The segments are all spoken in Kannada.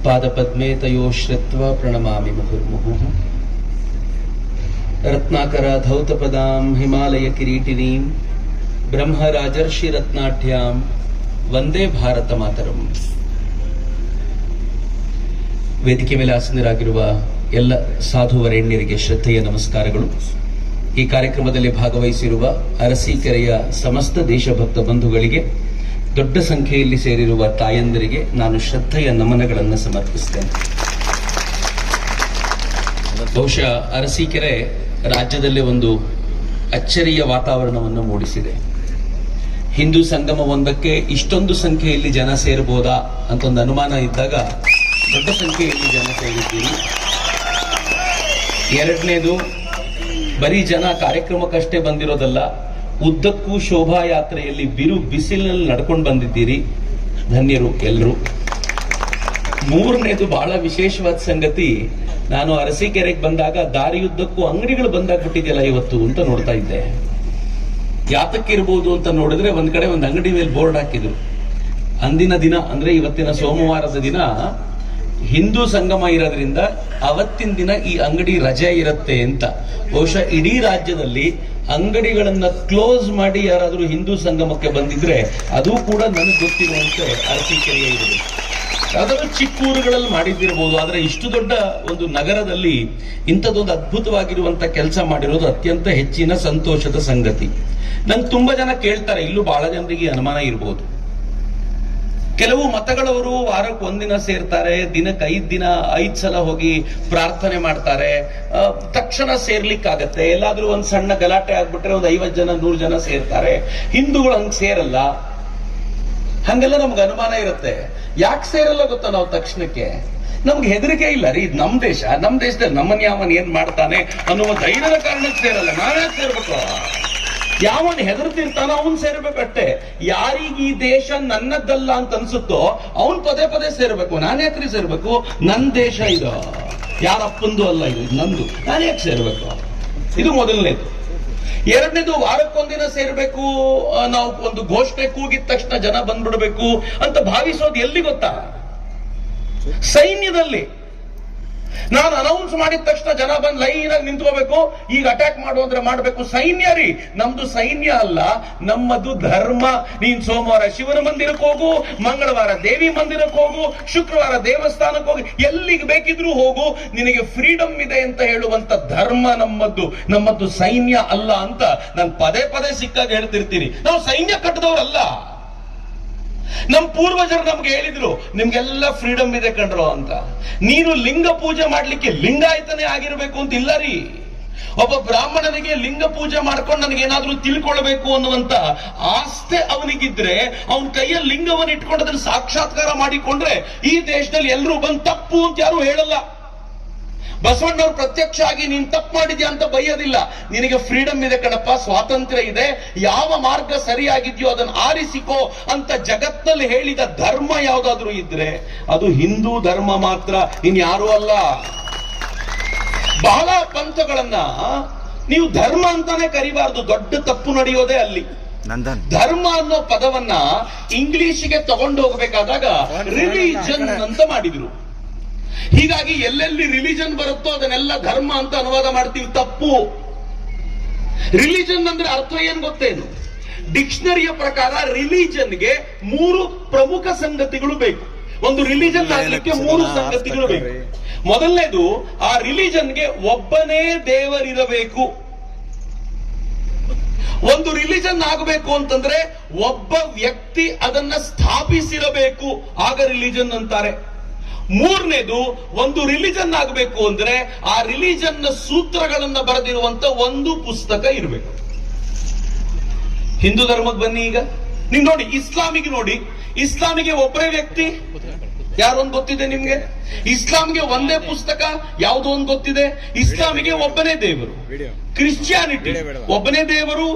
ಪಾದಪದ್ಮೇ ತಯೋ ಶ್ರಿತ್ವಾ ಪ್ರಣಮಾಮಿ ಮುಹುರ್ಮುಹುಃ. ರತ್ನಾಕರ ಧೌತಪದಾಂ ಹಿಮಾಲಯ ಕಿರೀಟಿನೀಂ ಬ್ರಹ್ಮರಾಜರ್ಷಿ ರತ್ನಾಢ್ಯಾಂ ವಂದೇ ಭಾರತ ಮಾತರಂ. ವೇದಿಕೆ ಮೇಲೆ ಆಸೀನರಾಗಿರುವ ಎಲ್ಲ ಸಾಧುವರೇಣ್ಯರಿಗೆ ಶ್ರದ್ಧೆಯ ನಮಸ್ಕಾರಗಳು. ಈ ಕಾರ್ಯಕ್ರಮದಲ್ಲಿ ಭಾಗವಹಿಸಿರುವ ಅರಸೀಕೆರೆಯ ಸಮಸ್ತ ದೇಶಭಕ್ತ ಬಂಧುಗಳಿಗೆ, ದೊಡ್ಡ ಸಂಖ್ಯೆಯಲ್ಲಿ ಸೇರಿರುವ ತಾಯಂದಿರಿಗೆ ನಾನು ಶ್ರದ್ಧೆಯ ನಮನಗಳನ್ನು ಸಮರ್ಪಿಸುತ್ತೇನೆ. ಬಹುಶಃ ಅರಸೀಕೆರೆ ರಾಜ್ಯದಲ್ಲೇ ಒಂದು ಅಚ್ಚರಿಯ ವಾತಾವರಣವನ್ನು ಮೂಡಿಸಿದೆ. ಹಿಂದೂ ಸಂಗಮವೊಂದಕ್ಕೆ ಇಷ್ಟೊಂದು ಸಂಖ್ಯೆಯಲ್ಲಿ ಜನ ಸೇರಬಹುದಾ ಅಂತ ಒಂದು ಅನುಮಾನ ಇದ್ದಾಗ ದೊಡ್ಡ ಸಂಖ್ಯೆಯಲ್ಲಿ ಜನ ಸೇರಿದ್ದೀರಿ. ಎರಡನೇದು, ಬರೀ ಜನ ಕಾರ್ಯಕ್ರಮಕ್ಕಷ್ಟೇ ಬಂದಿರೋದಲ್ಲ, ಉದ್ದಕ್ಕೂ ಶೋಭಾಯಾತ್ರೆಯಲ್ಲಿ ಬಿರು ಬಿಸಿಲಿನಲ್ಲಿ ನಡ್ಕೊಂಡು ಬಂದಿದ್ದೀರಿ. ಧನ್ಯರು ಎಲ್ಲರೂ. ಮೂರನೇದು, ಬಹಳ ವಿಶೇಷವಾದ ಸಂಗತಿ, ನಾನು ಅರಸೀಕೆರೆಗೆ ಬಂದಾಗ ದಾರಿಯುದ್ದಕ್ಕೂ ಅಂಗಡಿಗಳು ಬಂದಾಗ್ಬಿಟ್ಟಿದೆಯಲ್ಲ ಇವತ್ತು ಅಂತ ನೋಡ್ತಾ ಇದ್ದೆ. ಯಾತಕ್ಕಿರ್ಬೋದು ಅಂತ ನೋಡಿದ್ರೆ ಒಂದ್ ಕಡೆ ಒಂದು ಅಂಗಡಿ ಮೇಲೆ ಬೋರ್ಡ್ ಹಾಕಿದ್ರು. ಅಂದಿನ ದಿನ ಅಂದ್ರೆ ಇವತ್ತಿನ ಸೋಮವಾರದ ದಿನ ಹಿಂದೂ ಸಂಗಮ ಇರೋದ್ರಿಂದ ಅವತ್ತಿನ ದಿನ ಈ ಅಂಗಡಿ ರಜೆ ಇರುತ್ತೆ ಅಂತ. ಬಹುಶಃ ಇಡೀ ರಾಜ್ಯದಲ್ಲಿ ಅಂಗಡಿಗಳನ್ನ ಕ್ಲೋಸ್ ಮಾಡಿ ಯಾರಾದ್ರೂ ಹಿಂದೂ ಸಂಗಮಕ್ಕೆ ಬಂದಿದ್ರೆ ಅದು ಕೂಡ ನನಗೆ ಗೊತ್ತಿರುವಂತೆ ಅರಸೀಕೆರೆಯೇ ಇರಬೇಕು. ಯಾವ್ದಾದ್ರು ಚಿಕ್ಕ ಊರುಗಳಲ್ಲಿ ಮಾಡಿದ್ದಿರಬಹುದು, ಆದ್ರೆ ಇಷ್ಟು ದೊಡ್ಡ ಒಂದು ನಗರದಲ್ಲಿ ಇಂಥದ್ದೊಂದು ಅದ್ಭುತವಾಗಿರುವಂತ ಕೆಲಸ ಮಾಡಿರೋದು ಅತ್ಯಂತ ಹೆಚ್ಚಿನ ಸಂತೋಷದ ಸಂಗತಿ. ನಂಗೆ ತುಂಬಾ ಜನ ಕೇಳ್ತಾರೆ, ಇಲ್ಲೂ ಬಹಳ ಜನರಿಗೆ ಅನುಮಾನ ಇರಬಹುದು. ಕೆಲವು ಮತಗಳವರು ವಾರಕ್ಕೆ ಒಂದಿನ ಸೇರ್ತಾರೆ, ದಿನಕ್ಕೆ 5 ದಿನ 5 ಸಲ ಹೋಗಿ ಪ್ರಾರ್ಥನೆ ಮಾಡ್ತಾರೆ, ತಕ್ಷಣ ಸೇರ್ಲಿಕ್ಕಾಗತ್ತೆ. ಎಲ್ಲಾದ್ರೂ ಒಂದ್ ಸಣ್ಣ ಗಲಾಟೆ ಆಗ್ಬಿಟ್ರೆ ಒಂದು 50 ಜನ 100 ಜನ ಸೇರ್ತಾರೆ. ಹಿಂದೂಗಳು ಹಂಗ್ ಸೇರಲ್ಲ. ಹಂಗೆಲ್ಲ ನಮ್ಗೆ ಅನುಮಾನ ಇರುತ್ತೆ. ಯಾಕೆ ಸೇರಲ್ಲ ಗೊತ್ತಾ? ನಾವು ತಕ್ಷಣಕ್ಕೆ ನಮ್ಗೆ ಹೆದರಿಕೆ ಇಲ್ಲ ರೀ, ಇದು ನಮ್ ದೇಶ, ನಮ್ ದೇಶದಲ್ಲಿ ನಮ್ಮನ್ ಯಾವನ್ ಏನ್ ಮಾಡ್ತಾನೆ ಅನ್ನುವ ಧೈರ್ಯದ ಕಾರಣಕ್ಕೆ ಸೇರಲ್ಲ. ನಾವ್ಯಾಕೆ ಸೇರ್ಬೇಕು? ಯಾವನ್ ಹೆದರ್ತಿರ್ತಾನ ಅವನ್ ಸೇರ್ಬೇಕಷ್ಟೇ. ಯಾರಿಗೆ ಈ ದೇಶ ನನ್ನದ್ದಲ್ಲ ಅಂತ ಅನ್ಸುತ್ತೋ ಅವನ್ ಪದೇ ಪದೇ ಸೇರ್ಬೇಕು. ನಾನ್ ಯಾಕ್ರಿ ಸೇರ್ಬೇಕು? ನನ್ ದೇಶ ಇದು, ಯಾರಪ್ಪಂದು ಅಲ್ಲ, ಇದು ನಂದು. ನಾನು ಯಾಕೆ ಸೇರ್ಬೇಕು? ಇದು ಮೊದಲನೇದು. ಎರಡನೇದು, ವಾರಕ್ಕೊಂದಿನ ಸೇರ್ಬೇಕು, ನಾವು ಒಂದು ಘೋಷಣೆ ಕೂಗಿದ ತಕ್ಷಣ ಜನ ಬಂದ್ಬಿಡ್ಬೇಕು ಅಂತ ಭಾವಿಸೋದು ಎಲ್ಲಿ ಗೊತ್ತಾ? ಸೈನ್ಯದಲ್ಲಿ. ನಾನು ಅನೌನ್ಸ್ ಮಾಡಿದ ತಕ್ಷಣ ಜನ ಬಂದ್ ಲೈನ್ ಆಗಿ ನಿಂತ್ಕೋಬೇಕು, ಈಗ ಅಟ್ಯಾಕ್ ಮಾಡು ಅಂದ್ರೆ ಮಾಡ್ಬೇಕು. ಸೈನ್ಯ ರೀ, ನಮ್ದು ಸೈನ್ಯ ಅಲ್ಲ, ನಮ್ಮದು ಧರ್ಮ. ನೀನ್ ಸೋಮವಾರ ಶಿವನ ಮಂದಿರಕ್ಕೆ ಹೋಗು, ಮಂಗಳವಾರ ದೇವಿ ಮಂದಿರಕ್ಕೆ ಹೋಗು, ಶುಕ್ರವಾರ ದೇವಸ್ಥಾನಕ್ಕೆ ಹೋಗಿ, ಎಲ್ಲಿಗೆ ಬೇಕಿದ್ರೂ ಹೋಗು, ನಿನಗೆ ಫ್ರೀಡಮ್ ಇದೆ ಅಂತ ಹೇಳುವಂತ ಧರ್ಮ ನಮ್ಮದ್ದು, ನಮ್ಮದು ಸೈನ್ಯ ಅಲ್ಲ ಅಂತ ನಾನು ಪದೇ ಪದೇ ಸಿಕ್ಕಾಗ ಹೇಳ್ತಿರ್ತೀನಿ. ನಾವು ಸೈನ್ಯ ಕಟ್ಟದವ್ರಲ್ಲ. ನಮ್ ಪೂರ್ವಜರು ನಮ್ಗೆ ಹೇಳಿದ್ರು, ನಿಮ್ಗೆಲ್ಲ ಫ್ರೀಡಮ್ ಇದೆ ಕಣ್ರೋ ಅಂತ. ನೀನು ಲಿಂಗ ಪೂಜೆ ಮಾಡ್ಲಿಕ್ಕೆ ಲಿಂಗಾಯತನೇ ಆಗಿರ್ಬೇಕು ಅಂತ ಇಲ್ಲ ರೀ. ಒಬ್ಬ ಬ್ರಾಹ್ಮಣನಿಗೆ ಲಿಂಗ ಪೂಜೆ ಮಾಡ್ಕೊಂಡು ನನಗೇನಾದ್ರೂ ತಿಳ್ಕೊಳ್ಬೇಕು ಅನ್ನುವಂತ ಆಸ್ತೆ ಅವನಿಗಿದ್ರೆ ಅವನ ಕೈಯಲ್ಲಿ ಲಿಂಗವನ್ನು ಇಟ್ಕೊಂಡು ಅದನ್ನ ಸಾಕ್ಷಾತ್ಕಾರ ಮಾಡಿಕೊಂಡ್ರೆ ಈ ದೇಶದಲ್ಲಿ ಎಲ್ಲರೂ ಬಂದು ತಪ್ಪು ಅಂತ ಯಾರು ಹೇಳಲ್ಲ. ಬಸವಣ್ಣವ್ರು ಪ್ರತ್ಯಕ್ಷ ಆಗಿ ನೀನ್ ತಪ್ಪು ಮಾಡಿದ್ಯಾ ಅಂತ ಬೈಯೋದಿಲ್ಲ. ನಿನಗೆ ಫ್ರೀಡಮ್ ಇದೆ ಕಣಪ್ಪ, ಸ್ವಾತಂತ್ರ್ಯ ಇದೆ, ಯಾವ ಮಾರ್ಗ ಸರಿಯಾಗಿದ್ಯೋ ಅದನ್ನು ಆರಿಸಿಕೋ ಅಂತ ಜಗತ್ತಲ್ಲಿ ಹೇಳಿದ ಧರ್ಮ ಯಾವ್ದಾದ್ರೂ ಇದ್ರೆ ಅದು ಹಿಂದೂ ಧರ್ಮ ಮಾತ್ರ, ಇನ್ಯಾರೂ ಅಲ್ಲ. ಬಹಳ ಪಂಥಗಳನ್ನ ನೀವು ಧರ್ಮ ಅಂತಾನೆ ಕರಿಬಾರ್ದು, ದೊಡ್ಡ ತಪ್ಪು ನಡೆಯೋದೇ ಅಲ್ಲಿ. ಧರ್ಮ ಅನ್ನೋ ಪದವನ್ನ ಇಂಗ್ಲಿಷಿಗೆ ತಗೊಂಡು ಹೋಗ್ಬೇಕಾದಾಗ ರಿಲಿಜನ್ ಅಂತ ಮಾಡಿದ್ರು. ಹೀಗಾಗಿ ಎಲ್ಲೆಲ್ಲಿ ರಿಲಿಜನ್ ಬರುತ್ತೋ ಅದನ್ನೆಲ್ಲ ಧರ್ಮ ಅಂತ ಅನುವಾದ ಮಾಡ್ತೀವಿ. ತಪ್ಪು. ರಿಲಿಜನ್ ಅಂದ್ರೆ ಅರ್ಥ ಏನ್ ಗೊತ್ತೇನು? ಡಿಕ್ಷನರಿಯ ಪ್ರಕಾರ ರಿಲಿಜನ್ಗೆ 3 ಪ್ರಮುಖ ಸಂಗತಿಗಳು ಬೇಕು. ಒಂದು ರಿಲಿಜನ್ ಆಗಲಿಕ್ಕೆ 3 ಸಂಗತಿಗಳು ಬೇಕು. ಮೊದಲನೇದು, ಆ ರಿಲಿಜನ್ಗೆ ಒಬ್ಬನೇ ದೇವರಿರಬೇಕು. ಒಂದು ರಿಲಿಜನ್ ಆಗಬೇಕು ಅಂತಂದ್ರೆ ಒಬ್ಬ ವ್ಯಕ್ತಿ ಅದನ್ನ ಸ್ಥಾಪಿಸಿರಬೇಕು, ಆಗ ರಿಲಿಜನ್ ಅಂತಾರೆ. ಮೂರನೇದು, ಒಂದು ರಿಲಿಜನ್ ಆಗಬೇಕು ಅಂದ್ರೆ ಆ ರಿಲಿಜನ್ ನ ಸೂತ್ರಗಳನ್ನ ಬರೆದಿರುವಂತ ಒಂದು ಪುಸ್ತಕ ಇರಬೇಕು. ಹಿಂದೂ ಧರ್ಮಕ್ಕೆ ಬನ್ನಿ, ಈಗ ನೀವು ನೋಡಿ, ಇಸ್ಲಾಮಿಗೆ ನೋಡಿ, ಇಸ್ಲಾಮಿಗೆ ಒಬ್ಬರೇ ವ್ಯಕ್ತಿ, ಯಾರೊಂದು ಗೊತ್ತಿದೆ ನಿಮ್ಗೆ? ಇಸ್ಲಾಂಗೆ ಒಂದೇ ಪುಸ್ತಕ, ಯಾವುದೋ ಒಂದು ಗೊತ್ತಿದೆ. ಇಸ್ಲಾಮಿಗೆ ಒಬ್ಬನೇ ದೇವರು. ಕ್ರಿಶ್ಚಿಯಾನಿಟಿ ಒಬ್ಬನೇ ದೇವರು,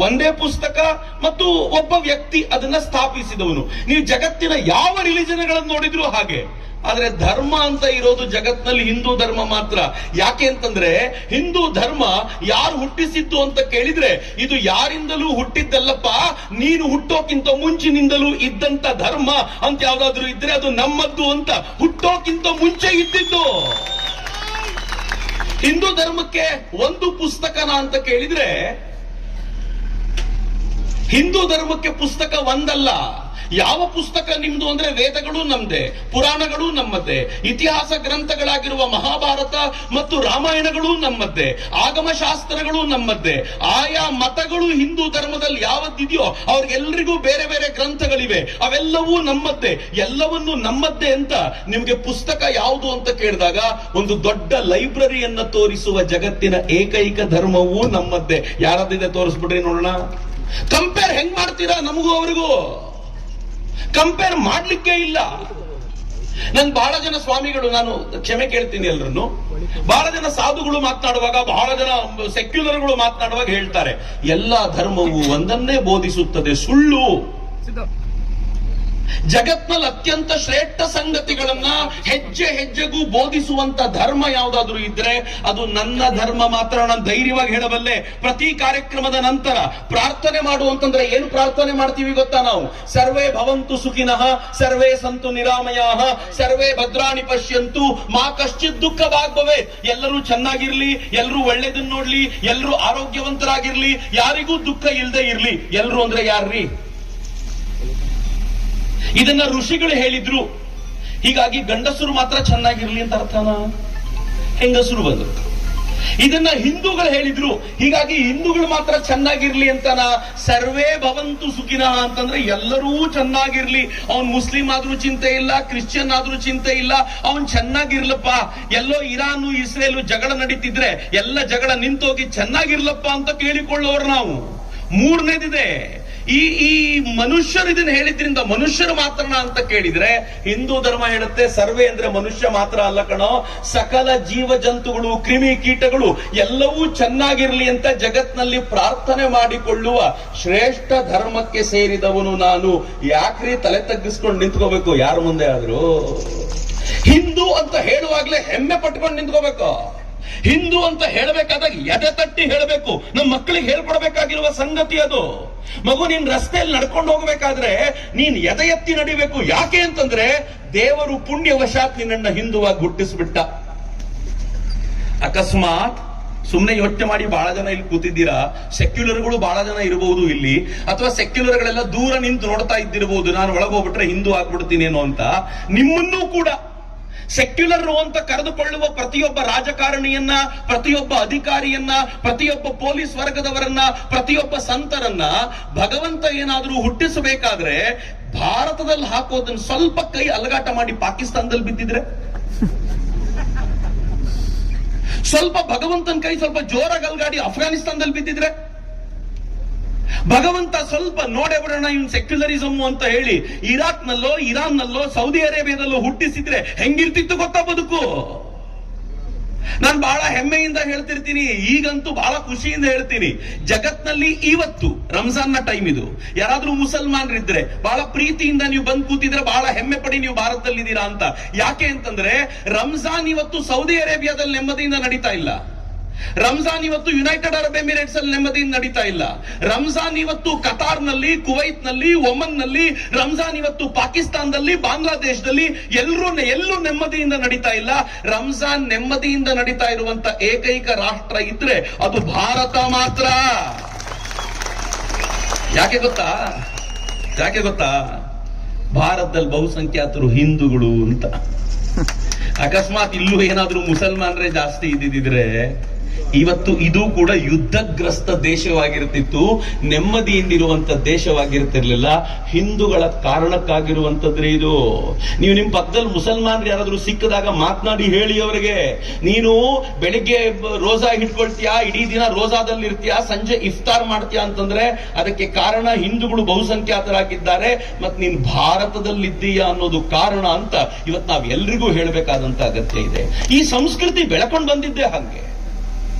ಒಂದೇ ಪುಸ್ತಕ ಮತ್ತು ಒಬ್ಬ ವ್ಯಕ್ತಿ ಅದನ್ನ ಸ್ಥಾಪಿಸಿದವನು. ನೀವು ಜಗತ್ತಿನ ಯಾವ ರಿಲಿಜನ್ಗಳನ್ನು ನೋಡಿದ್ರು ಹಾಗೆ. ಆದ್ರೆ ಧರ್ಮ ಅಂತ ಇರೋದು ಜಗತ್ನಲ್ಲಿ ಹಿಂದೂ ಧರ್ಮ ಮಾತ್ರ. ಯಾಕೆ ಅಂತಂದ್ರೆ ಹಿಂದೂ ಧರ್ಮ ಯಾರು ಹುಟ್ಟಿಸಿದ್ದು ಅಂತ ಕೇಳಿದ್ರೆ ಇದು ಯಾರಿಂದಲೂ ಹುಟ್ಟಿದ್ದಲ್ಲಪ್ಪ, ನೀನು ಹುಟ್ಟೋಕ್ಕಿಂತ ಮುಂಚಿನಿಂದಲೂ ಇದ್ದಂತ ಧರ್ಮ ಅಂತ ಯಾವ್ದಾದ್ರು ಇದ್ರೆ ಅದು ನಮ್ಮದ್ದು ಅಂತ ಹುಟ್ಟೋಕ್ಕಿಂತ ಮುಂಚೆ ಇದ್ದಿದ್ದು. ಹಿಂದೂ ಧರ್ಮಕ್ಕೆ ಒಂದು ಪುಸ್ತಕನ ಅಂತ ಕೇಳಿದ್ರೆ ಹಿಂದೂ ಧರ್ಮಕ್ಕೆ ಪುಸ್ತಕ ಒಂದಲ್ಲ. ಯಾವ ಪುಸ್ತಕ ನಿಮ್ದು ಅಂದ್ರೆ ವೇದಗಳು ನಮ್ದೇ, ಪುರಾಣಗಳು ನಮ್ಮದ್ದೇ, ಇತಿಹಾಸ ಗ್ರಂಥಗಳಾಗಿರುವ ಮಹಾಭಾರತ ಮತ್ತು ರಾಮಾಯಣಗಳು ನಮ್ಮದ್ದೇ, ಆಗಮ ಶಾಸ್ತ್ರಗಳು ನಮ್ಮದ್ದೇ. ಆಯಾ ಮತಗಳು ಹಿಂದೂ ಧರ್ಮದಲ್ಲಿ ಯಾವತ್ತಿದೆಯೋ ಅವ್ರಿಗೆಲ್ಲರಿಗೂ ಬೇರೆ ಬೇರೆ ಗ್ರಂಥಗಳಿವೆ, ಅವೆಲ್ಲವೂ ನಮ್ಮದ್ದೇ. ಎಲ್ಲವನ್ನೂ ನಮ್ಮದ್ದೇ ಅಂತ ನಿಮ್ಗೆ ಪುಸ್ತಕ ಯಾವುದು ಅಂತ ಕೇಳಿದಾಗ ಒಂದು ದೊಡ್ಡ ಲೈಬ್ರರಿಯನ್ನ ತೋರಿಸುವ ಜಗತ್ತಿನ ಏಕೈಕ ಧರ್ಮವೂ ನಮ್ಮದ್ದೇ. ಯಾರದಿದೆ ತೋರಿಸ್ಬಿಡ್ರಿ ನೋಡೋಣ. ಕಂಪೇರ್ ಹೆಂಗ್ ಮಾಡ್ತೀರಾ? ನಮಗೂ ಅವರಿಗೂ ಕಂಪೇರ್ ಮಾಡ್ಲಿಕ್ಕೆ ಇಲ್ಲ. ನನ್ ಬಹಳ ಜನ ಸ್ವಾಮಿಗಳು, ನಾನು ಕ್ಷಮೆ ಕೇಳ್ತೀನಿ ಎಲ್ರನ್ನು, ಬಹಳ ಜನ ಸಾಧುಗಳು ಮಾತನಾಡುವಾಗ, ಬಹಳ ಜನ ಸೆಕ್ಯುಲರ್ಗಳು ಮಾತನಾಡುವಾಗ ಹೇಳ್ತಾರೆ ಎಲ್ಲಾ ಧರ್ಮವು ಒಂದನ್ನೇ ಬೋಧಿಸುತ್ತದೆ. ಸುಳ್ಳು. ಜಗತ್ನಲ್ಲಿ ಅತ್ಯಂತ ಶ್ರೇಷ್ಠ ಸಂಗತಿಗಳನ್ನ ಹೆಜ್ಜೆ ಹೆಜ್ಜೆಗೂ ಬೋಧಿಸುವಂತ ಧರ್ಮ ಯಾವ್ದಾದ್ರು ಇದ್ರೆ ಅದು ನನ್ನ ಧರ್ಮ ಮಾತ್ರ. ನಾನು ಧೈರ್ಯವಾಗಿ ಹೇಳಬಲ್ಲೆ. ಪ್ರತಿ ಕಾರ್ಯಕ್ರಮದ ನಂತರ ಪ್ರಾರ್ಥನೆ ಮಾಡುವಂತಂದ್ರೆ ಏನು ಪ್ರಾರ್ಥನೆ ಮಾಡ್ತೀವಿ ಗೊತ್ತಾ ನಾವು? ಸರ್ವೇ ಭವಂತು ಸುಖಿನಃ, ಸರ್ವೇ ಸಂತು ನಿರಾಮಯಾಃ, ಸರ್ವೇ ಭದ್ರಾಣಿ ಪಶ್ಯಂತು, ಮಾ ಕಶ್ಚಿತ್ ದುಃಖ ಭಾಗ್ಭವೆ. ಎಲ್ಲರೂ ಚೆನ್ನಾಗಿರ್ಲಿ, ಎಲ್ಲರೂ ಒಳ್ಳೇದನ್ನ ನೋಡ್ಲಿ, ಎಲ್ಲರೂ ಆರೋಗ್ಯವಂತರಾಗಿರ್ಲಿ, ಯಾರಿಗೂ ದುಃಖ ಇಲ್ಲದೆ ಇರ್ಲಿ. ಎಲ್ಲರೂ ಅಂದ್ರೆ ಯಾರ್ರೀ? ಇದನ್ನ ಋಷಿಗಳು ಹೇಳಿದ್ರು. ಹೀಗಾಗಿ ಗಂಡಸರು ಮಾತ್ರ ಚೆನ್ನಾಗಿರ್ಲಿ ಅಂತ ಅರ್ಥನಾ? ಹೆಂಗಸರು ಬಂದ್ರು. ಇದನ್ನ ಹಿಂದೂಗಳು ಹೇಳಿದ್ರು. ಹೀಗಾಗಿ ಹಿಂದೂಗಳು ಮಾತ್ರ ಚೆನ್ನಾಗಿರ್ಲಿ ಅಂತನಾ? ಸರ್ವೇ ಭವಂತು ಸುಖಿನಃ ಅಂತಂದ್ರೆ ಎಲ್ಲರೂ ಚೆನ್ನಾಗಿರ್ಲಿ. ಅವನ್ ಮುಸ್ಲಿಂ ಆದ್ರೂ ಚಿಂತೆ ಇಲ್ಲ, ಕ್ರಿಶ್ಚಿಯನ್ ಆದ್ರೂ ಚಿಂತೆ ಇಲ್ಲ, ಅವನ್ ಚೆನ್ನಾಗಿರ್ಲಪ್ಪ. ಎಲ್ಲೋ ಇರಾನು ಇಸ್ರೇಲು ಜಗಳ ನಡೀತಿದ್ರೆ ಎಲ್ಲ ಜಗಳ ನಿಂತೋಗಿ ಚೆನ್ನಾಗಿರ್ಲಪ್ಪ ಅಂತ ಕೇಳಿಕೊಳ್ಳೋರು ನಾವು. ಮೂರನೇದಿದೆ, ಈ ಮನುಷ್ಯರು ಇದನ್ನ ಹೇಳಿದ್ರಿಂದ ಮನುಷ್ಯರು ಮಾತ್ರನ ಅಂತ ಕೇಳಿದ್ರೆ ಹಿಂದೂ ಧರ್ಮ ಹೇಳುತ್ತೆ ಸರ್ವೇ ಅಂದ್ರೆ ಮನುಷ್ಯ ಮಾತ್ರ ಅಲ್ಲ ಕಣೋ, ಸಕಲ ಜೀವ ಜಂತುಗಳು, ಕ್ರಿಮಿ ಕೀಟಗಳು ಎಲ್ಲವೂ ಚೆನ್ನಾಗಿರ್ಲಿ ಅಂತ ಜಗತ್ನಲ್ಲಿ ಪ್ರಾರ್ಥನೆ ಮಾಡಿಕೊಳ್ಳುವ ಶ್ರೇಷ್ಠ ಧರ್ಮಕ್ಕೆ ಸೇರಿದವನು ನಾನು. ಯಾಕ್ರಿ ತಲೆ ತಗ್ಗಿಸ್ಕೊಂಡು ನಿಂತ್ಕೋಬೇಕು ಯಾರ ಮುಂದೆ ಆದ್ರೂ? ಹಿಂದೂ ಅಂತ ಹೇಳುವಾಗ್ಲೇ ಹೆಮ್ಮೆ ಪಟ್ಕೊಂಡು ನಿಂತ್ಕೋಬೇಕು. ಹಿಂದೂ ಅಂತ ಹೇಳಬೇಕಾದಾಗ ಎದೆ ತಟ್ಟಿ ಹೇಳಬೇಕು. ನಮ್ಮ ಮಕ್ಕಳಿಗೆ ಹೇಳ್ಕೊಡ್ಬೇಕಾಗಿರುವ ಸಂಗತಿ ಅದು. ಮಗು, ನೀನ್ ರಸ್ತೆಯಲ್ಲಿ ನಡ್ಕೊಂಡು ಹೋಗ್ಬೇಕಾದ್ರೆ ನೀನ್ ಎದೆ ಎತ್ತಿ ನಡಿಬೇಕು. ಯಾಕೆ ಅಂತಂದ್ರೆ ದೇವರು ಪುಣ್ಯವಶಾತ್ ನಿನ್ನನ್ನ ಹಿಂದುವಾಗಿ ಹುಟ್ಟಿಸ್ಬಿಟ್ಟ. ಅಕಸ್ಮಾತ್ ಸುಮ್ನೆ ಯೋಚನೆ ಮಾಡಿ, ಬಹಳ ಜನ ಇಲ್ಲಿ ಕೂತಿದ್ದೀರಾ, ಸೆಕ್ಯುಲರ್ಗಳು ಬಹಳ ಜನ ಇರಬಹುದು ಇಲ್ಲಿ, ಅಥವಾ ಸೆಕ್ಯುಲರ್ಗಳೆಲ್ಲ ದೂರ ನಿಂತು ನೋಡ್ತಾ ಇದ್ದಿರಬಹುದು, ನಾನು ಒಳಗೋಗ್ಬಿಟ್ರೆ ಹಿಂದೂ ಆಗ್ಬಿಡ್ತೀನೇನೋ ಅಂತ. ನಿಮ್ಮನ್ನೂ ಕೂಡ ಸೆಕ್ಯುಲರ್ ಅಂತ ಕರೆದುಕೊಳ್ಳುವ ಪ್ರತಿಯೊಬ್ಬ ರಾಜಕಾರಣಿಯನ್ನ, ಪ್ರತಿಯೊಬ್ಬ ಅಧಿಕಾರಿಯನ್ನ, ಪ್ರತಿಯೊಬ್ಬ ಪೊಲೀಸ್ ವರ್ಗದವರನ್ನ, ಪ್ರತಿಯೊಬ್ಬ ಸಂತರನ್ನ ಭಗವಂತ ಏನಾದ್ರೂ ಹುಟ್ಟಿಸಬೇಕಾದ್ರೆ ಭಾರತದಲ್ಲಿ ಹಾಕೋದನ್ನ ಸ್ವಲ್ಪ ಕೈ ಅಲಗಾಟ ಮಾಡಿ ಪಾಕಿಸ್ತಾನದಲ್ಲಿ ಬಿದ್ದಿದ್ರೆ, ಸ್ವಲ್ಪ ಭಗವಂತನ ಕೈ ಸ್ವಲ್ಪ ಜೋರಾಗಿ ಅಲ್ಗಾಡಿ ಅಫ್ಘಾನಿಸ್ತಾನದಲ್ಲಿ ಬಿದ್ದಿದ್ರೆ, ಭಗವಂತ ಸ್ವಲ್ಪ ನೋಡೇ ಬಿಡೋಣ ಇವ್ನು ಸೆಕ್ಯುಲರಿಸಮ್ ಅಂತ ಹೇಳಿ ಇರಾಕ್ನಲ್ಲೋ, ಇರಾನ್ನಲ್ಲೋ, ಸೌದಿ ಅರೇಬಿಯಾದಲ್ಲೋ ಹುಟ್ಟಿಸಿದ್ರೆ ಹೆಂಗಿರ್ತಿತ್ತು ಗೊತ್ತಾ ಬದುಕು? ನಾನು ಬಹಳ ಹೆಮ್ಮೆಯಿಂದ ಹೇಳ್ತಿರ್ತೀನಿ, ಈಗಂತೂ ಬಹಳ ಖುಷಿಯಿಂದ ಹೇಳ್ತೀನಿ. ಜಗತ್ನಲ್ಲಿ ಇವತ್ತು ರಂಜಾನ್ನ ಟೈಮ್ ಇದು. ಯಾರಾದ್ರೂ ಮುಸಲ್ಮಾನರಿದ್ರೆ ಬಹಳ ಪ್ರೀತಿಯಿಂದ ನೀವು ಬಂದು ಕೂತಿದ್ರೆ ಬಹಳ ಹೆಮ್ಮೆ ಪಡಿ ನೀವು ಭಾರತದಲ್ಲಿದ್ದೀರಾ ಅಂತ. ಯಾಕೆ ಅಂತಂದ್ರೆ ರಂಜಾನ್ ಇವತ್ತು ಸೌದಿ ಅರೇಬಿಯಾದಲ್ಲಿ ನೆಮ್ಮದಿಯಿಂದ ನಡೀತಾ ಇಲ್ಲ. ರಂಜಾನ್ ಇವತ್ತು ಯುನೈಟೆಡ್ ಅರಬ್ ಎಮಿರೇಟ್ಸ್ ಅಲ್ಲಿ ನೆಮ್ಮದಿಯಿಂದ ನಡೀತಾ ಇಲ್ಲ. ರಂಜಾನ್ ಇವತ್ತು ಕತಾರ್ನಲ್ಲಿ, ಕುವೈತ್ ನಲ್ಲಿ, ಒಮನ್ ನಲ್ಲಿ, ರಂಜಾನ್ ಇವತ್ತು ಪಾಕಿಸ್ತಾನದಲ್ಲಿ, ಬಾಂಗ್ಲಾದೇಶದಲ್ಲಿ ಎಲ್ಲೂ ನೆಮ್ಮದಿಯಿಂದ ನಡೀತಾ ಇಲ್ಲ. ರಂಜಾನ್ ನೆಮ್ಮದಿಯಿಂದ ನಡೀತಾ ಇರುವಂತ ಏಕೈಕ ರಾಷ್ಟ್ರ ಇದ್ರೆ ಅದು ಭಾರತ ಮಾತ್ರ. ಯಾಕೆ ಗೊತ್ತಾ? ಭಾರತದಲ್ಲಿ ಬಹುಸಂಖ್ಯಾತರು ಹಿಂದೂಗಳು ಅಂತ. ಅಕಸ್ಮಾತ್ ಇಲ್ಲೂ ಏನಾದ್ರೂ ಮುಸಲ್ಮಾನರೇ ಜಾಸ್ತಿ ಇದ್ದಿದ್ರೆ ಇವತ್ತು ಇದು ಕೂಡ ಯುದ್ಧಗ್ರಸ್ತ ದೇಶವಾಗಿರ್ತಿತ್ತು, ನೆಮ್ಮದಿಯಿಂದಿರುವಂತ ದೇಶವಾಗಿರ್ತಿರ್ಲಿಲ್ಲ. ಹಿಂದೂಗಳ ಕಾರಣಕ್ಕಾಗಿರುವಂತದ್ರಿ ಇದು. ನೀವು ನಿಮ್ ಪಕ್ಕದಲ್ಲಿ ಮುಸಲ್ಮಾನರು ಯಾರಾದ್ರೂ ಸಿಕ್ಕದಾಗ ಮಾತನಾಡಿ ಹೇಳಿ ಅವರಿಗೆ, ನೀನು ಬೆಳಿಗ್ಗೆ ರೋಜಾ ಹಿಡ್ಕೊಳ್ತೀಯಾ, ಇಡೀ ದಿನ ರೋಜಾದಲ್ಲಿ ಇರ್ತೀಯಾ, ಸಂಜೆ ಇಫ್ತಾರ್ ಮಾಡ್ತೀಯಾ ಅಂತಂದ್ರೆ ಅದಕ್ಕೆ ಕಾರಣ ಹಿಂದೂಗಳು ಬಹುಸಂಖ್ಯಾತರಾಗಿದ್ದಾರೆ ಮತ್ ನೀನ್ ಭಾರತದಲ್ಲಿದ್ದೀಯಾ ಅನ್ನೋದು ಕಾರಣ ಅಂತ ಇವತ್ತು ನಾವ್ ಎಲ್ರಿಗೂ ಹೇಳ್ಬೇಕಾದಂತ ಅಗತ್ಯ ಇದೆ. ಈ ಸಂಸ್ಕೃತಿ ಬೆಳಕೊಂಡು ಬಂದಿದ್ದೆ ಹಾಗೆ.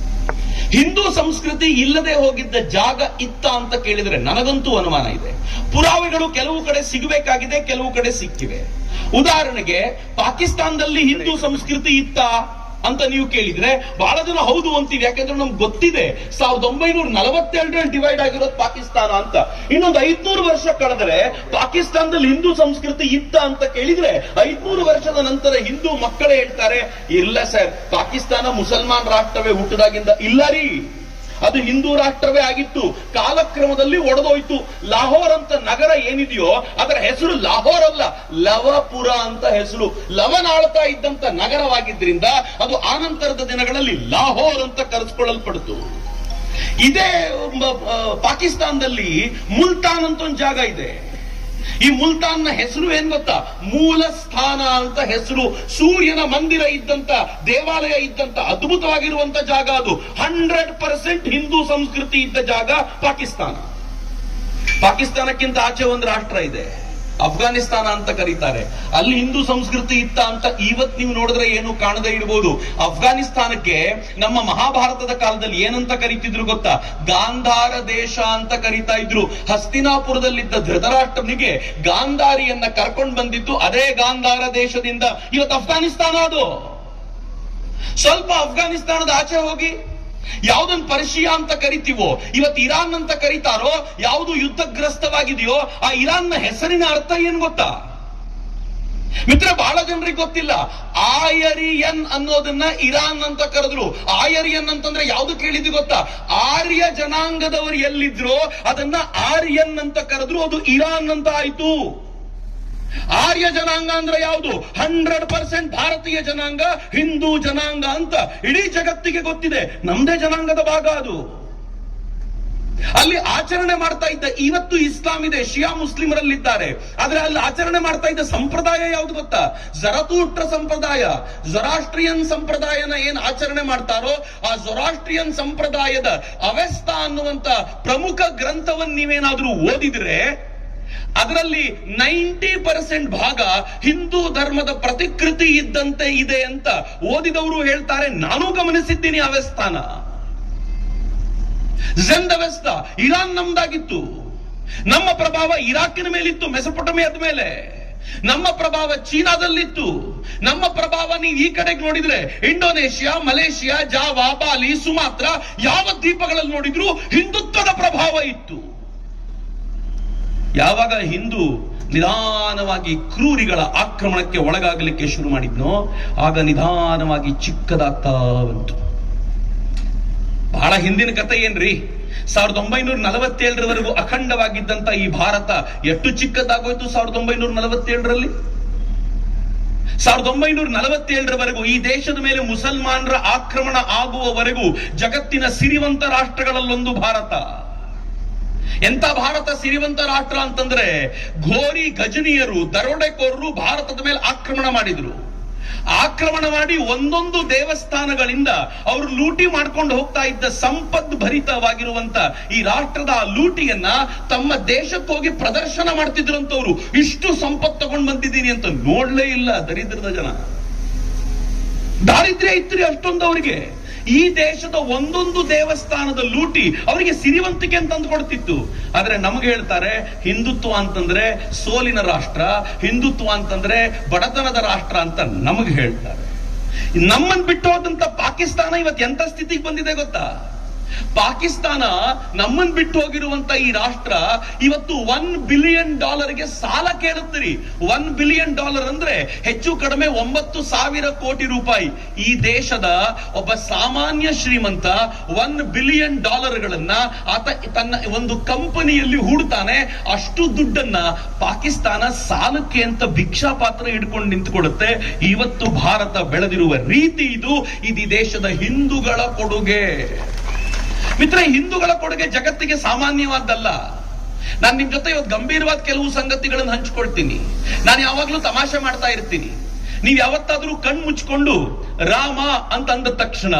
ಹಿಂದೂ ಸಂಸ್ಕೃತಿ ಇಲ್ಲದೆ ಹೋಗಿದ್ದ ಜಾಗ ಇತ್ತ ಅಂತ ಕೇಳಿದ್ರೆ ನನಗಂತೂ ಅನುಮಾನ ಇದೆ. ಪುರಾವೆಗಳು ಕೆಲವು ಕಡೆ ಸಿಗಬೇಕಾಗಿದೆ, ಕೆಲವು ಕಡೆ ಸಿಕ್ಕಿವೆ. ಉದಾಹರಣೆಗೆ ಪಾಕಿಸ್ತಾನದಲ್ಲಿ ಹಿಂದೂ ಸಂಸ್ಕೃತಿ ಇತ್ತ ಅಂತ ನೀವು ಕೇಳಿದ್ರೆ ಬಹಳ ಜನ ಹೌದು ಅಂತೀವಿ. ಯಾಕಂದ್ರೆ ನಮ್ಗೆ ಗೊತ್ತಿದೆ 1947 ಡಿವೈಡ್ ಆಗಿರೋದು ಪಾಕಿಸ್ತಾನ ಅಂತ. ಇನ್ನೊಂದು 500 ವರ್ಷ ಕಳೆದರೆ ಪಾಕಿಸ್ತಾನದಲ್ಲಿ ಹಿಂದೂ ಸಂಸ್ಕೃತಿ ಇತ್ತ ಅಂತ ಕೇಳಿದ್ರೆ 500 ವರ್ಷದ ನಂತರ ಹಿಂದೂ ಮಕ್ಕಳೇ ಹೇಳ್ತಾರೆ, ಇಲ್ಲ ಸರ್, ಪಾಕಿಸ್ತಾನ ಮುಸಲ್ಮಾನ್ ರಾಷ್ಟ್ರವೇ ಹುಟ್ಟದಾಗಿಂದ ಇಲ್ಲ ರೀ, ಅದು ಹಿಂದೂ ರಾಷ್ಟ್ರವೇ ಆಗಿತ್ತು, ಕಾಲಕ್ರಮದಲ್ಲಿ ಒಡೆದೋಯ್ತು. ಲಾಹೋರ್ ಅಂತ ನಗರ ಏನಿದೆಯೋ ಅದರ ಹೆಸರು ಲಾಹೋರ್ ಅಲ್ಲ, ಲವಪುರ ಅಂತ ಹೆಸರು. ಲವನ್ ಆಳ್ತಾ ಇದ್ದಂತ ನಗರವಾಗಿದ್ರಿಂದ ಅದು ಆನಂತರದ ದಿನಗಳಲ್ಲಿ ಲಾಹೋರ್ ಅಂತ ಕರೆಸ್ಕೊಳ್ಳಲ್ಪಡ್ತು. ಇದೇ ಪಾಕಿಸ್ತಾನದಲ್ಲಿ ಮುಲ್ತಾನ್ ಅಂತ ಒಂದು ಜಾಗ ಇದೆ. ಈ ಮುಲ್ತಾನ್ನ ಹೆಸರು ಏನ್ ಗೊತ್ತಾ? ಮೂಲ ಸ್ಥಾನ ಅಂತ ಹೆಸರು. ಸೂರ್ಯನ ಮಂದಿರ ಇದ್ದಂತ, ದೇವಾಲಯ ಇದ್ದಂತ ಅದ್ಭುತವಾಗಿರುವಂತ ಜಾಗ ಅದು. 100% ಹಿಂದೂ ಸಂಸ್ಕೃತಿ ಇದ್ದ ಜಾಗ ಪಾಕಿಸ್ತಾನ. ಪಾಕಿಸ್ತಾನಕ್ಕಿಂತ ಆಚೆ ಒಂದು ರಾಷ್ಟ್ರ ಇದೆ, ಅಫ್ಘಾನಿಸ್ತಾನ ಅಂತ ಕರೀತಾರೆ. ಅಲ್ಲಿ ಹಿಂದೂ ಸಂಸ್ಕೃತಿ ಇತ್ತ ಅಂತ ಇವತ್ತು ನೀವು ನೋಡಿದ್ರೆ ಏನು ಕಾಣದೇ ಇರಬಹುದು. ಅಫ್ಘಾನಿಸ್ತಾನಕ್ಕೆ ನಮ್ಮ ಮಹಾಭಾರತದ ಕಾಲದಲ್ಲಿ ಏನಂತ ಕರೀತಿದ್ರು ಗೊತ್ತಾ? ಗಾಂಧಾರ ದೇಶ ಅಂತ ಕರೀತಾ ಇದ್ರು. ಹಸ್ತಿನಾಪುರದಲ್ಲಿದ್ದ ಧೃತರಾಷ್ಟ್ರನಿಗೆ ಗಾಂಧಾರಿಯನ್ನ ಕರ್ಕೊಂಡು ಬಂದಿದ್ದು ಅದೇ ಗಾಂಧಾರ ದೇಶದಿಂದ. ಇವತ್ತು ಅಫ್ಘಾನಿಸ್ತಾನ ಅದು. ಸ್ವಲ್ಪ ಅಫ್ಘಾನಿಸ್ತಾನದ ಆಚೆ ಹೋಗಿ ಯಾವುದನ್ನು ಪರ್ಷಿಯಾ ಅಂತ ಕರಿತೀವೋ, ಇವತ್ತು ಇರಾನ್ ಅಂತ ಕರೀತಾರೋ, ಯಾವುದು ಯುದ್ಧಗ್ರಸ್ತವಾಗಿದೆಯೋ ಆ ಇರಾನ್ನ ಹೆಸರಿನ ಅರ್ಥ ಏನ್ ಗೊತ್ತಾ ಮಿತ್ರ? ಬಹಳ ಜನರಿಗೆ ಗೊತ್ತಿಲ್ಲ. ಆಯರಿಯನ್ ಅನ್ನೋದನ್ನ ಇರಾನ್ ಅಂತ ಕರೆದ್ರು. ಆಯರಿಯನ್ ಅಂತಂದ್ರೆ ಯಾವ್ದು ಕೇಳಿದ್ವಿ ಗೊತ್ತಾ? ಆರ್ಯ ಜನಾಂಗದವರು ಎಲ್ಲಿದ್ರೋ ಅದನ್ನ ಆರ್ಯನ್ ಅಂತ ಕರೆದ್ರು, ಅದು ಇರಾನ್ ಅಂತ ಆಯ್ತು. ಆರ್ಯ ಜನಾಂಗ ಅಂದ್ರೆ ಯಾವುದು? 100% ಭಾರತೀಯ ಜನಾಂಗ, ಹಿಂದೂ ಜನಾಂಗ ಅಂತ ಇಡೀ ಜಗತ್ತಿಗೆ ಗೊತ್ತಿದೆ. ನಮ್ದೇ ಜನಾಂಗದ ಭಾಗ ಅದು. ಅಲ್ಲಿ ಆಚರಣೆ ಮಾಡ್ತಾ ಇದ್ದ, ಇವತ್ತು ಇಸ್ಲಾಂ ಇದೆ, ಶಿಯಾ ಮುಸ್ಲಿಮರಲ್ಲಿದ್ದಾರೆ, ಆದ್ರೆ ಅಲ್ಲಿ ಆಚರಣೆ ಮಾಡ್ತಾ ಇದ್ದ ಸಂಪ್ರದಾಯ ಯಾವುದು ಗೊತ್ತಾ? ಜರತೂಷ್ಟ್ರ ಸಂಪ್ರದಾಯ. ಜೊರಾಸ್ಟ್ರಿಯನ್ ಸಂಪ್ರದಾಯನ ಏನ್ ಆಚರಣೆ ಮಾಡ್ತಾರೋ ಆ ಜೊರಾಸ್ಟ್ರಿಯನ್ ಸಂಪ್ರದಾಯದ ಅವೆಸ್ತಾ ಅನ್ನುವಂತ ಪ್ರಮುಖ ಗ್ರಂಥವನ್ನು ನೀವೇನಾದ್ರೂ ಓದಿದ್ರೆ ಅದರಲ್ಲಿ 90% ಭಾಗ ಹಿಂದೂ ಧರ್ಮದ ಪ್ರತಿಕೃತಿ ಇದ್ದಂತೆ ಇದೆ ಅಂತ ಓದಿದವರು ಹೇಳ್ತಾರೆ. ನಾನು ಗಮನಿಸಿದ್ದೀನಿ ಅವೆಸ್ತಾನ. ಝೆಂದ್ ಅವೆಸ್ತಾ ಇರಾನ್ ನಮ್ದಾಗಿತ್ತು. ನಮ್ಮ ಪ್ರಭಾವ ಇರಾಕಿನ ಮೇಲಿತ್ತು, ಮೆಸೊಪೊಟಮಿಯಾದ ಮೇಲೆ. ನಮ್ಮ ಪ್ರಭಾವ ಚೀನಾದಲ್ಲಿತ್ತು. ನಮ್ಮ ಪ್ರಭಾವ ನೀವು ಈ ಕಡೆಗೆ ನೋಡಿದ್ರೆ ಇಂಡೋನೇಷಿಯಾ, ಮಲೇಷಿಯಾ, ಜಾವಾ, ಬಾಲಿ, ಸುಮಾತ್ರ, ಯಾವ ದ್ವೀಪಗಳಲ್ಲಿ ನೋಡಿದ್ರು ಹಿಂದುತ್ವದ ಪ್ರಭಾವ ಇತ್ತು. ಯಾವಾಗ ಹಿಂದೂ ನಿಧಾನವಾಗಿ ಕ್ರೂರಿಗಳ ಆಕ್ರಮಣಕ್ಕೆ ಒಳಗಾಗಲಿಕ್ಕೆ ಶುರು ಮಾಡಿದ್ನೋ ಆಗ ನಿಧಾನವಾಗಿ ಚಿಕ್ಕದಾಗ್ತಾ ಬಂತು. ಬಹಳ ಹಿಂದಿನ ಕಥೆ ಏನ್ರಿ? 1947ರವರೆಗೂ ಅಖಂಡವಾಗಿದ್ದಂತ ಈ ಭಾರತ ಎಷ್ಟು ಚಿಕ್ಕದಾಗೋಯ್ತು 1947ರಲ್ಲಿ. 1947ರವರೆಗೂ ಈ ದೇಶದ ಮೇಲೆ ಮುಸಲ್ಮಾನರ ಆಕ್ರಮಣ ಆಗುವವರೆಗೂ ಜಗತ್ತಿನ ಸಿರಿವಂತ ರಾಷ್ಟ್ರಗಳಲ್ಲೊಂದು ಭಾರತ. ಎಂತ ಭಾರತ ಸಿರಿವಂತ ರಾಷ್ಟ್ರ ಅಂತಂದ್ರೆ, ಘೋರಿ ಗಜನಿಯರು, ದರೋಡೆಕೋರರು ಭಾರತದ ಮೇಲೆ ಆಕ್ರಮಣ ಮಾಡಿದ್ರು. ಆಕ್ರಮಣ ಮಾಡಿ ಒಂದೊಂದು ದೇವಸ್ಥಾನಗಳಿಂದ ಅವರು ಲೂಟಿ ಮಾಡ್ಕೊಂಡು ಹೋಗ್ತಾ ಇದ್ದ ಸಂಪದ್ ಭರಿತವಾಗಿರುವಂತ ಈ ರಾಷ್ಟ್ರದ ಆ ಲೂಟಿಯನ್ನ ತಮ್ಮ ದೇಶಕ್ಕೆ ಹೋಗಿ ಪ್ರದರ್ಶನ ಮಾಡ್ತಿದ್ರಂತವ್ರು. ಇಷ್ಟು ಸಂಪತ್ತು ತಗೊಂಡು ಬಂದಿದ್ದೀನಿ ಅಂತ ನೋಡ್ಲೇ ಇಲ್ಲ ದರಿದ್ರದ ಜನ. ದಾರಿದ್ರ್ಯ ಇತ್ರಿ ಅಷ್ಟೊಂದು ಅವರಿಗೆ. ಈ ದೇಶದ ಒಂದೊಂದು ದೇವಸ್ಥಾನದ ಲೂಟಿ ಅವರಿಗೆ ಸಿರಿವಂತಿಕೆ ಅಂತ ಅಂದ್ಕೊಡ್ತಿತ್ತು. ಆದ್ರೆ ನಮಗೆ ಹೇಳ್ತಾರೆ ಹಿಂದುತ್ವ ಅಂತಂದ್ರೆ ಸೋಲಿನ ರಾಷ್ಟ್ರ, ಹಿಂದುತ್ವ ಅಂತಂದ್ರೆ ಬಡತನದ ರಾಷ್ಟ್ರ ಅಂತ ನಮಗೆ ಹೇಳ್ತಾರೆ. ನಮ್ಮನ್ನು ಬಿಟ್ಟು ಹೋದಂತ ಪಾಕಿಸ್ತಾನ ಇವತ್ತು ಎಂತ ಸ್ಥಿತಿಗೆ ಬಂದಿದೆ ಗೊತ್ತಾ? ಪಾಕಿಸ್ತಾನ ನಮ್ಮನ್ನು ಬಿಟ್ಟು ಹೋಗಿರುವಂತ ಈ ರಾಷ್ಟ್ರ ಇವತ್ತು $1 ಬಿಲಿಯನ್ ಸಾಲ ಕೇಳುತ್ತೀರಿ. $1 ಬಿಲಿಯನ್ ಅಂದ್ರೆ ಹೆಚ್ಚು ಕಡಿಮೆ 9,000 ಕೋಟಿ ರೂಪಾಯಿ. ಈ ದೇಶದ ಒಬ್ಬ ಸಾಮಾನ್ಯ ಶ್ರೀಮಂತ $1 ಬಿಲಿಯನ್ ಆತ ತನ್ನ ಒಂದು ಕಂಪನಿಯಲ್ಲಿ ಹೂಡ್ತಾನೆ. ಅಷ್ಟು ದುಡ್ಡನ್ನ ಪಾಕಿಸ್ತಾನ ಸಾಲಕ್ಕೆ ಅಂತ ಭಿಕ್ಷಾ ಪಾತ್ರ ಹಿಡ್ಕೊಂಡು ನಿಂತುಕೊಳ್ಳುತ್ತೆ. ಇವತ್ತು ಭಾರತ ಬೆಳೆದಿರುವ ರೀತಿ ಇದು ಈ ದೇಶದ ಹಿಂದೂಗಳ ಕೊಡುಗೆ. ಮಿತ್ರ, ಹಿಂದೂಗಳ ಕೊಡುಗೆ ಜಗತ್ತಿಗೆ ಸಾಮಾನ್ಯವಾದ್ದಲ್ಲ. ನಾನು ನಿಮ್ ಜೊತೆ ಇವತ್ತು ಗಂಭೀರವಾದ ಕೆಲವು ಸಂಗತಿಗಳನ್ನು ಹಂಚ್ಕೊಳ್ತೀನಿ. ನಾನು ಯಾವಾಗ್ಲೂ ತಮಾಷೆ ಮಾಡ್ತಾ ಇರ್ತೀನಿ. ನೀವ್ ಯಾವತ್ತಾದ್ರೂ ಕಣ್ ಮುಚ್ಕೊಂಡು ರಾಮ ಅಂತ ಅಂದ ತಕ್ಷಣ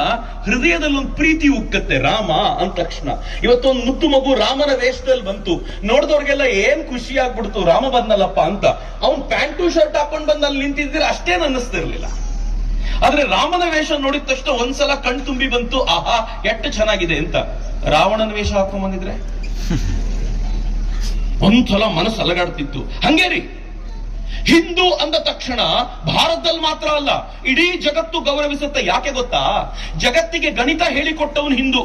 ಹೃದಯದಲ್ಲಿ ಒಂದು ಪ್ರೀತಿ ಉಕ್ಕತ್ತೆ. ರಾಮ ಅಂದ ತಕ್ಷಣ ಇವತ್ತೊಂದು ಮುತ್ತು ಮಗು ರಾಮನ ವೇಷದಲ್ಲಿ ಬಂತು, ನೋಡಿದವ್ರಿಗೆಲ್ಲ ಏನ್ ಖುಷಿ ಆಗ್ಬಿಡ್ತು, ರಾಮ ಬಂದಲ್ಲಪ್ಪ ಅಂತ. ಅವ್ನ್ ಪ್ಯಾಂಟು ಶರ್ಟ್ ಹಾಕೊಂಡ್ ಬಂದಲ್ಲಿ ನಿಂತಿದ್ರೆ ಅಷ್ಟೇನ್ ಅನ್ನಿಸ್ತಿರ್ಲಿಲ್ಲ. ಆದ್ರೆ ರಾಮನ ವೇಷ ನೋಡಿದ ತಕ್ಷಣ ಒಂದ್ಸಲ ಕಣ್ ತುಂಬಿ ಬಂತು, ಆಹಾ ಎಷ್ಟು ಚೆನ್ನಾಗಿದೆ ಅಂತ. ರಾವಣನ ವೇಷ ಹಾಕೊಂಡ್ ಬಂದಿದ್ರೆ ಒಂದ್ಸಲ ಮನಸ್ಸು ಅಲಗಾಡ್ತಿತ್ತು. ಹಂಗೇ ರೀ, ಹಿಂದೂ ಅಂದ ತಕ್ಷಣ ಭಾರತದಲ್ಲಿ ಮಾತ್ರ ಅಲ್ಲ, ಇಡೀ ಜಗತ್ತು ಗೌರವಿಸುತ್ತೆ. ಯಾಕೆ ಗೊತ್ತಾ? ಜಗತ್ತಿಗೆ ಗಣಿತ ಹೇಳಿಕೊಟ್ಟವನು ಹಿಂದೂ,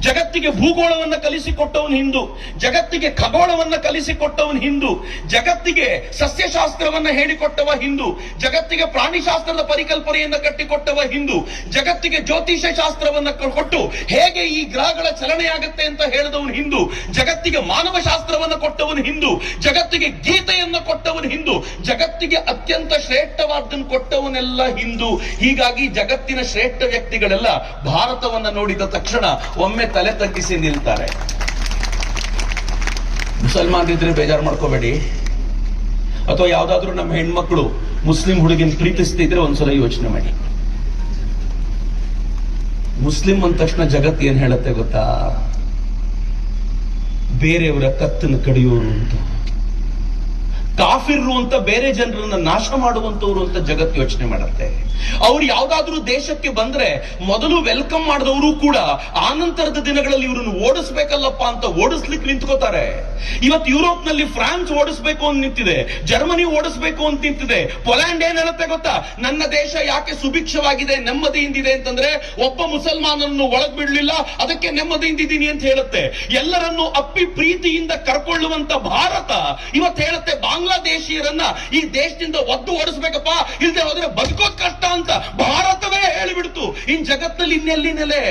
ಜಗತ್ತಿಗೆ ಭೂಗೋಳವನ್ನ ಕಲಿಸಿಕೊಟ್ಟವನು ಹಿಂದೂ, ಜಗತ್ತಿಗೆ ಖಗೋಳವನ್ನ ಕಲಿಸಿಕೊಟ್ಟವನು ಹಿಂದೂ, ಜಗತ್ತಿಗೆ ಸಸ್ಯಶಾಸ್ತ್ರವನ್ನ ಹೇಳಿಕೊಟ್ಟವ ಹಿಂದೂ, ಜಗತ್ತಿಗೆ ಪ್ರಾಣಿಶಾಸ್ತ್ರದ ಪರಿಕಲ್ಪನೆಯನ್ನ ಕಟ್ಟಿಕೊಟ್ಟವ ಹಿಂದೂ, ಜಗತ್ತಿಗೆ ಜ್ಯೋತಿಷ್ಯ ಶಾಸ್ತ್ರವನ್ನ ಕೊಟ್ಟು ಹೇಗೆ ಈ ಗ್ರಹಗಳ ಚಲನೆಯಾಗುತ್ತೆ ಅಂತ ಹೇಳಿದವನು ಹಿಂದೂ, ಜಗತ್ತಿಗೆ ಮಾನವ ಶಾಸ್ತ್ರವನ್ನ ಕೊಟ್ಟವನು ಹಿಂದೂ, ಜಗತ್ತಿಗೆ ಗೀತೆಯನ್ನ ಕೊಟ್ಟವನು ಹಿಂದೂ, ಜಗತ್ತಿಗೆ ಅತ್ಯಂತ ಶ್ರೇಷ್ಠವಾದನ್ನು ಕೊಟ್ಟವನೆಲ್ಲ ಹಿಂದೂ. ಹೀಗಾಗಿ ಜಗತ್ತಿನ ಶ್ರೇಷ್ಠ ವ್ಯಕ್ತಿಗಳೆಲ್ಲ ಭಾರತವನ್ನ ನೋಡಿದ ತಕ್ಷಣ ಒಮ್ಮೆ ತಲೆ ತಗ್ಗಿಸಿ ನಿಲ್ತಾರೆ. ಮುಸಲ್ಮಾನರಿದ್ರೆ ಬೇಜಾರು ಮಾಡ್ಕೋಬೇಡಿ, ಅಥವಾ ಯಾವ್ದಾದ್ರು ನಮ್ಮ ಹೆಣ್ಮಕ್ಳು ಮುಸ್ಲಿಂ ಹುಡುಗಿನ ಪ್ರೀತಿಸ್ತಿದ್ರೆ ಒಂದ್ಸಲ ಯೋಚನೆ ಮಾಡಿ. ಮುಸ್ಲಿಂ ಅಂದ ತಕ್ಷಣ ಜಗತ್ತು ಏನ್ ಹೇಳುತ್ತೆ ಗೊತ್ತಾ? ಬೇರೆಯವರ ಕತ್ತನ್ನು ಕಡಿಯೋರು ಅಂತ, ಕಾಫಿರ್ರು ಅಂತ, ಬೇರೆ ಜನರನ್ನ ನಾಶ ಮಾಡುವಂತವ್ರು ಅಂತ ಜಗತ್ತು ಯೋಚನೆ ಮಾಡುತ್ತೆ. ಅವ್ರು ಯಾವ್ದಾದ್ರೂ ದೇಶಕ್ಕೆ ಬಂದ್ರೆ ಮೊದಲು ವೆಲ್ಕಮ್ ಮಾಡಿದವರು ಕೂಡ ಆನಂತರದ ದಿನಗಳಲ್ಲಿ ಇವ್ರನ್ನು ಓಡಿಸ್ಬೇಕಲ್ಲಪ್ಪ ಅಂತ ಓಡಿಸ್ಲಿಕ್ಕೆ ನಿಂತ್ಕೋತಾರೆ. ಇವತ್ತು ಯುರೋಪ್ ನಲ್ಲಿ ಫ್ರಾನ್ಸ್ ಓಡಿಸ್ಬೇಕು ಅಂತ ನಿಂತಿದೆ, ಜರ್ಮನಿ ಓಡಿಸ್ಬೇಕು ಅಂತ ನಿಂತಿದೆ. ಪೋಲ್ಯಾಂಡ್ ಏನ್ ಹೇಳುತ್ತೆ ಗೊತ್ತಾ? ನನ್ನ ದೇಶ ಯಾಕೆ ಸುಭಿಕ್ಷವಾಗಿದೆ, ನೆಮ್ಮದಿಯಿಂದಿದೆ ಅಂತಂದ್ರೆ ಒಬ್ಬ ಮುಸಲ್ಮಾನನ್ನು ಒಳಗ್ ಬಿಡ್ಲಿಲ್ಲ, ಅದಕ್ಕೆ ನೆಮ್ಮದಿಯಿಂದಿದ್ದೀನಿ ಅಂತ ಹೇಳುತ್ತೆ. ಎಲ್ಲರನ್ನು ಅಪ್ಪಿ ಪ್ರೀತಿಯಿಂದ ಕರ್ಕೊಳ್ಳುವಂತ ಭಾರತ ಇವತ್ತು ಹೇಳುತ್ತೆ ಬಾಂಗ್ಲಾದೇಶಿಯರನ್ನ ಈ ದೇಶದಿಂದ ಒದ್ದು ಓಡಿಸ್ಬೇಕಪ್ಪ, ಇಲ್ದೆ ಹೋದ್ರೆ ಬದುಕೋದ್ ಕಷ್ಟ ಅಂತ ಭಾರತವೇ ಹೇಳಿಬಿಡ್ತು. ಇನ್ ಜಗತ್ತಲ್ಲಿ ಇನ್ನೆಲ್ಲಿ ನೆಲೆ?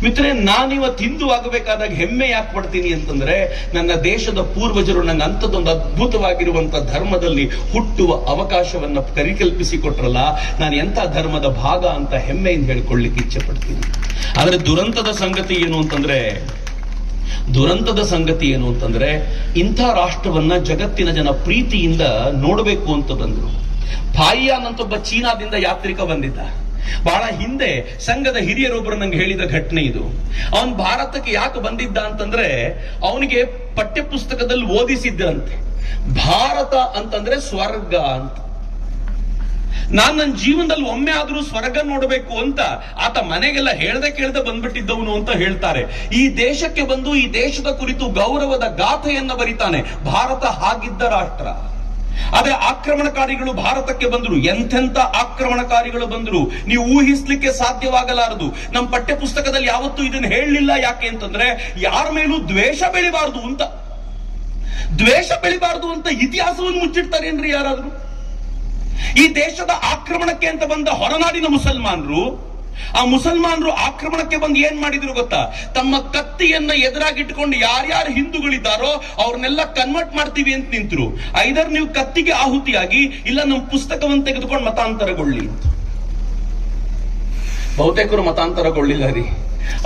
ಮಿತ್ರೆ, ನಾನಿವತ್ತು ಹಿಂದೂ ಆಗಬೇಕಾದಾಗ ಹೆಮ್ಮೆ ಯಾಕೆ ಪಡ್ತೀನಿ ಅಂತಂದ್ರೆ, ನನ್ನ ದೇಶದ ಪೂರ್ವಜರು ನಂಗೆ ಅಂಥದ್ದೊಂದು ಅದ್ಭುತವಾಗಿರುವಂತಹ ಧರ್ಮದಲ್ಲಿ ಹುಟ್ಟುವ ಅವಕಾಶವನ್ನ ಕಲ್ಪಿಸಿಕೊಟ್ರಲ್ಲ, ನಾನು ಎಂಥ ಧರ್ಮದ ಭಾಗ ಅಂತ ಹೆಮ್ಮೆಯಿಂದ ಹೇಳ್ಕೊಳ್ಳಿಕ್ಕೆ ಇಚ್ಛೆ ಪಡ್ತೀನಿ. ಆದ್ರೆ ದುರಂತದ ಸಂಗತಿ ಏನು ಅಂತಂದ್ರೆ ಇಂಥ ರಾಷ್ಟ್ರವನ್ನ ಜಗತ್ತಿನ ಜನ ಪ್ರೀತಿಯಿಂದ ನೋಡಬೇಕು ಅಂತ ಬಂದ್ರು. ಫಾಯಿಯಾನ್ ಅಂತ ಒಬ್ಬ ಚೀನಾದಿಂದ ಯಾತ್ರಿಕ ಬಂದಿದ್ದ. ಬಹಳ ಹಿಂದೆ ಸಂಘದ ಹಿರಿಯರೊಬ್ಬರು ನಂಗೆ ಹೇಳಿದ ಘಟನೆ ಇದು. ಅವನ್ ಭಾರತಕ್ಕೆ ಯಾಕೆ ಬಂದಿದ್ದ ಅಂತಂದ್ರೆ, ಅವನಿಗೆ ಪಠ್ಯ ಪುಸ್ತಕದಲ್ಲಿ ಓದಿಸಿದ್ರಂತೆ ಭಾರತ ಅಂತಂದ್ರೆ ಸ್ವರ್ಗ ಅಂತ. ನಾನ್ ನನ್ನ ಜೀವನದಲ್ಲಿ ಒಮ್ಮೆ ಆದ್ರೂ ಸ್ವರ್ಗ ನೋಡಬೇಕು ಅಂತ ಆತ ಮನೆಗೆಲ್ಲ ಕೇಳ್ದೆ ಬಂದ್ಬಿಟ್ಟಿದ್ದವನು ಅಂತ ಹೇಳ್ತಾರೆ. ಈ ದೇಶಕ್ಕೆ ಬಂದು ಈ ದೇಶದ ಕುರಿತು ಗೌರವದ ಗಾಥೆಯನ್ನ ಬರಿತಾನೆ. ಭಾರತ ಹಾಗಿದ್ದ ರಾಷ್ಟ್ರ. ಆದ್ರೆ ಆಕ್ರಮಣಕಾರಿಗಳು ಭಾರತಕ್ಕೆ ಬಂದ್ರು, ಎಂತೆಂತ ಆಕ್ರಮಣಕಾರಿಗಳು ಬಂದ್ರು ನೀವು ಊಹಿಸ್ಲಿಕ್ಕೆ ಸಾಧ್ಯವಾಗಲಾರದು. ನಮ್ಮ ಪಠ್ಯ ಪುಸ್ತಕದಲ್ಲಿ ಯಾವತ್ತೂ ಇದನ್ನ ಹೇಳಲಿಲ್ಲ. ಯಾಕೆ ಅಂತಂದ್ರೆ ಯಾರ ಮೇಲೂ ದ್ವೇಷ ಬೆಳಿಬಾರ್ದು ಅಂತ ಇತಿಹಾಸವನ್ನು ಮುಚ್ಚಿಡ್ತಾರೇನ್ರಿ ಯಾರಾದ್ರೂ? ಈ ದೇಶದ ಆಕ್ರಮಣಕ್ಕೆ ಅಂತ ಬಂದ ಹೊರನಾಡಿನ ಮುಸಲ್ಮಾನರು ಆಕ್ರಮಣಕ್ಕೆ ಬಂದು ಏನ್ ಮಾಡಿದ್ರು ಗೊತ್ತಾ? ತಮ್ಮ ಕತ್ತಿಯನ್ನ ಎದುರಾಗಿಟ್ಕೊಂಡು ಯಾರ್ಯಾರು ಹಿಂದೂಗಳಿದ್ದಾರೋ ಅವ್ರನ್ನೆಲ್ಲ ಕನ್ವರ್ಟ್ ಮಾಡ್ತೀವಿ ಅಂತ ನಿಂತರು. ಐದರ್ ನೀವು ಕತ್ತಿಗೆ ಆಹುತಿಯಾಗಿ, ಇಲ್ಲ ನಮ್ಮ ಪುಸ್ತಕವನ್ನು ತೆಗೆದುಕೊಂಡು ಮತಾಂತರಗೊಳ್ಳಿ. ಬಹುತೇಕರು ಮತಾಂತರಗೊಳ್ಳಿಲ್ಲ ರೀ.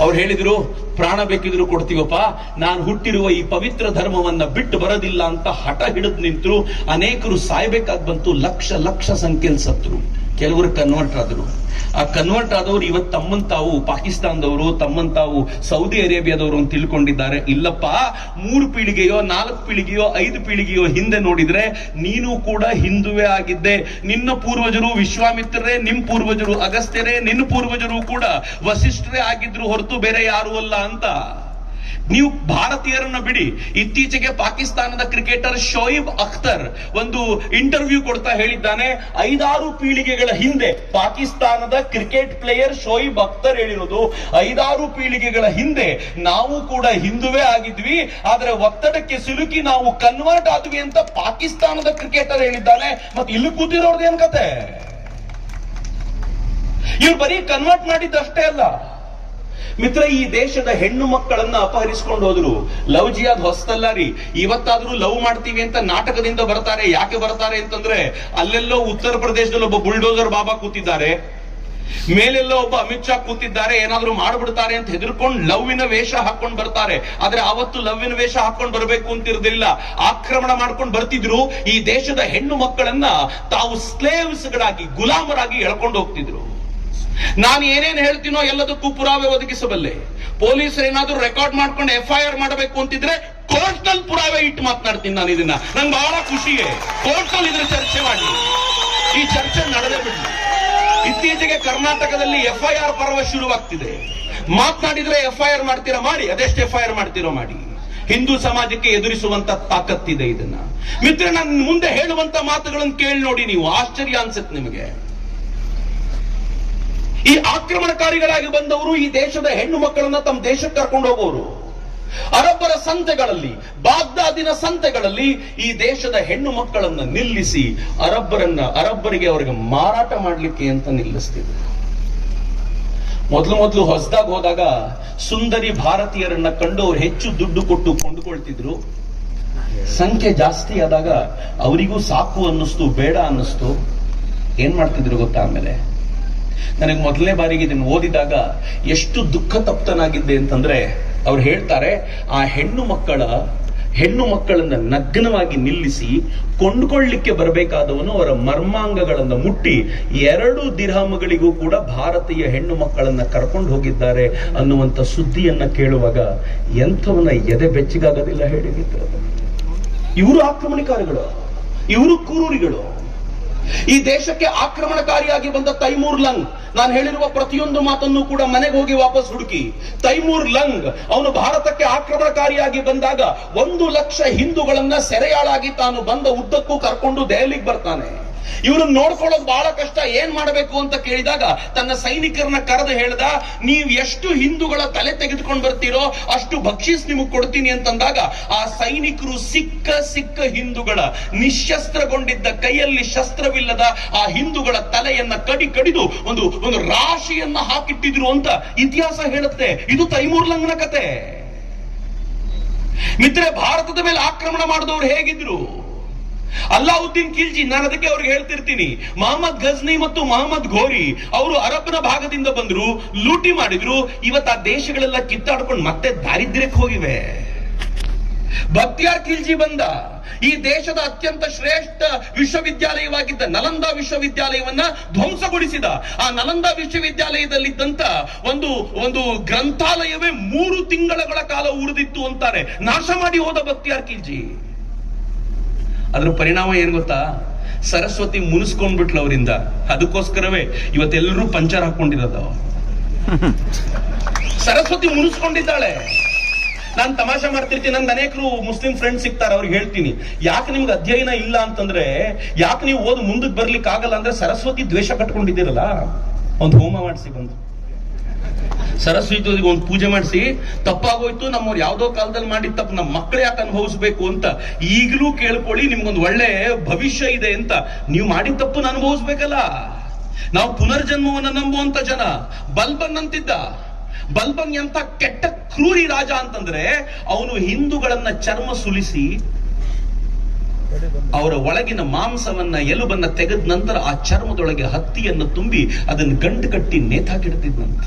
ಅವ್ರು ಹೇಳಿದ್ರು, ಪ್ರಾಣ ಬೇಕಿದ್ರು ಕೊಡ್ತೀವಪ್ಪ, ನಾನು ಹುಟ್ಟಿರುವ ಈ ಪವಿತ್ರ ಧರ್ಮವನ್ನ ಬಿಟ್ಟು ಬರೋದಿಲ್ಲ ಅಂತ ಹಠ ಹಿಡಿದು ನಿಂತರು. ಅನೇಕರು ಸಾಯ್ಬೇಕಾಗಿ ಬಂತು, ಲಕ್ಷ ಸಂಖ್ಯೆಯಲ್ಲಿ ಸತ್ರು. ಕೆಲವರು ಕನ್ವರ್ಟ್ ಆದ್ರು. ಆ ಕನ್ವರ್ಟ್ ಆದವರು ಇವತ್ತು ತಮ್ಮಂತಾವು ಪಾಕಿಸ್ತಾನದವರು, ತಮ್ಮಂತಾವು ಸೌದಿ ಅರೇಬಿಯಾದವರು ಅಂತ ತಿಳ್ಕೊಂಡಿದ್ದಾರೆ. ಇಲ್ಲಪ್ಪ, 3 ಪೀಳಿಗೆಯೋ 4 ಪೀಳಿಗೆಯೋ 5 ಪೀಳಿಗೆಯೋ ಹಿಂದೆ ನೋಡಿದ್ರೆ ನೀನು ಕೂಡ ಹಿಂದುವೇ ಆಗಿದ್ದೆ. ನಿನ್ನ ಪೂರ್ವಜರು ವಿಶ್ವಾಮಿತ್ರರೇ, ನಿಮ್ ಪೂರ್ವಜರು ಅಗಸ್ತ್ಯರೇ, ನಿನ್ನ ಪೂರ್ವಜರು ಕೂಡ ವಸಿಷ್ಠರೇ ಆಗಿದ್ರು ಹೊರತು ಬೇರೆ ಯಾರು ಅಲ್ಲ ಅಂತ. ನೀವು ಭಾರತೀಯರನ್ನ ಬಿಡಿ, ಇತ್ತೀಚೆಗೆ ಪಾಕಿಸ್ತಾನದ ಕ್ರಿಕೆಟರ್ ಶೋಯಿಬ್ ಅಖ್ತರ್ ಒಂದು ಇಂಟರ್ವ್ಯೂ ಕೊಡ್ತಾ ಹೇಳಿದ್ದಾನೆ, 5-6 ಪೀಳಿಗೆಗಳ ಹಿಂದೆ ಪಾಕಿಸ್ತಾನದ ಕ್ರಿಕೆಟ್ ಪ್ಲೇಯರ್ ಶೋಯಿಬ್ ಅಖ್ತರ್ ಹೇಳಿರೋದು, 5-6 ಪೀಳಿಗೆಗಳ ಹಿಂದೆ ನಾವು ಕೂಡ ಹಿಂದುವೇ ಆಗಿದ್ವಿ, ಆದ್ರೆ ಒತ್ತಡಕ್ಕೆ ಸಿಲುಕಿ ನಾವು ಕನ್ವರ್ಟ್ ಆದ್ವಿ ಅಂತ ಪಾಕಿಸ್ತಾನದ ಕ್ರಿಕೆಟರ್ ಹೇಳಿದ್ದಾನೆ. ಮತ್ತೆ ಇಲ್ಲಿ ಕೂತಿರೋರ್ದು ಏನ್ ಕತೆ? ಇವ್ರು ಬರೀ ಕನ್ವರ್ಟ್ ಮಾಡಿದ್ದಷ್ಟೇ ಅಲ್ಲ ಮಿತ್ರ, ಈ ದೇಶದ ಹೆಣ್ಣು ಮಕ್ಕಳನ್ನ ಅಪಹರಿಸಿಕೊಂಡು ಹೋದ್ರು. ಲವ್ ಜಿಯಾದ್ ಹೊಸದಲ್ಲ ರೀ. ಇವತ್ತಾದ್ರೂ ಲವ್ ಮಾಡ್ತೀವಿ ಅಂತ ನಾಟಕದಿಂದ ಬರ್ತಾರೆ. ಯಾಕೆ ಬರ್ತಾರೆ ಅಂತಂದ್ರೆ, ಅಲ್ಲೆಲ್ಲೋ ಉತ್ತರ ಪ್ರದೇಶದಲ್ಲಿ ಒಬ್ಬ ಬುಲ್ಡೋಸರ್ ಬಾಬಾ ಕೂತಿದ್ದಾರೆ, ಮೇಲೆಲ್ಲೋ ಒಬ್ಬ ಅಮಿತ್ ಶಾ ಕೂತಿದ್ದಾರೆ, ಏನಾದ್ರೂ ಮಾಡ್ಬಿಡ್ತಾರೆ ಅಂತ ಹೆದರ್ಕೊಂಡು ಲವ್ವಿನ ವೇಷ ಹಾಕೊಂಡು ಬರ್ತಾರೆ. ಆದ್ರೆ ಅವತ್ತು ಲವ್ವಿನ ವೇಷ ಹಾಕೊಂಡು ಬರಬೇಕು ಅಂತಿರಲಿಲ್ಲ, ಆಕ್ರಮಣ ಮಾಡ್ಕೊಂಡು ಬರ್ತಿದ್ರು. ಈ ದೇಶದ ಹೆಣ್ಣು ಮಕ್ಕಳನ್ನ ತಾವು ಸ್ಲೇವ್ಸ್ ಗಳಾಗಿ, ಗುಲಾಮರಾಗಿ ಎಳ್ಕೊಂಡು ಹೋಗ್ತಿದ್ರು. ನಾನು ಏನೇನು ಹೇಳ್ತೀನೋ ಎಲ್ಲದಕ್ಕೂ ಪುರಾವೆ ಒದಗಿಸಬಲ್ಲೆ. ಪೊಲೀಸರು ಏನಾದ್ರೂ ರೆಕಾರ್ಡ್ ಮಾಡ್ಕೊಂಡು FIR ಮಾಡಬೇಕು ಅಂತಿದ್ರೆ ಕೋರ್ಟ್ ನಲ್ಲಿ ಪುರಾವೆ ಇಟ್ಟು ಮಾತನಾಡ್ತೀನಿ ನಾನು. ಇದನ್ನ ನಂಗೆ ಬಹಳ ಖುಷಿಯೇ, ಕೋರ್ಟ್ ನಲ್ಲಿ ಇದ್ರೆ ಚರ್ಚೆ ಮಾಡಿ. ಈ ಚರ್ಚೆ ನಡೆದೇ ಬಿಡಲಿ. ಇತ್ತೀಚೆಗೆ ಕರ್ನಾಟಕದಲ್ಲಿ FIR ಪರ್ವ ಶುರುವಾಗ್ತಿದೆ. ಮಾತನಾಡಿದ್ರೆ FIR ಮಾಡ್ತೀರಾ ಮಾಡಿ, ಅದೆಷ್ಟು FIR ಮಾಡ್ತೀರೋ ಮಾಡಿ. ಹಿಂದೂ ಸಮಾಜಕ್ಕೆ ಎದುರಿಸುವಂತ ತಾಕತ್ತಿದೆ. ಇದನ್ನ ಮಿತ್ರ, ನಾನು ಮುಂದೆ ಹೇಳುವಂತ ಮಾತುಗಳನ್ನು ಕೇಳಿ ನೋಡಿ, ನೀವು ಆಶ್ಚರ್ಯ ಅನ್ಸುತ್ತೆ ನಿಮಗೆ. ಈ ಆಕ್ರಮಣಕಾರಿಗಳಾಗಿ ಬಂದವರು ಈ ದೇಶದ ಹೆಣ್ಣು ಮಕ್ಕಳನ್ನ ತಮ್ಮ ದೇಶಕ್ಕೆ ಕರ್ಕೊಂಡು ಹೋಗೋರು. ಅರಬ್ಬರ ಸಂತೆಗಳಲ್ಲಿ, ಬಾಗ್ದಾದಿನ ಸಂತೆಗಳಲ್ಲಿ ಈ ದೇಶದ ಹೆಣ್ಣು ಮಕ್ಕಳನ್ನ ನಿಲ್ಲಿಸಿ ಅರಬ್ಬರಿಗೆ ಅವರಿಗೆ ಮಾರಾಟ ಮಾಡ್ಲಿಕ್ಕೆ ಅಂತ ನಿಲ್ಲಿಸ್ತಿದ್ರು. ಮೊದಲು ಹೊಸದಾಗಿ ಹೋದಾಗ ಸುಂದರಿ ಭಾರತೀಯರನ್ನ ಕಂಡು ಅವ್ರು ಹೆಚ್ಚು ದುಡ್ಡು ಕೊಟ್ಟು ಕೊಂಡುಕೊಳ್ತಿದ್ರು. ಸಂಖ್ಯೆ ಜಾಸ್ತಿ ಆದಾಗ ಅವರಿಗೂ ಸಾಕು ಅನ್ನಿಸ್ತು, ಬೇಡ ಅನ್ನಿಸ್ತು. ಏನ್ ಮಾಡ್ತಿದ್ರು ಗೊತ್ತಾ? ಆಮೇಲೆ ನನಗೆ ಮೊದಲನೇ ಬಾರಿಗೆ ಇದನ್ನು ಓದಿದಾಗ ಎಷ್ಟು ದುಃಖ ತಪ್ತನಾಗಿದ್ದೆ ಅಂತಂದ್ರೆ, ಅವ್ರು ಹೇಳ್ತಾರೆ, ಆ ಹೆಣ್ಣು ಮಕ್ಕಳನ್ನ ನಗ್ನವಾಗಿ ನಿಲ್ಲಿಸಿ ಕೊಂಡುಕೊಳ್ಳಿಕ್ಕೆ ಬರಬೇಕಾದವನು ಅವರ ಮರ್ಮಾಂಗಗಳನ್ನ ಮುಟ್ಟಿ 2 ದಿರ್ಹಮಗಳಿಗೂ ಕೂಡ ಭಾರತೀಯ ಹೆಣ್ಣು ಮಕ್ಕಳನ್ನ ಕರ್ಕೊಂಡು ಹೋಗಿದ್ದಾರೆ ಅನ್ನುವಂತ ಸುದ್ದಿಯನ್ನ ಕೇಳುವಾಗ ಎಂಥವನ್ನ ಎದೆ ಬೆಚ್ಚಗಾಗೋದಿಲ್ಲ ಹೇಳಿ ಮಿತ್ರ. ಇವರು ಆಕ್ರಮಣಕಾರಿಗಳು, ಇವರು ಕ್ರೂರಿಗಳು. ಈ ದೇಶಕ್ಕೆ ಆಕ್ರಮಣಕಾರಿಯಾಗಿ ಬಂದ ತೈಮೂರ್ ಲಂಗ್, ನಾನು ಹೇಳಿರುವ ಪ್ರತಿಯೊಂದು ಮಾತನ್ನು ಕೂಡ ಮನೆಗೆ ಹೋಗಿ ವಾಪಸ್ ಹುಡುಕಿ. ತೈಮೂರ್ ಲಂಗ್ ಅವನು ಭಾರತಕ್ಕೆ ಆಕ್ರಮಣಕಾರಿಯಾಗಿ ಬಂದಾಗ 1 ಲಕ್ಷ ಹಿಂದೂಗಳನ್ನ ಸೆರೆಯಾಳಾಗಿ ತಾನು ಬಂದ ಉದ್ದಕ್ಕೂ ಕರ್ಕೊಂಡು ದೆಹಲಿಗೆ ಬರ್ತಾನೆ. ಇವ್ರನ್ನ ನೋಡ್ಕೊಳ್ಳೋದು ಬಹಳ ಕಷ್ಟ. ಏನ್ ಮಾಡಬೇಕು ಅಂತ ಕೇಳಿದಾಗ ತನ್ನ ಸೈನಿಕರನ್ನ ಕರೆದು ಹೇಳ್ದ, ನೀವು ಎಷ್ಟು ಹಿಂದೂಗಳ ತಲೆ ತೆಗೆದುಕೊಂಡು ಬರ್ತೀರೋ ಅಷ್ಟು ಬಕ್ಷೀಸ್ ನಿಮಗೆ ಕೊಡ್ತೀನಿ ಅಂತಂದಾಗ ಆ ಸೈನಿಕರು ಸಿಕ್ಕ ಹಿಂದೂಗಳ ನಿಶಸ್ತ್ರಗೊಂಡಿದ್ದ, ಕೈಯಲ್ಲಿ ಶಸ್ತ್ರವಿಲ್ಲದ ಆ ಹಿಂದೂಗಳ ತಲೆಯನ್ನ ಕಡಿದು ಒಂದು ರಾಶಿಯನ್ನ ಹಾಕಿಟ್ಟಿದ್ರು ಅಂತ ಇತಿಹಾಸ ಹೇಳುತ್ತೆ. ಇದು ತೈಮೂರ್ ಲಂಗ್ನ ಕತೆ. ಮಿತ್ರೆ, ಭಾರತದ ಮೇಲೆ ಆಕ್ರಮಣ ಮಾಡಿದವರು ಹೇಗಿದ್ರು? ಅಲ್ಲಾವುದ್ದೀನ್ ಖಿಲ್ಜಿ, ನಾನು ಅದಕ್ಕೆ ಅವ್ರಿಗೆ ಹೇಳ್ತಿರ್ತೀನಿ, ಮೊಹಮ್ಮದ್ ಗಜ್ನಿ ಮತ್ತು ಮೊಹಮ್ಮದ್ ಘೋರಿ ಅವರು ಅರಬ್ನ ಭಾಗದಿಂದ ಬಂದ್ರು, ಲೂಟಿ ಮಾಡಿದ್ರು. ಇವತ್ತು ಆ ದೇಶಗಳೆಲ್ಲ ಕಿತ್ತಾಡ್ಕೊಂಡು ಮತ್ತೆ ದಾರಿದ್ರ್ಯಕ್ಕೆ ಹೋಗಿವೆ. ಬಕ್ತಿಯಾರ್ ಖಿಲ್ಜಿ ಬಂದ, ಈ ದೇಶದ ಅತ್ಯಂತ ಶ್ರೇಷ್ಠ ವಿಶ್ವವಿದ್ಯಾಲಯವಾಗಿದ್ದ ನಲಂದಾ ವಿಶ್ವವಿದ್ಯಾಲಯವನ್ನ ಧ್ವಂಸಗೊಳಿಸಿದ. ಆ ನಲಂದಾ ವಿಶ್ವವಿದ್ಯಾಲಯದಲ್ಲಿದ್ದಂತ ಒಂದು ಗ್ರಂಥಾಲಯವೇ 3 ತಿಂಗಳ ಕಾಲ ಉಳಿದಿತ್ತು ಅಂತಾರೆ. ನಾಶ ಮಾಡಿ ಹೋದ ಬಕ್ತಿಯಾರ್ ಖಿಲ್ಜಿ. ಅದ್ರ ಪರಿಣಾಮ ಏನ್ ಗೊತ್ತಾ? ಸರಸ್ವತಿ ಮುನಿಸ್ಕೊಂಡ್ಬಿಟ್ಲು ಅವರಿಂದ. ಅದಕ್ಕೋಸ್ಕರವೇ ಇವತ್ತೆಲ್ಲರೂ ಪಂಚರ್ ಹಾಕೊಂಡಿರೋದು. ಸರಸ್ವತಿ ಮುನಿಸ್ಕೊಂಡಿದ್ದಾಳೆ. ನಾನು ತಮಾಷೆ ಮಾಡ್ತಿರ್ತೀನಿ, ನನ್ಗೆ ಅನೇಕರು ಮುಸ್ಲಿಂ ಫ್ರೆಂಡ್ಸ್ ಸಿಗ್ತಾರೆ, ಅವ್ರಿಗೆ ಹೇಳ್ತೀನಿ, ಯಾಕೆ ನಿಮ್ಗೆ ಅಧ್ಯಯನ ಇಲ್ಲ ಅಂತಂದ್ರೆ, ಯಾಕೆ ನೀವು ಓದು ಮುಂದಕ್ಕೆ ಬರ್ಲಿಕ್ಕೆ ಆಗಲ್ಲ ಅಂದ್ರೆ, ಸರಸ್ವತಿ ದ್ವೇಷ ಕಟ್ಕೊಂಡಿದ್ದೀರಲ್ಲ, ಒಂದು ಹೋಮ ಮಾಡಿಸಿ ಬಂದು ಸರಸ್ವತಿ ಒಂದು ಪೂಜೆ ಮಾಡಿಸಿ, ತಪ್ಪಾಗೋಯ್ತು, ನಮ್ಮವ್ರು ಯಾವ್ದೋ ಕಾಲದಲ್ಲಿ ಮಾಡಿದ ತಪ್ಪು ನಮ್ಮ ಮಕ್ಕಳು ಯಾಕೆ ಅನುಭವಿಸ್ಬೇಕು ಅಂತ ಈಗಲೂ ಕೇಳ್ಕೊಳ್ಳಿ, ನಿಮ್ಗೊಂದು ಒಳ್ಳೆ ಭವಿಷ್ಯ ಇದೆ ಅಂತ. ನೀವು ಮಾಡಿದ ತಪ್ಪು ಅನುಭವಿಸ್ಬೇಕಲ್ಲ. ನಾವು ಪುನರ್ಜನ್ಮವನ್ನ ನಂಬುವಂತ ಜನ. ಬಲ್ಬನ್ ಅಂತಿದ್ದ, ಬಲ್ಬನ್ ಎಂತ ಕೆಟ್ಟ ಕ್ರೂರಿ ರಾಜ ಅಂತಂದ್ರೆ, ಅವನು ಹಿಂದೂಗಳನ್ನ ಚರ್ಮ ಸುಲಿಸಿ ಅವರ ಒಳಗಿನ ಮಾಂಸವನ್ನ, ಎಲುಬನ್ನ ತೆಗೆದ ನಂತರ ಆ ಚರ್ಮದೊಳಗೆ ಹತ್ತಿಯನ್ನು ತುಂಬಿ ಅದನ್ನು ಗಂಟು ಕಟ್ಟಿ ನೇತಾಕಿಡ್ತಿದ್ನಂತ.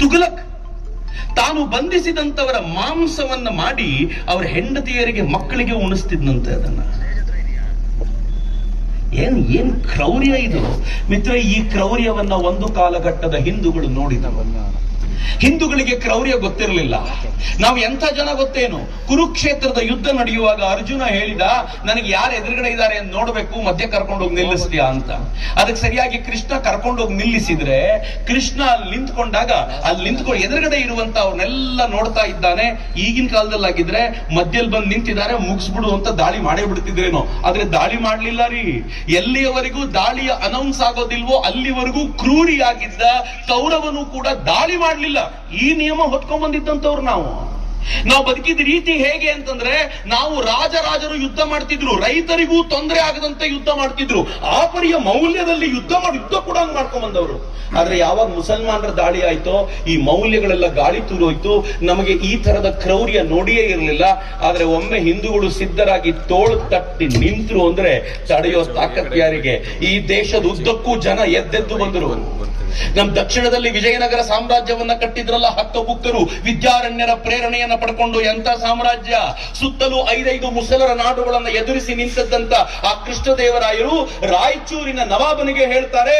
ತುಘಲಕ್ ತಾನು ಬಂಧಿಸಿದಂತವರ ಮಾಂಸವನ್ನ ಮಾಡಿ ಅವರ ಹೆಂಡತಿಯರಿಗೆ, ಮಕ್ಕಳಿಗೆ ಉಣಿಸ್ತಿದ್ನಂತೆ ಅದನ್ನ. ಏನ್ ಕ್ರೌರ್ಯ ಇದು ಮಿತ್ರ. ಈ ಕ್ರೌರ್ಯವನ್ನ ಒಂದು ಕಾಲಘಟ್ಟದ ಹಿಂದೂಗಳು ನೋಡಿದವನ್ನ. ಹಿಂದೂಗಳಿಗೆ ಕ್ರೌರ್ಯ ಗೊತ್ತಿರಲಿಲ್ಲ. ನಾವು ಎಂಥ ಜನ ಗೊತ್ತೇನು? ಕುರುಕ್ಷೇತ್ರದ ಯುದ್ಧ ನಡೆಯುವಾಗ ಅರ್ಜುನ ಹೇಳಿದ, ನನಗೆ ಯಾರು ಎದುರುಗಡೆ ಇದ್ದಾರೆ ಅಂತ ನೋಡ್ಬೇಕು, ಮಧ್ಯೆ ಕರ್ಕೊಂಡೋಗಿ ನಿಲ್ಲಿಸ್ತೀಯಾ ಅಂತ. ಅದಕ್ಕೆ ಸರಿಯಾಗಿ ಕೃಷ್ಣ ಕರ್ಕೊಂಡೋಗಿ ನಿಲ್ಲಿಸಿದ್ರೆ, ಕೃಷ್ಣ ಅಲ್ಲಿ ನಿಂತ್ಕೊಂಡಾಗ ಅಲ್ಲಿ ನಿಂತ್ಕೊಂಡು ಎದುರುಗಡೆ ಇರುವಂತ ಅವ್ರನ್ನೆಲ್ಲ ನೋಡ್ತಾ ಇದ್ದಾನೆ. ಈಗಿನ ಕಾಲದಲ್ಲಿ ಆಗಿದ್ರೆ ಮಧ್ಯದಲ್ಲಿ ಬಂದು ನಿಂತಿದ್ದಾರೆ, ಮುಗಿಸ್ಬಿಡು ಅಂತ ದಾಳಿ ಮಾಡೇ ಬಿಡ್ತಿದ್ರೇನೋ. ಆದ್ರೆ ದಾಳಿ ಮಾಡ್ಲಿಲ್ಲ ರೀ. ಎಲ್ಲಿಯವರೆಗೂ ದಾಳಿಯ ಅನೌನ್ಸ್ ಆಗೋದಿಲ್ವೋ ಅಲ್ಲಿವರೆಗೂ ಕ್ರೂರಿಯಾಗಿದ್ದ ಕೌರವನು ಕೂಡ ದಾಳಿ ಮಾಡ್ಲಿಲ್ಲ. ಈ ನಿಯಮ ಹೊತ್ಕೊಂಡ್ ಬಂದಿದ್ದಂತವ್ರು ನಾವು ಬದುಕಿದ ರೀತಿ ಹೇಗೆ ಅಂತಂದ್ರೆ, ನಾವು ರಾಜರು ಯುದ್ಧ ಮಾಡ್ತಿದ್ರು, ರೈತರಿಗೂ ತೊಂದರೆ ಆಗದಂತೆ ಯುದ್ಧ ಮಾಡ್ತಿದ್ರು. ಆ ಪರಿಯ ಮೌಲ್ಯದಲ್ಲಿ ಯುದ್ಧ ಕೂಡ ಮಾಡ್ಕೊಂಡ್ ಬಂದವರು. ಆದ್ರೆ ಯಾವಾಗ ಮುಸಲ್ಮಾನರ ದಾಳಿ ಆಯ್ತೋ, ಈ ಮೌಲ್ಯಗಳೆಲ್ಲ ಗಾಳಿ ತೂರೋಯ್ತು. ನಮಗೆ ಈ ತರದ ಕ್ರೌರ್ಯ ನೋಡಿಯೇ ಇರಲಿಲ್ಲ. ಆದ್ರೆ ಒಮ್ಮೆ ಹಿಂದೂಗಳು ಸಿದ್ಧರಾಗಿ ತೋಳು ತಟ್ಟಿ ನಿಂತರು ಅಂದ್ರೆ ತಡೆಯೋ ತಾಕತ್ ಯಾರಿಗೆ? ಈ ದೇಶದ ಉದ್ದಕ್ಕೂ ಜನ ಎದ್ದೆದ್ದು ಬಂದರು. ನಮ್ ದಕ್ಷಿಣದಲ್ಲಿ ವಿಜಯನಗರ ಸಾಮ್ರಾಜ್ಯವನ್ನ ಕಟ್ಟಿದ್ರಲ್ಲ ಹತ್ತಬುಕ್ಕರು, ವಿದ್ಯಾರಣ್ಯರ ಪ್ರೇರಣೆಯನ್ನ ಪಡ್ಕೊಂಡು. ಎಂತ ಸಾಮ್ರಾಜ್ಯ! ಸುತ್ತಲೂ 5 ಮುಸಲರ ನಾಡುಗಳನ್ನ ಎದುರಿಸಿ ನಿಂತದ್ದಂತ ಆ ಕೃಷ್ಣದೇವರಾಯರು ರಾಯಚೂರಿನ ನವಾಬನಿಗೆ ಹೇಳ್ತಾರೆ,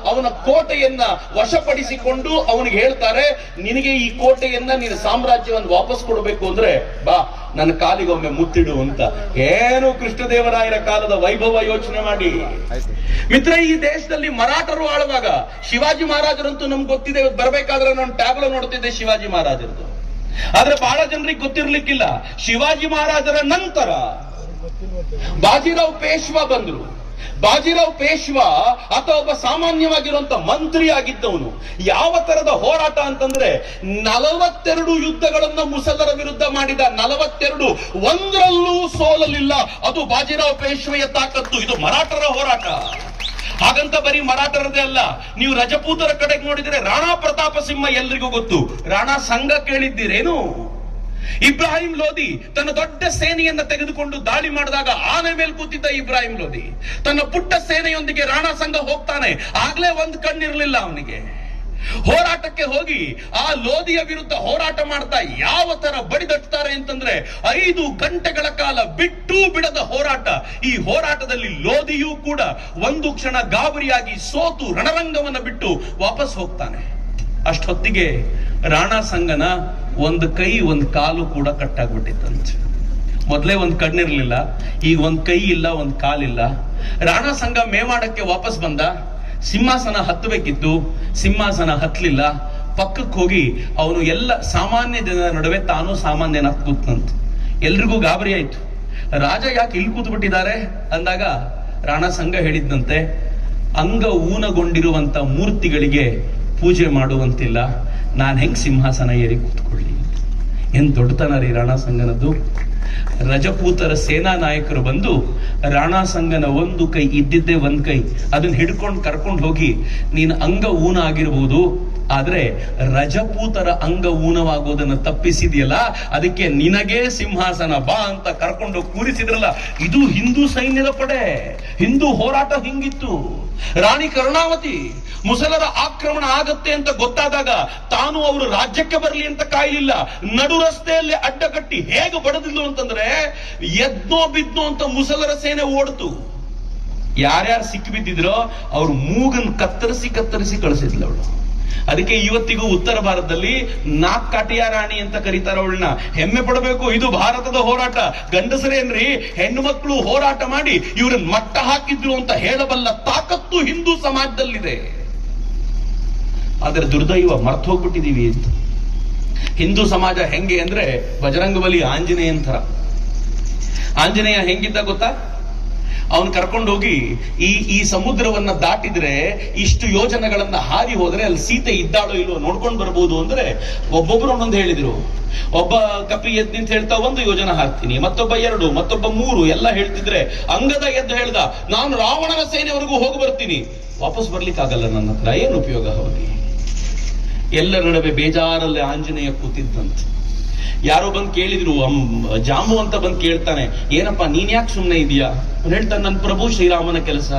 ಅವನ ಕೋಟೆಯನ್ನ ವಶಪಡಿಸಿಕೊಂಡು ಅವನಿಗೆ ಹೇಳ್ತಾರೆ, ನಿನಗೆ ಈ ಕೋಟೆಯನ್ನ ನೀನು ಸಾಮ್ರಾಜ್ಯವನ್ನು ವಾಪಸ್ ಕೊಡಬೇಕು ಅಂದ್ರೆ ಬಾ, ನನ್ನ ಕಾಲಿಗೊಮ್ಮೆ ಮುತ್ತಿಡು ಅಂತ. ಏನು ಕೃಷ್ಣದೇವರಾಯರ ಕಾಲದ ವೈಭವ ಯೋಚನೆ ಮಾಡಿ ಮಿತ್ರ. ಈ ದೇಶದಲ್ಲಿ ಮರಾಠರು ಆಳುವಾಗ ಶಿವಾಜಿ ಮಹಾರಾಜರಂತೂ ನಮ್ಗೆ ಗೊತ್ತಿದೆ. ಬರ್ಬೇಕಾದ್ರೆ ನಾನು ಟ್ಯಾಬ್ಲೋ ನೋಡ್ತಿದ್ದೆ ಶಿವಾಜಿ ಮಹಾರಾಜರದು. ಆದ್ರೆ ಬಹಳ ಜನರಿಗೆ ಗೊತ್ತಿರ್ಲಿಕ್ಕಿಲ್ಲ, ಶಿವಾಜಿ ಮಹಾರಾಜರ ನಂತರ ಬಾಜಿರಾವ್ ಪೇಶ್ವಾ ಬಂದ್ರು. ಬಾಜಿರಾವ್ ಪೇಶ್ವಾ ಆತ ಒಬ್ಬ ಸಾಮಾನ್ಯವಾಗಿರುವಂತ ಮಂತ್ರಿ ಆಗಿದ್ದವನು. ಯಾವ ತರದ ಹೋರಾಟ ಅಂತಂದ್ರೆ 42 ಯುದ್ಧಗಳನ್ನ ಮುಸಲರ ವಿರುದ್ಧ ಮಾಡಿದ. 42 ಒಂದರಲ್ಲೂ ಸೋಲಲಿಲ್ಲ. ಅದು ಬಾಜಿರಾವ್ ಪೇಶ್ವೆಯ ತಾಕತ್ತು. ಇದು ಮರಾಠರ ಹೋರಾಟ. ಹಾಗಂತ ಬರೀ ಮರಾಠರದೇ ಅಲ್ಲ, ನೀವು ರಜಪೂತರ ಕಡೆಗೆ ನೋಡಿದ್ರೆ ರಾಣಾ ಪ್ರತಾಪ ಸಿಂಹ ಎಲ್ರಿಗೂ ಗೊತ್ತು. ರಾಣಾ ಸಂಘ ಕೇಳಿದ್ದೀರೇನು? ಇಬ್ರಾಹಿಂ ಲೋಧಿ ತನ್ನ ದೊಡ್ಡ ಸೇನೆಯನ್ನ ತೆಗೆದುಕೊಂಡು ದಾಳಿ ಮಾಡಿದಾಗ ಆನೆ ಮೇಲೆ ಕೂತಿದ್ದ ಇಬ್ರಾಹಿಂ ಲೋಧಿ ತನ್ನ ಪುಟ್ಟ ಸೇನೆಯೊಂದಿಗೆ ರಾಣಾ ಸಂಘ ಹೋಗ್ತಾನೆ. ಆಗ್ಲೇ ಒಂದು ಕಣ್ಣಿರ್ಲಿಲ್ಲ ಅವನಿಗೆ. ಹೋರಾಟಕ್ಕೆ ಹೋಗಿ ಆ ಲೋಧಿಯ ವಿರುದ್ಧ ಹೋರಾಟ ಮಾಡ್ತಾ ಯಾವ ತರ ಬಡಿದಟ್ತಾರೆ ಅಂತಂದ್ರೆ 5 ಗಂಟೆಗಳ ಕಾಲ ಬಿಟ್ಟು ಬಿಡದ ಹೋರಾಟ. ಈ ಹೋರಾಟದಲ್ಲಿ ಲೋಧಿಯೂ ಕೂಡ ಒಂದು ಕ್ಷಣ ಗಾಬರಿಯಾಗಿ ಸೋತು ರಣರಂಗವನ್ನ ಬಿಟ್ಟು ವಾಪಸ್ ಹೋಗ್ತಾನೆ. ಅಷ್ಟೊತ್ತಿಗೆ ರಾಣಾ ಸಂಗನ ಒಂದು ಕೈ ಒಂದು ಕಾಲು ಕೂಡ ಕಟ್ಟಾಗ್ಬಿಟ್ಟಿತ್ತಂತೆ. ಮೊದಲೇ ಒಂದು ಕಣ್ಣಿರ್ಲಿಲ್ಲ, ಈಗ ಒಂದು ಕೈ ಇಲ್ಲ, ಒಂದು ಕಾಲಿಲ್ಲ. ರಾಣಾ ಸಂಘ ಮೇವಾಡಕ್ಕೆ ವಾಪಸ್ ಬಂದ. ಸಿಂಹಾಸನ ಹತ್ತಬೇಕಿತ್ತು, ಸಿಂಹಾಸನ ಹತ್ತಲಿಲ್ಲ. ಪಕ್ಕಕ್ಕೆ ಹೋಗಿ ಅವನು ಎಲ್ಲ ಸಾಮಾನ್ಯ ಜನರ ನಡುವೆ ತಾನು ಸಾಮಾನ್ಯನಾಗಿ ಕೂತಂತ. ಎಲ್ರಿಗೂ ಗಾಬರಿ ಆಯ್ತು. ರಾಜ ಯಾಕೆ ಇಲ್ಲಿ ಕೂತ್ಬಿಟ್ಟಿದ್ದಾರೆ ಅಂದಾಗ ರಾಣಾ ಸಂಘ ಹೇಳಿದ್ದಂತೆ, ಅಂಗ ಊನಗೊಂಡಿರುವಂತ ಮೂರ್ತಿಗಳಿಗೆ ಪೂಜೆ ಮಾಡುವಂತಿಲ್ಲ, ನಾನು ಹೆಂಗ್ ಸಿಂಹಾಸನ ಏರಿ ಕೂತ್ಕೊಳ್ಳಿ. ಏನ್ ದೊಡ್ಡತನ ರೀ ರಾಣಾ ಸಂಗನದ್ದು. ರಜಪೂತರ ಸೇನಾ ನಾಯಕರು ಬಂದು ರಾಣಾ ಸಂಗನ ಒಂದು ಕೈ ಇದ್ದಿದ್ದೇ ಒಂದ್ ಕೈ ಅದನ್ನ ಹಿಡ್ಕೊಂಡು ಕರ್ಕೊಂಡು ಹೋಗಿ, ನೀನು ಅಂಗ ಊನ ಆಗಿರ್ಬೋದು, ಆದ್ರೆ ರಜಪೂತರ ಅಂಗ ಊನವಾಗೋದನ್ನ ತಪ್ಪಿಸಿದೆಯಲ್ಲ, ಅದಕ್ಕೆ ನಿನಗೇ ಸಿಂಹಾಸನ ಬಾ ಅಂತ ಕರ್ಕೊಂಡು ಕೂರಿಸಿದ್ರಲ್ಲ. ಇದು ಹಿಂದೂ ಸೈನ್ಯದ ಪಡೆ. ಹಿಂದೂ ಹೋರಾಟ ಹಿಂಗಿತ್ತು. ರಾಣಿ ಕರುಣಾವತಿ ಮುಸಲರ ಆಕ್ರಮಣ ಆಗತ್ತೆ ಅಂತ ಗೊತ್ತಾದಾಗ ತಾನು ಅವರು ರಾಜ್ಯಕ್ಕೆ ಬರಲಿ ಅಂತ ಕಾಯಲಿಲ್ಲ. ನಡು ರಸ್ತೆಯಲ್ಲಿ ಅಡ್ಡಗಟ್ಟಿ ಹೇಗೆ ಬಡದಿಲ್ಲ ಅಂತಂದ್ರೆ ಎದ್ನೋ ಬಿದ್ನೋ ಅಂತ ಮುಸಲರ ಸೇನೆ ಓಡ್ತು. ಯಾರ್ಯಾರು ಸಿಕ್ಕಿ ಬಿದ್ದಿದ್ರೋ ಅವ್ರು ಮೂಗನ್ ಕತ್ತರಿಸಿ ಕಳಿಸಿದ್ಲು ಅವಳು. ಅದಕ್ಕೆ ಇವತ್ತಿಗೂ ಉತ್ತರ ಭಾರತದಲ್ಲಿ ನಾಕ್ ಕಾಟಿಯ ರಾಣಿ ಅಂತ ಕರೀತಾರ ಅವಳನ್ನ. ಹೆಮ್ಮೆ ಪಡಬೇಕು. ಇದು ಭಾರತದ ಹೋರಾಟ. ಗಂಡಸರೇನ್ರಿ, ಹೆಣ್ಣು ಮಕ್ಕಳು ಹೋರಾಟ ಮಾಡಿ ಇವ್ರನ್ನ ಮಟ್ಟ ಹಾಕಿದ್ರು ಅಂತ ಹೇಳಬಲ್ಲ ತಾಕತ್ತು ಹಿಂದೂ ಸಮಾಜದಲ್ಲಿದೆ. ಆದ್ರೆ ದುರ್ದೈವ ಮರ್ತು ಹೋಗ್ಬಿಟ್ಟಿದೀವಿ ಅಂತ. ಹಿಂದೂ ಸಮಾಜ ಹೆಂಗೆ ಅಂದ್ರೆ ಬಜರಂಗ ಬಲಿ ಆಂಜನೇಯನ್ ತರ. ಆಂಜನೇಯ ಹೆಂಗಿದ್ದ ಗೊತ್ತಾ? ಅವನ್ ಕರ್ಕೊಂಡು ಹೋಗಿ ಈ ಸಮುದ್ರವನ್ನ ದಾಟಿದ್ರೆ ಇಷ್ಟು ಯೋಜನೆಗಳನ್ನ ಹಾರಿ ಹೋದ್ರೆ ಅಲ್ಲಿ ಸೀತೆ ಇದ್ದಾಳೋ ಇಲ್ವೋ ನೋಡ್ಕೊಂಡು ಬರ್ಬೋದು ಅಂದ್ರೆ ಒಬ್ಬೊಬ್ರು ಒಂದೊಂದು ಹೇಳಿದ್ರು. ಒಬ್ಬ ಕಪಿ ಎದ್ದು ನಿಂತ ಹೇಳ್ತಾ 1 ಯೋಜನೆ ಹಾಕ್ತೀನಿ, ಮತ್ತೊಬ್ಬ 2, ಮತ್ತೊಬ್ಬ 3 ಎಲ್ಲ ಹೇಳ್ತಿದ್ರೆ ಅಂಗದ ಎದ್ದು ಹೇಳ್ದ, ನಾನು ರಾವಣನ ಸೇನೆವರೆಗೂ ಹೋಗಿ ಬರ್ತೀನಿ. ವಾಪಸ್ ಬರ್ಲಿಕ್ಕಾಗಲ್ಲ ನನ್ನ ಹತ್ರ, ಏನು ಉಪಯೋಗ ಹೋಗಿ. ಎಲ್ಲರ ನಡುವೆ ಬೇಜಾರಲ್ಲಿ ಆಂಜನೇಯ ಕೂತಿದ್ದಂತೆ. ಯಾರೋ ಬಂದು ಕೇಳಿದ್ರು, ಜಾಂಬು ಅಂತ ಬಂದು ಕೇಳ್ತಾನೆ, ಏನಪ್ಪಾ ನೀನ್ ಯಾಕೆ ಸುಮ್ನೆ ಇದೀಯಾ? ಹೇಳ್ತಾನೆ, ನನ್ನ ಪ್ರಭು ಶ್ರೀರಾಮನ ಕೆಲಸ.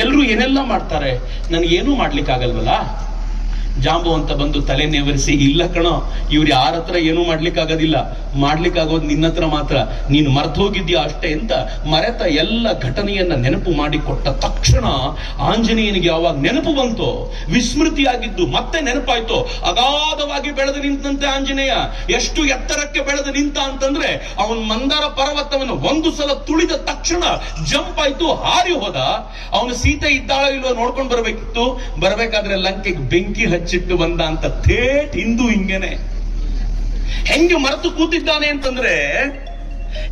ಎಲ್ರು ಏನೆಲ್ಲ ಮಾಡ್ತಾರೆ, ನನ್ಗೇನು ಮಾಡ್ಲಿಕ್ಕಾಗಲ್ವಲ್ಲ. ಜಾಂಬು ಅಂತ ಬಂದು ತಲೆ ನೇವರಿಸಿ, ಇಲ್ಲ ಕಣೋ, ಇವ್ರು ಯಾರ ಹತ್ರ ಏನೂ ಮಾಡ್ಲಿಕ್ಕಾಗೋದಿಲ್ಲ, ಮಾಡ್ಲಿಕ್ಕಾಗೋದು ನಿನ್ನ ಹತ್ರ ಮಾತ್ರ, ನೀನು ಮರ್ತು ಹೋಗಿದ್ಯಾ ಅಷ್ಟೇ ಅಂತ ಮರೆತ ಎಲ್ಲ ಘಟನೆಯನ್ನ ನೆನಪು ಮಾಡಿಕೊಟ್ಟ ತಕ್ಷಣ ಆಂಜನೇಯನಿಗೆ ಯಾವಾಗ ನೆನಪು ಬಂತೋ, ವಿಸ್ಮೃತಿಯಾಗಿದ್ದು ಮತ್ತೆ ನೆನಪಾಯ್ತು. ಅಗಾಧವಾಗಿ ಬೆಳೆದು ನಿಂತಂತೆ ಆಂಜನೇಯ. ಎಷ್ಟು ಎತ್ತರಕ್ಕೆ ಬೆಳೆದು ನಿಂತ ಅಂತಂದ್ರೆ ಅವನ್ ಮಂದಾರ ಪರ್ವತವನ್ನು ಒಂದು ಸಲ ತುಳಿದ ತಕ್ಷಣ ಜಂಪ್ ಆಯ್ತು, ಹಾರಿ ಹೋದ. ಅವನು ಸೀತೆ ಇದ್ದಾಳೋ ಇಲ್ವೋ ನೋಡ್ಕೊಂಡು ಬರ್ಬೇಕಿತ್ತು. ಬರ್ಬೇಕಾದ್ರೆ ಲಂಕೆಗೆ ಬೆಂಕಿ ಹಚ್ಚಿಟ್ಟು ಬಂದ ಅಂತ ಥೇಟ್ ಹಿಂದೂ ಹಿಂಗೇನೆ. ಹೆಂಗೆ ಮರೆತು ಕೂತಿದ್ದಾನೆ ಅಂತಂದ್ರೆ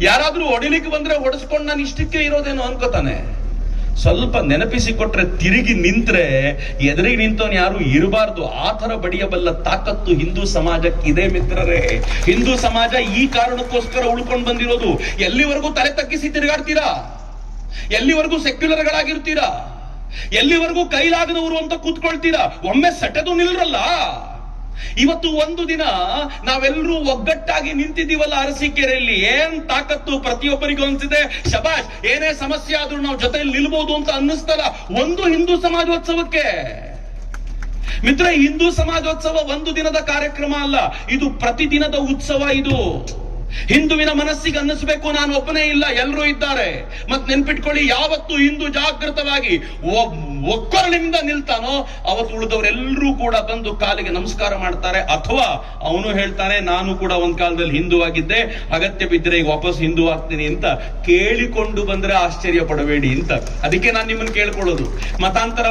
ಯಾರಾದ್ರೂ ಹೊಡಿಲಿಕ್ಕೆ ಬಂದ್ರೆ ಹೊಡೆಸ್ಕೊಂಡು ನಾನು ಇಷ್ಟಕ್ಕೆ ಇರೋದೇನೋ ಅನ್ಕೋತಾನೆ. ಸ್ವಲ್ಪ ನೆನಪಿಸಿಕೊಟ್ರೆ ತಿರುಗಿ ನಿಂತ್ರೆ ಎದುರಿಗೆ ನಿಂತವನು ಯಾರು ಇರಬಾರ್ದು. ಆ ತರ ಬಡಿಯಬಲ್ಲ ತಾಕತ್ತು ಹಿಂದೂ ಸಮಾಜಕ್ಕಿದೆ ಮಿತ್ರರೇ. ಹಿಂದೂ ಸಮಾಜ ಈ ಕಾರಣಕ್ಕೋಸ್ಕರ ಉಳ್ಕೊಂಡು ಬಂದಿರೋದು. ಎಲ್ಲಿವರೆಗೂ ತಲೆ ತಗ್ಗಿಸಿ ತಿರುಗಾಡ್ತೀರಾ? ಎಲ್ಲಿವರೆಗೂ ಸೆಕ್ಯುಲರ್ಗಳಾಗಿರ್ತೀರಾ? ಎಲ್ಲಿವರೆಗೂ ಕೈಲಾಗದವರು ಅಂತ ಕೂತ್ಕೊಳ್ತೀರಾ? ಒಮ್ಮೆ ಸೆಟೆದು ನಿಲ್ರಲ್ಲ. ಇವತ್ತು ಒಂದು ದಿನ ನಾವೆಲ್ಲರೂ ಒಗ್ಗಟ್ಟಾಗಿ ನಿಂತಿದ್ದೀವಲ್ಲ ಅರಸೀಕೆರೆಯಲ್ಲಿ, ಏನ್ ತಾಕತ್ತು ಪ್ರತಿಯೊಬ್ಬರಿಗೂ ಅನ್ಸಿದೆ. ಶಬಾಷ್, ಏನೇ ಸಮಸ್ಯೆ ಆದ್ರೂ ನಾವು ಜೊತೆಯಲ್ಲಿ ನಿಲ್ಬಹುದು ಅಂತ ಅನ್ನಿಸ್ತಲ್ಲ ಒಂದು ಹಿಂದೂ ಸಮಾಜೋತ್ಸವಕ್ಕೆ. ಮಿತ್ರ, ಹಿಂದೂ ಸಮಾಜೋತ್ಸವ ಒಂದು ದಿನದ ಕಾರ್ಯಕ್ರಮ ಅಲ್ಲ, ಇದು ಪ್ರತಿದಿನದ ಉತ್ಸವ. ಇದು ಹಿಂದುವಿನ ಮನಸ್ಸಿಗೆ ಅನ್ನಿಸ್ಬೇಕು ನಾನು ಒಬ್ಬನೇ ಇಲ್ಲ, ಎಲ್ಲರೂ ಇದ್ದಾರೆ. ಮತ್ ನೆನ್ಪಿಟ್ಕೊಳ್ಳಿ, ಯಾವತ್ತು ಹಿಂದೂ ಜಾಗೃತವಾಗಿ ಒಕ್ಕೊರಳಿನಿಂದ ನಿಲ್ತಾನೋ ಅವತ್ತು ಉಳಿದವರೆಲ್ಲರೂ ಕೂಡ ಬಂದು ಕಾಲಿಗೆ ನಮಸ್ಕಾರ ಮಾಡ್ತಾರೆ. ಅಥವಾ ಅವನು ಹೇಳ್ತಾನೆ, ನಾನು ಕೂಡ ಒಂದ್ ಕಾಲದಲ್ಲಿ ಹಿಂದೂ ಆಗಿದ್ದೆ, ಅಗತ್ಯ ಬಿದ್ದರೆ ಈಗ ವಾಪಸ್ ಹಿಂದೂ ಆಗ್ತೀನಿ ಅಂತ ಕೇಳಿಕೊಂಡು ಬಂದ್ರೆ ಆಶ್ಚರ್ಯ ಪಡಬೇಡಿ ಅಂತ. ಅದಕ್ಕೆ ನಾನು ನಿಮ್ಮನ್ನು ಕೇಳ್ಕೊಳ್ಳೋದು, ಮತಾಂತರ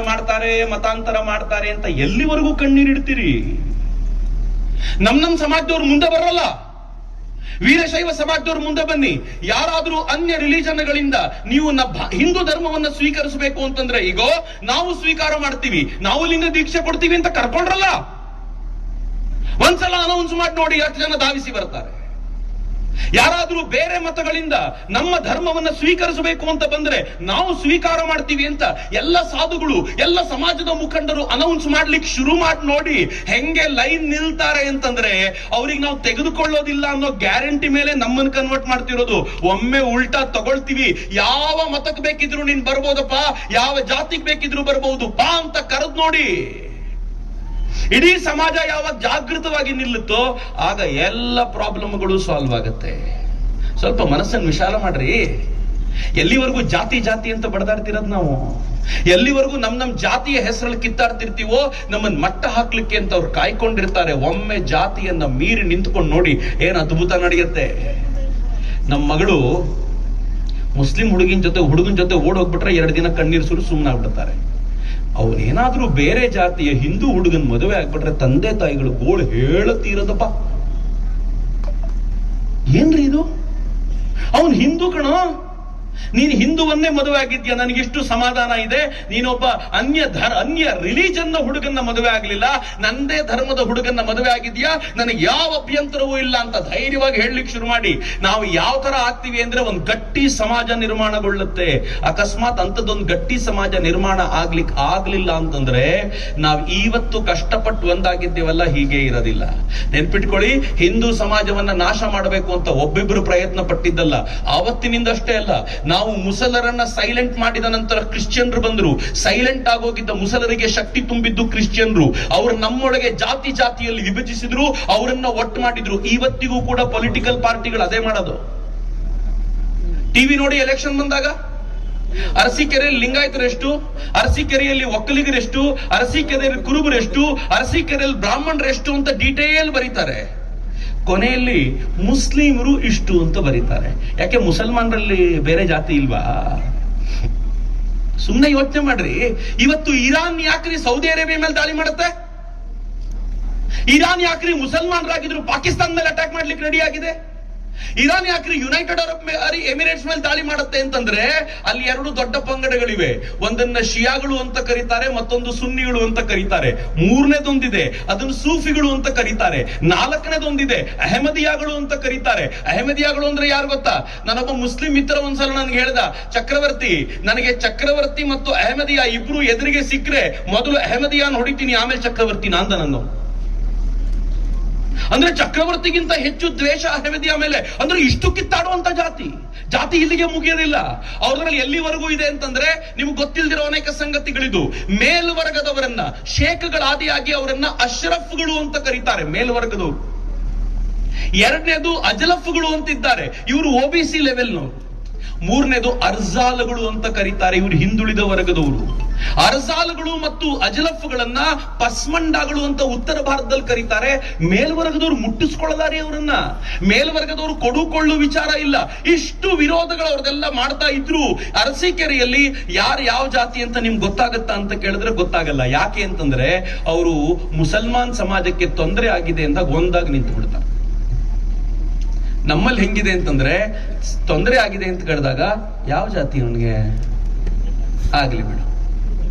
ಮಾಡ್ತಾರೆ ಅಂತ ಎಲ್ಲಿವರೆಗೂ ಕಣ್ಣೀರಿಡ್ತೀರಿ? ನಮ್ ಸಮಾಜದವ್ರು ಮುಂದೆ ಬರಲ್ಲ. ವೀರಶೈವ ಸಮಾಜದವರು ಮುಂದೆ ಬನ್ನಿ. ಯಾರಾದ್ರೂ ಅನ್ಯ ರಿಲಿಜನ್ಗಳಿಂದ ನೀವು ಹಿಂದೂ ಧರ್ಮವನ್ನ ಸ್ವೀಕರಿಸಬೇಕು ಅಂತಂದ್ರೆ, ಈಗ ನಾವು ಸ್ವೀಕಾರ ಮಾಡ್ತೀವಿ, ನಾವು ಲಿಂಗ ದೀಕ್ಷೆ ಕೊಡ್ತೀವಿ ಅಂತ ಕರ್ಕೊಂಡ್ರಲ್ಲ, ಒಂದ್ಸಲ ಅನೌನ್ಸ್ ಮಾಡಿ ನೋಡಿ ಎಷ್ಟು ಜನ ಧಾವಿಸಿ ಬರ್ತಾರೆ. ಯಾರಾದ್ರೂ ಬೇರೆ ಮತಗಳಿಂದ ನಮ್ಮ ಧರ್ಮವನ್ನ ಸ್ವೀಕರಿಸಬೇಕು ಅಂತ ಬಂದ್ರೆ ನಾವು ಸ್ವೀಕಾರ ಮಾಡ್ತೀವಿ ಅಂತ ಎಲ್ಲ ಸಾಧುಗಳು, ಎಲ್ಲ ಸಮಾಜದ ಮುಖಂಡರು ಅನೌನ್ಸ್ ಮಾಡ್ಲಿಕ್ಕೆ ಶುರು ಮಾಡಿ ನೋಡಿ ಹೆಂಗೆ ಲೈನ್ ನಿಲ್ತಾರೆ ಅಂತಂದ್ರೆ, ಅವ್ರಿಗೆ ನಾವು ತೆಗೆದುಕೊಳ್ಳೋದಿಲ್ಲ ಅನ್ನೋ ಗ್ಯಾರಂಟಿ ಮೇಲೆ ನಮ್ಮನ್ನು ಕನ್ವರ್ಟ್ ಮಾಡ್ತಿರೋದು. ಒಮ್ಮೆ ಉಲ್ಟಾ ತಗೊಳ್ತೀವಿ, ಯಾವ ಮತಕ್ಕೆ ಬೇಕಿದ್ರು ನೀನ್ ಬರ್ಬೋದಪ್ಪ, ಯಾವ ಜಾತಿಗೆ ಬೇಕಿದ್ರು ಬರ್ಬಹುದು ಬಾ ಅಂತ ಕರೆದ್ ನೋಡಿ. ಇಡೀ ಸಮಾಜ ಯಾವಾಗ ಜಾಗೃತವಾಗಿ ನಿಲ್ಲುತ್ತೋ ಆಗ ಎಲ್ಲ ಪ್ರಾಬ್ಲಮ್ಗಳು ಸಾಲ್ವ್ ಆಗುತ್ತೆ. ಸ್ವಲ್ಪ ಮನಸ್ಸನ್ನು ವಿಶಾಲ ಮಾಡ್ರಿ. ಎಲ್ಲಿವರೆಗೂ ಜಾತಿ ಅಂತ ಬಡದಾಡ್ತಿರೋದು ನಾವು? ಎಲ್ಲಿವರೆಗೂ ನಮ್ ಜಾತಿಯ ಹೆಸರಲ್ಲಿ ಕಿತ್ತಾಡ್ತಿರ್ತೀವೋ ನಮ್ಮನ್ನ ಮಟ್ಟ ಹಾಕ್ಲಿಕ್ಕೆ ಅಂತ ಅವ್ರು ಕಾಯ್ಕೊಂಡಿರ್ತಾರೆ. ಒಮ್ಮೆ ಜಾತಿಯನ್ನ ಮೀರಿ ನಿಂತ್ಕೊಂಡು ನೋಡಿ ಏನ್ ಅದ್ಭುತ ನಡೆಯುತ್ತೆ. ನಮ್ಮ ಮಗಳು ಮುಸ್ಲಿಂ ಹುಡುಗನ ಜೊತೆ ಓಡೋಗ್ಬಿಟ್ರೆ 2 ದಿನ ಕಣ್ಣೀರು ಸುರು ಸುಮ್ಮನಾಗ್ಬಿಡ್ತಾರೆ. ಅವನೇನಾದ್ರೂ ಬೇರೆ ಜಾತಿಯ ಹಿಂದೂ ಹುಡುಗನ್ ಮದುವೆ ಆಗ್ಬಿಟ್ರೆ ತಂದೆ ತಾಯಿಗಳು ಗೋಳು ಹೇಳುತ್ತೀರದಪ್ಪ. ಏನ್ರಿ ಇದು? ಅವನ್ ಹಿಂದೂ ಕಣೋ, ನೀನ್ ಹಿಂದೂವನ್ನೇ ಮದುವೆ ಆಗಿದ್ಯಾ, ನನಗಿಷ್ಟು ಸಮಾಧಾನ ಇದೆ. ನೀನೊಬ್ಬ ಅನ್ಯ ರಿಲಿಜನ್ನ ಹುಡುಗನ್ನ ಮದುವೆ ಆಗ್ಲಿಲ್ಲ, ನಂದೇ ಧರ್ಮದ ಹುಡುಗನ್ನ ಮದುವೆ ಆಗಿದ್ಯಾ, ನನಗೆ ಯಾವ ಅಭ್ಯಂತರವೂ ಇಲ್ಲ ಅಂತ ಧೈರ್ಯವಾಗಿ ಹೇಳಲಿಕ್ಕೆ ಶುರು ಮಾಡಿ. ನಾವು ಯಾವ ತರ ಆಗ್ತೀವಿ ಅಂದ್ರೆ ಒಂದು ಗಟ್ಟಿ ಸಮಾಜ ನಿರ್ಮಾಣಗೊಳ್ಳುತ್ತೆ. ಅಕಸ್ಮಾತ್ ಅಂತದೊಂದು ಗಟ್ಟಿ ಸಮಾಜ ನಿರ್ಮಾಣ ಆಗ್ಲಿಲ್ಲ ಅಂತಂದ್ರೆ ನಾವು ಇವತ್ತು ಕಷ್ಟಪಟ್ಟು ಒಂದಾಗಿದ್ದೇವಲ್ಲ, ಹೀಗೆ ಇರೋದಿಲ್ಲ. ನೆನ್ಪಿಟ್ಕೊಳ್ಳಿ, ಹಿಂದೂ ಸಮಾಜವನ್ನ ನಾಶ ಮಾಡಬೇಕು ಅಂತ ಒಬ್ಬಿಬ್ರು ಪ್ರಯತ್ನ ಪಟ್ಟಿದ್ದಲ್ಲ, ಆವತ್ತಿನಿಂದಷ್ಟೇ ಅಲ್ಲ. ನಾವು ಮುಸಲರನ್ನ ಸೈಲೆಂಟ್ ಮಾಡಿದ ನಂತರ ಕ್ರಿಶ್ಚಿಯನ್ರು ಬಂದ್ರು. ಸೈಲೆಂಟ್ ಆಗೋಗಿದ್ದ ಮುಸಲರಿಗೆ ಶಕ್ತಿ ತುಂಬಿದ್ದು ಕ್ರಿಶ್ಚಿಯನ್ರು. ಅವರು ನಮ್ಮೊಳಗೆ ಜಾತಿಯಲ್ಲಿ ವಿಭಜಿಸಿದ್ರು, ಅವರನ್ನ ಒಟ್ಟು ಮಾಡಿದ್ರು. ಇವತ್ತಿಗೂ ಕೂಡ ಪೊಲಿಟಿಕಲ್ ಪಾರ್ಟಿಗಳು ಅದೇ ಮಾಡೋದು. ಟಿವಿ ನೋಡಿ, ಎಲೆಕ್ಷನ್ ಬಂದಾಗ ಅರಸೀಕೆರೆಯಲ್ಲಿ ಲಿಂಗಾಯತರೆಷ್ಟು, ಅರಸೀಕೆರೆಯಲ್ಲಿ ಒಕ್ಕಲಿಗರೆಷ್ಟು, ಅರಸೀಕೆರೆಯಲ್ಲಿ ಕುರುಬರೆಷ್ಟು, ಅರಸೀಕೆರೆಯಲ್ಲಿ ಬ್ರಾಹ್ಮಣರೆಷ್ಟು ಅಂತ ಡೀಟೇಲ್ ಬರೀತಾರೆ. ಕೊನೆಯಲ್ಲಿ ಮುಸ್ಲಿಮರು ಇಷ್ಟು ಅಂತ ಬರೀತಾರೆ. ಯಾಕೆ ಮುಸಲ್ಮಾನರಲ್ಲಿ ಬೇರೆ ಜಾತಿ ಇಲ್ವಾ? ಸುಮ್ಮನೆ ಯೋಚನೆ ಮಾಡ್ರಿ. ಇವತ್ತು ಇರಾನ್ ಯಾಕ್ರಿ ಸೌದಿ ಅರೇಬಿಯಾ ಮೇಲೆ ದಾಳಿ ಮಾಡುತ್ತೆ? ಇರಾನ್ ಯಾಕ್ರಿ ಮುಸಲ್ಮಾನರಾಗಿದ್ರು ಪಾಕಿಸ್ತಾನ ಮೇಲೆ ಅಟ್ಯಾಕ್ ಮಾಡ್ಲಿಕ್ಕೆ ರೆಡಿ ಆಗಿದೆ? ಇರಾನ್ ಯಾಕ್ರಿ ಯುನೈಟೆಡ್ ಅರಬ್ ಎಮಿರೇಟ್ಸ್ ಮೇಲೆ ದಾಳಿ ಮಾಡುತ್ತೆ ಅಂತಂದ್ರೆ ಅಲ್ಲಿ 2 ದೊಡ್ಡ ಪಂಗಡಗಳಿವೆ. ಒಂದನ್ನ ಶಿಯಾಗಳು ಅಂತ ಕರೀತಾರೆ, ಮತ್ತೊಂದು ಸುನ್ನಿಗಳು ಅಂತ ಕರೀತಾರೆ. 3ನೇದೊಂದಿದೆ, ಅದನ್ನು ಸೂಫಿಗಳು ಅಂತ ಕರೀತಾರೆ. 4ನೇದೊಂದಿದೆ, ಅಹಮದಿಯಾಗಳು ಅಂತ ಕರೀತಾರೆ. ಅಹಮದಿಯಾಗಳು ಅಂದ್ರೆ ಯಾರು ಗೊತ್ತಾ? ನಾನೊಬ್ಬ ಮುಸ್ಲಿಂ ಮಿತ್ರ ಒಂದ್ಸಲ ನನ್ಗೆ ಹೇಳ್ದ, ನನಗೆ ಚಕ್ರವರ್ತಿ ಮತ್ತು ಅಹಮದಿಯಾ ಇಬ್ರು ಎದುರಿಗೆ ಸಿಕ್ಕರೆ ಮೊದಲು ಅಹಮದಿಯಾನ್ ಹೊಡಿತೀನಿ, ಆಮೇಲೆ ಚಕ್ರವರ್ತಿನ ಅಂದ. ನಾನು ಅಂದ್ರೆ ಚಕ್ರವರ್ತಿಗಿಂತ ಹೆಚ್ಚು ದ್ವೇಷ ಅಹಮದಿಯಾ ಮೇಲೆ. ಅಂದ್ರೆ ಇಷ್ಟು ಕಿತ್ತಾಡುವಂತ ಜಾತಿ ಇಲ್ಲಿಗೆ ಮುಗಿಯೋದಿಲ್ಲ. ಅವ್ರಲ್ಲಿ ಎಲ್ಲಿವರೆಗೂ ಇದೆ ಅಂತಂದ್ರೆ ನಿಮ್ಗೆ ಗೊತ್ತಿಲ್ದಿರೋ ಅನೇಕ ಸಂಗತಿಗಳಿದು. ಮೇಲ್ವರ್ಗದವರನ್ನ, ಶೇಖ್ಗಳಾದಿಯಾಗಿ ಅವರನ್ನ ಅಶ್ರಫ್ಗಳು ಅಂತ ಕರೀತಾರೆ, ಮೇಲ್ವರ್ಗದವರು. 2ನೇದು ಅಜಲಫ್ಗಳು ಅಂತಿದ್ದಾರೆ, ಇವರು OBC ಲೆವೆಲ್ನವರು. 3ನೇದು ಅರ್ಜಾಲಗಳು ಅಂತ ಕರೀತಾರೆ, ಇವರು ಹಿಂದುಳಿದ ವರ್ಗದವರು. ಅರ್ಜಾಲಗಳು ಮತ್ತು ಅಜಲಫ್ಗಳನ್ನ ಪಸ್ಮಂಡಗಳು ಅಂತ ಉತ್ತರ ಭಾರತದಲ್ಲಿ ಕರೀತಾರೆ. ಮೇಲ್ವರ್ಗದವರು ಮುಟ್ಟಿಸ್ಕೊಳ್ಳದಾರೆ ಅವರನ್ನ. ಮೇಲ್ವರ್ಗದವರು ಕೊಡುಕೊಳ್ಳು ವಿಚಾರ ಇಲ್ಲ. ಇಷ್ಟು ವಿರೋಧಗಳು ಅವ್ರದೆಲ್ಲ ಮಾಡ್ತಾ ಇದ್ರು. ಅರಸೀಕೆರೆಯಲ್ಲಿ ಯಾರು ಯಾವ ಜಾತಿ ಅಂತ ನಿಮ್ಗೆ ಗೊತ್ತಾಗತ್ತಾ ಅಂತ ಕೇಳಿದ್ರೆ ಗೊತ್ತಾಗಲ್ಲ. ಯಾಕೆ ಅಂತಂದ್ರೆ ಅವರು ಮುಸಲ್ಮಾನ್ ಸಮಾಜಕ್ಕೆ ತೊಂದರೆ ಆಗಿದೆ ಅಂತ ಒಂದಾಗಿ ನಿಂತು ಬಿಡ್ತಾರೆ. ನಮ್ಮಲ್ಲಿ ಹೆಂಗಿದೆ ಅಂತಂದ್ರೆ ತೊಂದರೆ ಆಗಿದೆ ಅಂತ ಕೇಳಿದಾಗ ಯಾವ ಜಾತಿ ಅವನಿಗೆ ಆಗ್ಲಿ ಬಿಡು,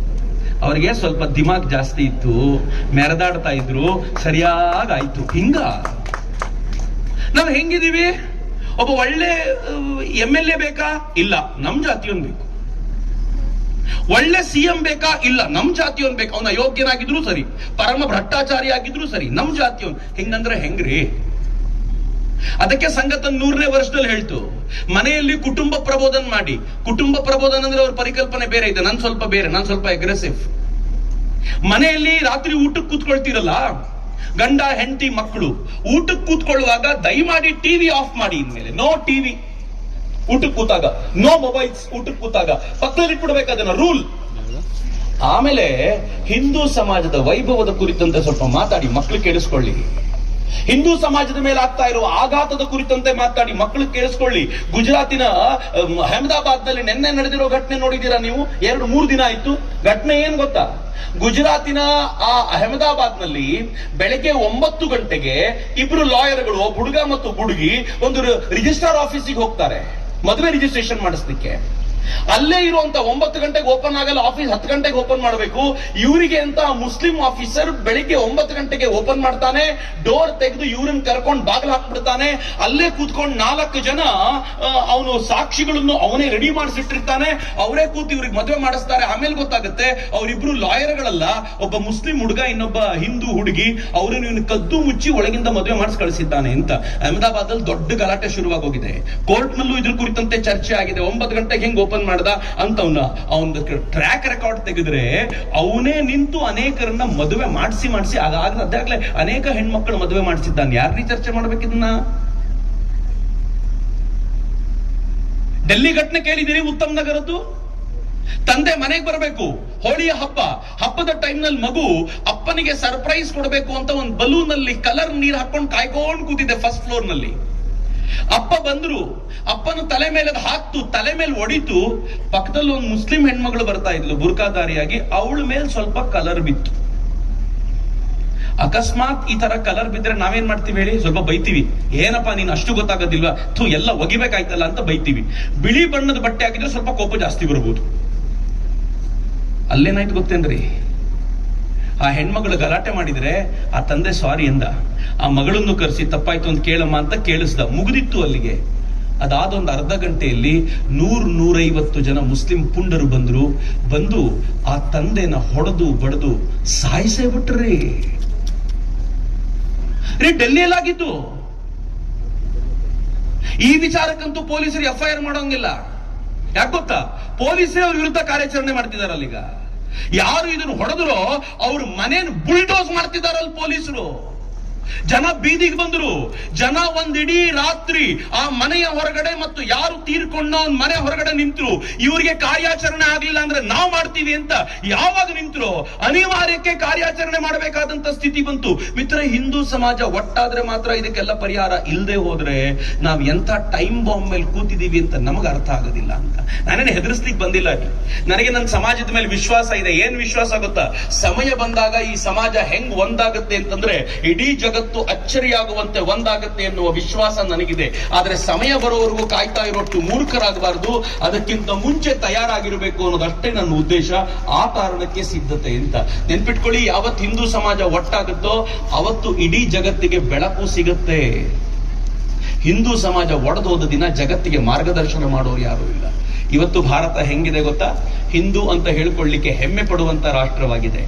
ಅವ್ರಿಗೆ ಸ್ವಲ್ಪ ದಿಮಾಗ್ ಜಾಸ್ತಿ ಇತ್ತು, ಮೆರೆದಾಡ್ತಾ ಇದ್ರು, ಸರಿಯಾಗಾಯ್ತು. ಹಿಂಗ ನಾವು ಹೆಂಗಿದೀವಿ? ಒಬ್ಬ ಒಳ್ಳೆ MLA ಬೇಕಾ? ಇಲ್ಲ, ನಮ್ ಜಾತಿಯವನ್ ಬೇಕು. ಒಳ್ಳೆ CM ಬೇಕಾ? ಇಲ್ಲ, ನಮ್ ಜಾತಿಯವನ್ ಬೇಕು. ಅವನ ಅಯೋಗ್ಯನಾಗಿದ್ರು ಸರಿ, ಪರಮ ಭ್ರಷ್ಟಾಚಾರಿ ಆಗಿದ್ರು ಸರಿ, ನಮ್ ಜಾತಿಯವನ್. ಹಿಂಗಂದ್ರೆ ಹೆಂಗ್ರಿ? ಅದಕ್ಕೆ ಸಂಘಟನೆ 100ನೇ ವರ್ಷದಲ್ಲಿ ಹೇಳ್ತು, ಮನೆಯಲ್ಲಿ ಕುಟುಂಬ ಪ್ರಬೋಧನ ಮಾಡಿ. ಕುಟುಂಬ ಪ್ರಬೋಧನ ಅಂದ್ರೆ ಅವ್ರ ಪರಿಕಲ್ಪನೆ ಬೇರೆ ಇದೆ, ನಾನು ಸ್ವಲ್ಪ ಅಗ್ರೆಸಿವ್. ಮನೆಯಲ್ಲಿ ರಾತ್ರಿ ಊಟಕ್ಕೆ ಕೂತ್ಕೊಳ್ತೀರಲ್ಲ, ಗಂಡ ಹೆಂಡತಿ ಮಕ್ಕಳು ಊಟಕ್ಕೆ ಕೂತ್ಕೊಳ್ಳುವಾಗ ದಯಮಾಡಿ ಟಿವಿ ಆಫ್ ಮಾಡಿ. ಇನ್ಮೇಲೆ ನೋ ಟಿವಿ ಊಟಕ್ಕೆ ಕೂತಾಗ, ನೋ ಮೊಬೈಲ್ಸ್ ಊಟಕ್ಕೆ ಕೂತಾಗ, ಪಕ್ಕದಲ್ಲಿ ಇಟ್ಬಿಡ್ಬೇಕು ಅದನ್ನ, ರೂಲ್. ಆಮೇಲೆ ಹಿಂದೂ ಸಮಾಜದ ವೈಭವದ ಕುರಿತಂತೆ ಸ್ವಲ್ಪ ಮಾತಾಡಿ, ಮಕ್ಕಳು ಕೇಳಿಸ್ಕೊಳ್ಳಿ. ಹಿಂದೂ ಸಮಾಜದ ಮೇಲೆ ಆಗ್ತಾ ಇರುವ ಆಘಾತದ ಕುರಿತಂತೆ ಮಾತಾಡಿ, ಮಕ್ಕಳು ಕೇಳಿಸ್ಕೊಳ್ಳಿ. ಗುಜರಾತಿನ ಅಹಮದಾಬಾದ್ ನಲ್ಲಿ ನಿನ್ನೆ ನಡೆದಿರೋ ಘಟನೆ ನೋಡಿದೀರಾ ನೀವು? 2-3 ದಿನ ಆಯ್ತು. ಘಟನೆ ಏನ್ ಗೊತ್ತಾ? ಗುಜರಾತಿನ ಆ ಅಹಮದಾಬಾದ್ ನಲ್ಲಿ ಬೆಳಗ್ಗೆ 9 ಗಂಟೆಗೆ ಇಬ್ರು ಲಾಯರ್ಗಳು, ಒಬ್ಬ ಹುಡುಗ ಮತ್ತು ಹುಡುಗಿ, ಒಂದು ರಿಜಿಸ್ಟ್ರಾರ್ ಆಫೀಸಿಗೆ ಹೋಗ್ತಾರೆ ಮದುವೆ ರಿಜಿಸ್ಟ್ರೇಷನ್ ಮಾಡಿಸ್ಲಿಕ್ಕೆ. ಅಲ್ಲೇ ಇರುವಂತ 9 ಗಂಟೆಗೆ ಓಪನ್ ಆಗಲ್ಲ ಆಫೀಸ್, 10 ಗಂಟೆಗೆ ಓಪನ್ ಮಾಡಬೇಕು. ಇವರಿಗೆ ಅಂತ ಮುಸ್ಲಿಂ ಆಫೀಸರ್ ಬೆಳಿಗ್ಗೆ 9 ಗಂಟೆಗೆ ಓಪನ್ ಮಾಡ್ತಾನೆ, ಡೋರ್ ತೆಗೆದು ಇವ್ರನ್ನ ಕರ್ಕೊಂಡು ಬಾಗಿಲು ಹಾಕ್ಬಿಡ್ತಾನೆ. ಅಲ್ಲೇ ಕೂತ್ಕೊಂಡು 4 ಜನ ಅವನು ಸಾಕ್ಷಿಗಳನ್ನು ಅವನೇ ರೆಡಿ ಮಾಡಿಸಿಟ್ಟಿರ್ತಾನೆ. ಅವರೇ ಕೂತು ಇವ್ರಿಗೆ ಮದುವೆ ಮಾಡಿಸ್ತಾರೆ. ಆಮೇಲೆ ಗೊತ್ತಾಗುತ್ತೆ ಅವರಿಬ್ರು ಲಾಯರ್ಗಳಲ್ಲ, ಒಬ್ಬ ಮುಸ್ಲಿಂ ಹುಡುಗ, ಇನ್ನೊಬ್ಬ ಹಿಂದೂ ಹುಡುಗಿ. ಅವರನ್ನು ಇವನು ಕದ್ದು ಮುಚ್ಚಿ ಒಳಗಿಂದ ಮದುವೆ ಮಾಡಿಸಿ ಕಳಿಸಿದ್ದಾನೆ ಅಂತ. ಅಹಮದಾಬಾದ್ ಅಲ್ಲಿ ದೊಡ್ಡ ಗಲಾಟೆ ಶುರುವಾಗಿ ಹೋಗಿದೆ. ಕೋರ್ಟ್ ನಲ್ಲೂ ಇದ್ರ ಕುರಿತಂತೆ ಚರ್ಚೆ ಆಗಿದೆ. 9 ಗಂಟೆಗೆ ಹೆಂಗ್ ಓಪನ್ ಮಾಡ್ದ ಅಂತ ಅವನ ಟ್ರ್ಯಾಕ್ ರೆಕಾರ್ಡ್ ತೆಗೆದ್ರೆ ಅವನೇ ನಿಂತು ಅನೇಕರನ್ನ ಮದುವೆ ಮಾಡಿಸಿ ಅದಾಗ್ಲೇ ಅನೇಕ ಹೆಣ್ಮಕ್ಳು ಮದುವೆ ಮಾಡಿಸಿದ್ದಾನೆ. ಯಾರ್ರೀ ಚರ್ಚೆ ಮಾಡ್ಬೇಕಿದನ್ನ? ಡೆಲ್ಲಿ ಘಟನೆ ಕೇಳಿದಿರಿ, ಉತ್ತಮ್ ನಗರದ್ದು. ತಂದೆ ಮನೆಗೆ ಬರಬೇಕು, ಹೋಳಿಯ ಹಬ್ಬದ ಟೈಮ್ ನಲ್ಲಿ ಮಗು ಅಪ್ಪನಿಗೆ ಸರ್ಪ್ರೈಸ್ ಕೊಡಬೇಕು ಅಂತ ಒಂದು ಬಲೂನ್ ಅಲ್ಲಿ ಕಲರ್ ನೀರು ಹಾಕೊಂಡು ಕಾಯ್ಕೊಂಡು ಕೂತಿದೆ ಫಸ್ಟ್ ಫ್ಲೋರ್ ನಲ್ಲಿ. ಅಪ್ಪ ಬಂದ್ರು, ಅಪ್ಪನ ತಲೆ ಮೇಲೆ ಹಾಕ್ತು, ತಲೆ ಮೇಲೆ ಹೊಡಿತು. ಪಕ್ಕದಲ್ಲಿ ಒಂದು ಮುಸ್ಲಿಂ ಹೆಣ್ಮಗಳು ಬರ್ತಾ ಇದ್ಲು ಬುರ್ಕಾದಾರಿಯಾಗಿ, ಅವಳ ಮೇಲೆ ಸ್ವಲ್ಪ ಕಲರ್ ಬಿತ್ತು. ಅಕಸ್ಮಾತ್ ಈ ತರ ಕಲರ್ ಬಿದ್ರೆ ನಾವೇನ್ ಮಾಡ್ತೀವಿ ಹೇಳಿ? ಸ್ವಲ್ಪ ಬೈತೀವಿ. ಏನಪ್ಪಾ ನೀನ್ ಅಷ್ಟು ಗೊತ್ತಾಗೋದಿಲ್ವಾ, ಎಲ್ಲ ಒಗಿಬೇಕಾಯ್ತಲ್ಲ ಅಂತ ಬೈತೀವಿ. ಬಿಳಿ ಬಣ್ಣದ ಬಟ್ಟೆ ಹಾಕಿದ್ರೆ ಸ್ವಲ್ಪ ಕೋಪ ಜಾಸ್ತಿ ಬರ್ಬೋದು. ಅಲ್ಲೇನಾಯ್ತು ಗೊತ್ತೇನ್ರಿ? ಆ ಹೆಣ್ಮಗಳು ಗಲಾಟೆ ಮಾಡಿದ್ರೆ ಆ ತಂದೆ ಸಾರಿ ಎಂದ. ಆ ಮಗಳನ್ನು ಕರೆಸಿ ತಪ್ಪಾಯ್ತು ಅಂತ ಕೇಳಮ್ಮ ಅಂತ ಕೇಳಿಸ್ದ. ಮುಗಿದಿತ್ತು ಅಲ್ಲಿಗೆ. ಅದಾದ ಒಂದು ಅರ್ಧ ಗಂಟೆಯಲ್ಲಿ 100-150 ಜನ ಮುಸ್ಲಿಂ ಪುಂಡರು ಬಂದು ಆ ತಂದೆನ ಹೊಡೆದು ಬಡದು ಸಾಯಿಸೇ ಬಿಟ್ರಿ. ಡೆಲ್ಲಿಯಲ್ಲಾಗಿದ್ದು. ಈ ವಿಚಾರಕ್ಕಂತೂ ಪೊಲೀಸರು FIR ಮಾಡೋಂಗಿಲ್ಲ. ಯಾಕೆ ಗೊತ್ತಾ? ಪೊಲೀಸರೇ ಅವ್ರ ವಿರುದ್ಧ ಕಾರ್ಯಾಚರಣೆ ಮಾಡ್ತಿದಾರಲ್ಲ. ಈಗ ಯಾರು ಇದನ್ನು ಹೊಡೆದ್ರೋ ಅವ್ರ ಮನೇನು ಬುಲ್ಡೋಸ್ ಮಾಡ್ತಿದಾರಲ್ಲ ಪೊಲೀಸರು. ಜನ ಬೀದಿಗೆ ಬಂದ್ರು. ಜನ ಒಂದಿಡೀ ರಾತ್ರಿ ಆ ಮನೆಯ ಹೊರಗಡೆ ಮತ್ತು ಯಾರು ತೀರ್ಕೊಂಡ ಮನೆ ಹೊರಗಡೆ ನಿಂತರು. ಇವರಿಗೆ ಕಾರ್ಯಾಚರಣೆ ಆಗ್ಲಿಲ್ಲ ಅಂದ್ರೆ ನಾವು ಮಾಡ್ತೀವಿ ಅಂತ ಯಾವಾಗ ನಿಂತರು, ಅನಿವಾರ್ಯಕ್ಕೆ ಕಾರ್ಯಾಚರಣೆ ಮಾಡಬೇಕಾದಂತ ಸ್ಥಿತಿ ಬಂತು. ಮಿತ್ರ, ಹಿಂದೂ ಸಮಾಜ ಒಟ್ಟಾದ್ರೆ ಮಾತ್ರ ಇದಕ್ಕೆಲ್ಲ ಪರಿಹಾರ. ಇಲ್ಲದೆ ಹೋದ್ರೆ ನಾವ್ ಎಂತ ಟೈಮ್ ಬಾಂಬ್ ಮೇಲೆ ಕೂತಿದೀವಿ ಅಂತ ನಮಗ ಅರ್ಥ ಆಗೋದಿಲ್ಲ ಅಂತ. ನಾನೇನು ಹೆದರ್ಸ್ಲಿಕ್ಕೆ ಬಂದಿಲ್ಲ. ನನಗೆ ನನ್ನ ಸಮಾಜದ ಮೇಲೆ ವಿಶ್ವಾಸ ಇದೆ. ಏನ್ ವಿಶ್ವಾಸ ಗೊತ್ತಾ? ಸಮಯ ಬಂದಾಗ ಈ ಸಮಾಜ ಹೆಂಗ್ ಒಂದಾಗುತ್ತೆ ಅಂತಂದ್ರೆ ಇಡೀ ಜಗತ್ತು ಅಚ್ಚರಿಯಾಗುವಂತೆ ಒಂದಾಗುತ್ತೆ ಎನ್ನುವ ವಿಶ್ವಾಸ ನನಗಿದೆ. ಆದ್ರೆ ಸಮಯ ಬರೋವರೆಗೂ ಕಾಯ್ತಾ ಇರೋಷ್ಟು ಮೂರ್ಖರಾಗಬಾರದು. ಅದಕ್ಕಿಂತ ಮುಂಚೆ ತಯಾರಾಗಿರಬೇಕು ಅನ್ನೋದಷ್ಟೇ ನನ್ನ ಉದ್ದೇಶ. ಆ ಕಾರಣಕ್ಕೆ ಸಿದ್ಧತೆ ಅಂತ ನೆನ್ಪಿಟ್ಕೊಳ್ಳಿ. ಯಾವತ್ತು ಹಿಂದೂ ಸಮಾಜ ಒಟ್ಟಾಗುತ್ತೋ ಅವತ್ತು ಇಡೀ ಜಗತ್ತಿಗೆ ಬೆಳಕು ಸಿಗುತ್ತೆ. ಹಿಂದೂ ಸಮಾಜ ಒಡೆದೋದ ದಿನ ಜಗತ್ತಿಗೆ ಮಾರ್ಗದರ್ಶನ ಮಾಡೋರು ಯಾರು ಇಲ್ಲ. ಇವತ್ತು ಭಾರತ ಹೆಂಗಿದೆ ಗೊತ್ತಾ? ಹಿಂದೂ ಅಂತ ಹೇಳ್ಕೊಳ್ಳಿಕ್ಕೆ ಹೆಮ್ಮೆ ಪಡುವಂತ ರಾಷ್ಟ್ರವಾಗಿದೆ.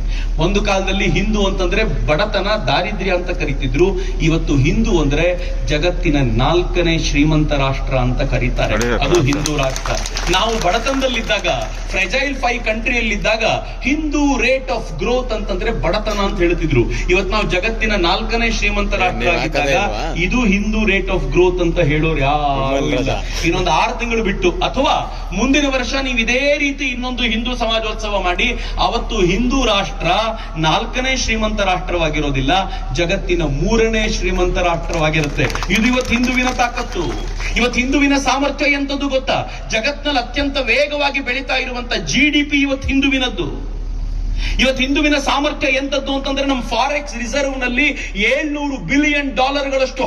ಒಂದು ಕಾಲದಲ್ಲಿ ಹಿಂದೂ ಅಂತಂದ್ರೆ ಬಡತನ, ದಾರಿದ್ರ್ಯ ಅಂತ ಕರೀತಿದ್ರು. ಇವತ್ತು ಹಿಂದೂ ಅಂದ್ರೆ ಜಗತ್ತಿನ 4ನೇ ಶ್ರೀಮಂತ ರಾಷ್ಟ್ರ ಅಂತ ಕರೀತಾರೆ. ಅದು ಹಿಂದೂ ರಾಷ್ಟ್ರ. ನಾವು ಬಡತನದಲ್ಲಿದ್ದಾಗ, ಫ್ರೆಜೈಲ್ 5 ಕಂಟ್ರಿಯಲ್ಲಿದ್ದಾಗ ಹಿಂದೂ ರೇಟ್ ಆಫ್ ಗ್ರೋತ್ ಅಂತಂದ್ರೆ ಬಡತನ ಅಂತ ಹೇಳ್ತಿದ್ರು. ಇವತ್ತು ನಾವು ಜಗತ್ತಿನ 4ನೇ ಶ್ರೀಮಂತ ರಾಷ್ಟ್ರ ಆಗಿದ್ದಾಗ ಇದು ಹಿಂದೂ ರೇಟ್ ಆಫ್ ಗ್ರೋತ್ ಅಂತ ಹೇಳೋರು ಯಾರು ಇಲ್ಲ. ಇನ್ನೊಂದು 6 ತಿಂಗಳು ಬಿಟ್ಟು ಅಥವಾ ಮುಂದಿನ ವರ್ಷ ನೀವು ಇದೇ ರೀತಿ ಇನ್ನೊಂದು ಹಿಂದೂ ಸಮಾಜೋತ್ಸವ ಮಾಡಿ, ಅವತ್ತು ಹಿಂದೂ ರಾಷ್ಟ್ರ 4ನೇ ಶ್ರೀಮಂತ ರಾಷ್ಟ್ರವಾಗಿರೋದಿಲ್ಲ, ಜಗತ್ತಿನ 3ನೇ ಶ್ರೀಮಂತ ರಾಷ್ಟ್ರವಾಗಿರುತ್ತೆ. ಇದು ಇವತ್ತು ಹಿಂದುವಿನ ತಾಕತ್ತು. ಇವತ್ತು ಹಿಂದುವಿನ ಸಾಮರ್ಥ್ಯ ಎಂತದ್ದು ಗೊತ್ತಾ? ಜಗತ್ನಲ್ಲಿ ಅತ್ಯಂತ ವೇಗವಾಗಿ ಬೆಳೀತಾ ಇರುವಂತ GDP ಇವತ್ತು ಹಿಂದುವಿನದ್ದು. ಇವತ್ತು ಹಿಂದುವಿನ ಸಾಮರ್ಥ್ಯ ಎಂತದ್ದು ಅಂತಂದ್ರೆ ನಮ್ಮ ಫಾರೆಕ್ಸ್ ರಿಸರ್ವ್ ನಲ್ಲಿ $700 ಬಿಲಿಯನ್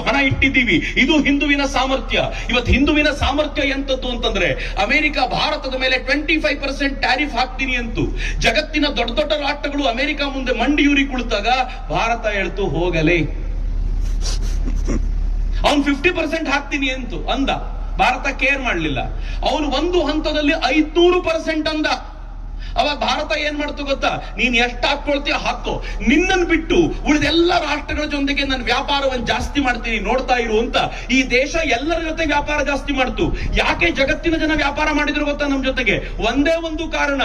ಹಣ ಇಟ್ಟಿದ್ದೀವಿ. ಇದು ಹಿಂದುವಿನ ಸಾಮರ್ಥ್ಯ. ಇವತ್ತು ಹಿಂದುವಿನ ಸಾಮರ್ಥ್ಯ ಎಂತದ್ದು ಅಂತಂದ್ರೆ ಅಮೆರಿಕ ಭಾರತದ ಮೇಲೆ 25% ಟ್ಯಾರಿಫ್ ಹಾಕ್ತೀನಿ ಅಂತು. ಜಗತ್ತಿನ ದೊಡ್ಡ ದೊಡ್ಡ ರಾಷ್ಟ್ರಗಳು ಅಮೆರಿಕ ಮುಂದೆ ಮಂಡಿಯೂರಿ ಕುಳಿತಾಗ ಭಾರತ ಹೇಳ್ತು ಹೋಗಲೇ, ಅವನು 50% ಹಾಕ್ತೀನಿ ಅಂತು ಅಂದ. ಭಾರತ ಕೇರ್ ಮಾಡಲಿಲ್ಲ. ಅವನು ಒಂದು ಹಂತದಲ್ಲಿ 500% ಅಂದ. ಅವಾಗ ಭಾರತ ಏನ್ ಮಾಡ್ತು ಗೊತ್ತಾ? ನೀನ್ ಎಷ್ಟು ಹಾಕೊಳ್ತೀಯ ಹಾಕೋ, ನಿನ್ನನ್ನು ಬಿಟ್ಟು ಉಳಿದೆಲ್ಲ ರಾಷ್ಟ್ರಗಳ ಜೊತೆಗೆ ನಾನು ವ್ಯಾಪಾರವನ್ನು ಜಾಸ್ತಿ ಮಾಡ್ತೀನಿ, ನೋಡ್ತಾ ಇರು ಅಂತ ಈ ದೇಶ ಎಲ್ಲರ ಜೊತೆ ವ್ಯಾಪಾರ ಜಾಸ್ತಿ ಮಾಡ್ತು. ಯಾಕೆ ಜಗತ್ತಿನ ಜನ ವ್ಯಾಪಾರ ಮಾಡಿದ್ರು ಗೊತ್ತಾ ನಮ್ಮ ಜೊತೆಗೆ? ಒಂದೇ ಒಂದು ಕಾರಣ,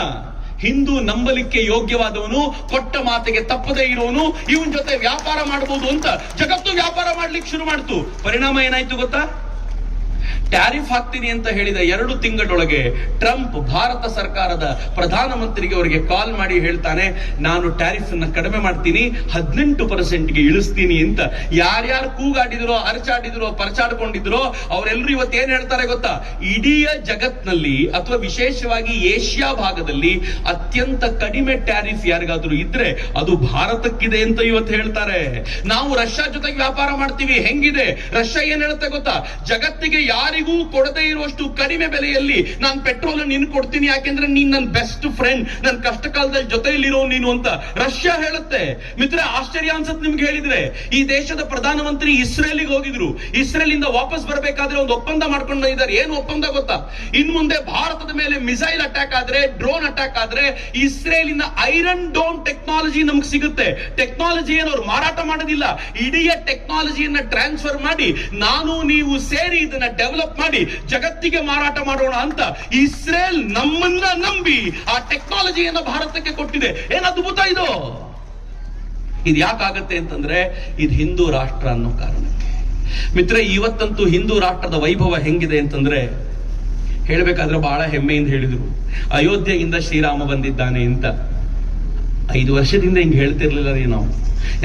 ಹಿಂದೂ ನಂಬಲಿಕ್ಕೆ ಯೋಗ್ಯವಾದವನು, ಕೊಟ್ಟ ಮಾತಿಗೆ ತಪ್ಪದೇ ಇರೋನು, ಇವನ್ ಜೊತೆ ವ್ಯಾಪಾರ ಮಾಡಬಹುದು ಅಂತ ಜಗತ್ತು ವ್ಯಾಪಾರ ಮಾಡ್ಲಿಕ್ಕೆ ಶುರು ಮಾಡ್ತು. ಪರಿಣಾಮ ಏನಾಯ್ತು ಗೊತ್ತಾ? ಟ್ಯಾರಿಫ್ ಹಾಕ್ತೀನಿ ಅಂತ ಹೇಳಿದ 2 ತಿಂಗಳೊಳಗೆ ಟ್ರಂಪ್ ಭಾರತ ಸರ್ಕಾರದ ಪ್ರಧಾನಮಂತ್ರಿಗೆ ಅವರಿಗೆ ಕಾಲ್ ಮಾಡಿ ಹೇಳ್ತಾನೆ, ನಾನು ಟ್ಯಾರಿಫ್ ಅನ್ನ ಕಡಿಮೆ ಮಾಡ್ತೀನಿ, 18%ಗೆ ಇಳಿಸ್ತೀನಿ ಅಂತ. ಯಾರ್ಯಾರು ಕೂಗಾಡಿದ್ರೋ, ಅರಚಾಡಿದ್ರೋ, ಪರಚಾಡ್ಕೊಂಡಿದ್ರೋ ಅವರೆಲ್ಲರೂ ಇವತ್ತು ಏನ್ ಹೇಳ್ತಾರೆ ಗೊತ್ತಾ? ಇಡೀ ಜಗತ್ನಲ್ಲಿ ಅಥವಾ ವಿಶೇಷವಾಗಿ ಏಷ್ಯಾ ಭಾಗದಲ್ಲಿ ಅತ್ಯಂತ ಕಡಿಮೆ ಟ್ಯಾರಿಫ್ ಯಾರಿಗಾದ್ರೂ ಇದ್ರೆ ಅದು ಭಾರತಕ್ಕಿದೆ ಅಂತ ಇವತ್ತು ಹೇಳ್ತಾರೆ. ನಾವು ರಷ್ಯಾ ಜೊತೆಗೆ ವ್ಯಾಪಾರ ಮಾಡ್ತೀವಿ, ಹೆಂಗಿದೆ? ರಷ್ಯಾ ಏನ್ ಹೇಳುತ್ತೆ ಗೊತ್ತಾ? ಜಗತ್ತಿಗೆ ಯಾರಿಗೂ ಕೊಡದೇ ಇರುವಷ್ಟು ಕಡಿಮೆ ಬೆಲೆಯಲ್ಲಿ ನಾನು ಪೆಟ್ರೋಲ್ ನಿನ್ ಕೊಡ್ತೀನಿ, ಯಾಕೆಂದ್ರೆ ನೀನ್ ನನ್ನ ಬೆಸ್ಟ್ ಫ್ರೆಂಡ್, ನನ್ನ ಕಷ್ಟ ಕಾಲದಲ್ಲಿ ಜೊತೆಯಲ್ಲಿರೋ ನೀನು ಅಂತ ರಷ್ಯಾ ಹೇಳುತ್ತೆ. ಮಿತ್ರ, ಆಶ್ಚರ್ಯ ಅನ್ಸತ್ ನಿಮ್ಗೆ ಹೇಳಿದ್ರೆ, ಈ ದೇಶದ ಪ್ರಧಾನಮಂತ್ರಿ ಇಸ್ರೇಲಿಗೆ ಹೋಗಿದ್ರು. ಇಸ್ರೇಲ್ ಇಂದ ವಾಪಸ್ ಬರಬೇಕಾದ್ರೆ ಒಂದು ಒಪ್ಪಂದ ಮಾಡ್ಕೊಂಡು ಇದ್ದಾರೆ. ಏನು ಒಪ್ಪಂದ ಗೊತ್ತಾ? ಇನ್ ಮುಂದೆ ಭಾರತದ ಮೇಲೆ ಮಿಸೈಲ್ ಅಟ್ಯಾಕ್ ಆದ್ರೆ, ಡ್ರೋನ್ ಅಟ್ಯಾಕ್ ಆದ್ರೆ ಇಸ್ರೇಲಿನ ಐರನ್ ಡೋಮ್ ಟೆಕ್ನಾಲಜಿ ನಮ್ಗೆ ಸಿಗುತ್ತೆ. ಟೆಕ್ನಾಲಜಿ ಏನವ್ರು ಮಾರಾಟ ಮಾಡೋದಿಲ್ಲ, ಇಡೀ ಟೆಕ್ನಾಲಜಿಯನ್ನ ಟ್ರಾನ್ಸ್ಫರ್ ಮಾಡಿ ನಾನು ನೀವು ಸೇರಿ ಇದನ್ನ ಡೆವಲಪ್ ಮಾಡಿ ಜಗತ್ತಿಗೆ ಮಾರಾಟ ಮಾಡೋಣ ಅಂತ ಇಸ್ರೇಲ್ ನಮ್ಮನ್ನ ನಂಬಿ ಆ ಟೆಕ್ನಾಲಜಿಯನ್ನು ಭಾರತಕ್ಕೆ ಕೊಟ್ಟಿದೆ. ಏನ್ ಅದ್ಭುತ ಇದು! ಇದು ಯಾಕಾಗತ್ತೆ ಅಂತಂದ್ರೆ ಇದು ಹಿಂದೂ ರಾಷ್ಟ್ರ ಅನ್ನೋ ಕಾರಣಕ್ಕೆ. ಮಿತ್ರ, ಇವತ್ತಂತೂ ಹಿಂದೂ ರಾಷ್ಟ್ರದ ವೈಭವ ಹೆಂಗಿದೆ ಅಂತಂದ್ರೆ ಹೇಳ್ಬೇಕಾದ್ರೆ ಬಹಳ ಹೆಮ್ಮೆಯಿಂದ ಹೇಳಿದ್ರು, ಅಯೋಧ್ಯೆಯಿಂದ ಶ್ರೀರಾಮ ಬಂದಿದ್ದಾನೆ ಅಂತ. 5 ವರ್ಷದಿಂದ ಹಿಂಗ್ ಹೇಳ್ತಿರ್ಲಿಲ್ಲ ರೀ ನಾವು.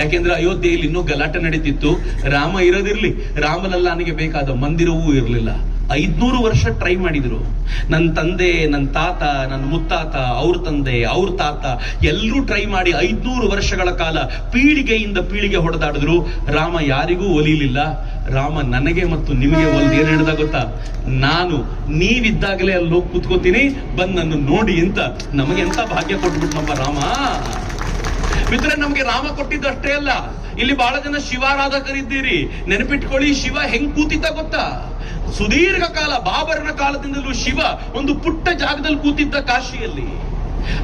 ಯಾಕೆಂದ್ರೆ ಅಯೋಧ್ಯೆಯಲ್ಲಿ ಇನ್ನೂ ಗಲಾಟೆ ನಡೀತಿತ್ತು. ರಾಮ ಇರೋದಿರ್ಲಿ, ರಾಮಲಲ್ಲಾನಿಗೆ ಬೇಕಾದ ಮಂದಿರವೂ ಇರಲಿಲ್ಲ. 500 ವರ್ಷ ಟ್ರೈ ಮಾಡಿದ್ರು. ನನ್ನ ತಂದೆ, ನನ್ನ ತಾತ, ನನ್ನ ಮುತ್ತಾತ, ಅವ್ರ ತಂದೆ, ಅವ್ರ ತಾತ ಎಲ್ಲರೂ ಟ್ರೈ ಮಾಡಿ 500 ವರ್ಷಗಳ ಕಾಲ ಪೀಳಿಗೆಯಿಂದ ಪೀಳಿಗೆ ಹೊಡೆದಾಡಿದ್ರು. ರಾಮ ಯಾರಿಗೂ ಒಲಿಲಿಲ್ಲ. ರಾಮ ನನಗೆ ಮತ್ತು ನಿಮಗೆ ಒಲ್ದು ಏನ್ ಹೇಳ್ದ ಗೊತ್ತಾ? ನಾನು ನೀವಿದ್ದಾಗಲೇ ಅಲ್ಲಿ ಹೋಗಿ ಕೂತ್ಕೋತೀನಿ, ಬಂದ್ ನನ್ನ ನೋಡಿ ಅಂತ. ನಮಗೆ ಎಂತ ಭಾಗ್ಯ ಕೊಟ್ಬಿಟ್ನಪ್ಪ ರಾಮ. ಮಿತ್ರ, ನಮ್ಗೆ ರಾಮ ಕೊಟ್ಟಿದ್ದು ಅಷ್ಟೇ ಅಲ್ಲ, ಇಲ್ಲಿ ಬಹಳ ಜನ ಶಿವಾರಾಧಕರಿದ್ದೀರಿ. ನೆನಪಿಟ್ಕೊಳ್ಳಿ, ಶಿವ ಹೆಂಗ್ ಕೂತಿದ್ದ ಗೊತ್ತಾ? ಸುದೀರ್ಘ ಕಾಲ, ಬಾಬರನ ಕಾಲದಿಂದಲೂ ಶಿವ ಒಂದು ಪುಟ್ಟ ಜಾಗದಲ್ಲಿ ಕೂತಿದ್ದ ಕಾಶಿಯಲ್ಲಿ.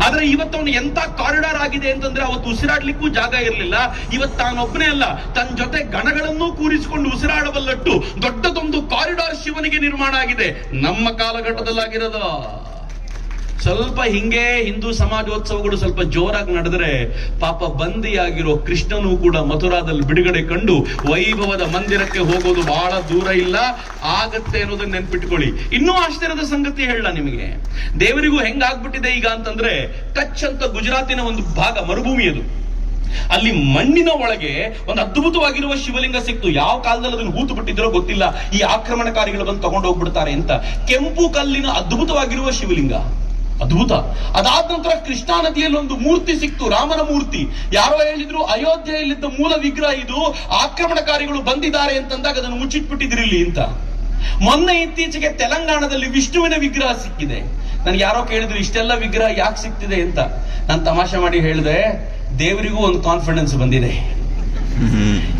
ಆದ್ರೆ ಇವತ್ತವನು ಎಂತ ಕಾರಿಡಾರ್ ಆಗಿದೆ ಅಂತಂದ್ರೆ, ಅವತ್ತು ಉಸಿರಾಡ್ಲಿಕ್ಕೂ ಜಾಗ ಇರಲಿಲ್ಲ. ಇವತ್ತು ತಾನೊಬ್ಬನೇ ಅಲ್ಲ, ತನ್ನ ಜೊತೆ ಗಣಗಳನ್ನೂ ಕೂರಿಸಿಕೊಂಡು ಉಸಿರಾಡಬಲ್ಲಟ್ಟು ದೊಡ್ಡದೊಂದು ಕಾರಿಡಾರ್ ಶಿವನಿಗೆ ನಿರ್ಮಾಣ ಆಗಿದೆ. ನಮ್ಮ ಕಾಲಘಟ್ಟದಲ್ಲಾಗಿರೋದು. ಸ್ವಲ್ಪ ಹಿಂಗೆ ಹಿಂದೂ ಸಮಾಜೋತ್ಸವಗಳು ಸ್ವಲ್ಪ ಜೋರಾಗಿ ನಡೆದ್ರೆ ಪಾಪ ಬಂದಿಯಾಗಿರೋ ಕೃಷ್ಣನೂ ಕೂಡ ಮಥುರಾದಲ್ಲಿ ಬಿಡುಗಡೆ ಕಂಡು ವೈಭವದ ಮಂದಿರಕ್ಕೆ ಹೋಗೋದು ಬಹಳ ದೂರ ಇಲ್ಲ, ಆಗತ್ತೆ ಅನ್ನೋದನ್ನ ನೆನ್ಪಿಟ್ಕೊಳ್ಳಿ. ಇನ್ನೂ ಆಶ್ಚರ್ಯದ ಸಂಗತಿ ಹೇಳ ನಿಮಗೆ. ದೇವರಿಗೂ ಹೆಂಗಾಗ್ಬಿಟ್ಟಿದೆ ಈಗ ಅಂತಂದ್ರೆ, ಕಚ್ ಅಂತ ಗುಜರಾತಿನ ಒಂದು ಭಾಗ, ಮರುಭೂಮಿ ಅದು. ಅಲ್ಲಿ ಮಣ್ಣಿನ ಒಳಗೆ ಒಂದು ಅದ್ಭುತವಾಗಿರುವ ಶಿವಲಿಂಗ ಸಿಕ್ತು. ಯಾವ ಕಾಲದಲ್ಲಿ ಅದನ್ನು ಹೂತು ಬಿಟ್ಟಿದ್ರೋ ಗೊತ್ತಿಲ್ಲ, ಈ ಆಕ್ರಮಣಕಾರಿಗಳು ಬಂದು ತಗೊಂಡು ಹೋಗ್ಬಿಡ್ತಾರೆ ಅಂತ. ಕೆಂಪು ಕಲ್ಲಿನ ಅದ್ಭುತವಾಗಿರುವ ಶಿವಲಿಂಗ, ಅದ್ಭುತ. ಅದಾದ ನಂತರ ಕೃಷ್ಣಾ ನದಿಯಲ್ಲಿ ಒಂದು ಮೂರ್ತಿ ಸಿಕ್ತು, ರಾಮನ ಮೂರ್ತಿ. ಯಾರೋ ಹೇಳಿದ್ರು ಅಯೋಧ್ಯೆಯಲ್ಲಿದ್ದ ಮೂಲ ವಿಗ್ರಹ ಇದು, ಆಕ್ರಮಣಕಾರಿಗಳು ಬಂದಿದ್ದಾರೆ ಅಂತಂದಾಗ ಅದನ್ನು ಮುಚ್ಚಿಟ್ಬಿಟ್ಟಿದ್ರಿಲ್ಲಿ ಅಂತ. ಮೊನ್ನೆ ಇತ್ತೀಚೆಗೆ ತೆಲಂಗಾಣದಲ್ಲಿ ವಿಷ್ಣುವಿನ ವಿಗ್ರಹ ಸಿಕ್ಕಿದೆ. ನನ್ಗೆ ಯಾರೋ ಕೇಳಿದ್ರು ಇಷ್ಟೆಲ್ಲ ವಿಗ್ರಹ ಯಾಕೆ ಸಿಕ್ತಿದೆ ಅಂತ. ನಾನು ತಮಾಷೆ ಮಾಡಿ ಹೇಳಿದೆ, ದೇವರಿಗೂ ಒಂದು ಕಾನ್ಫಿಡೆನ್ಸ್ ಬಂದಿದೆ.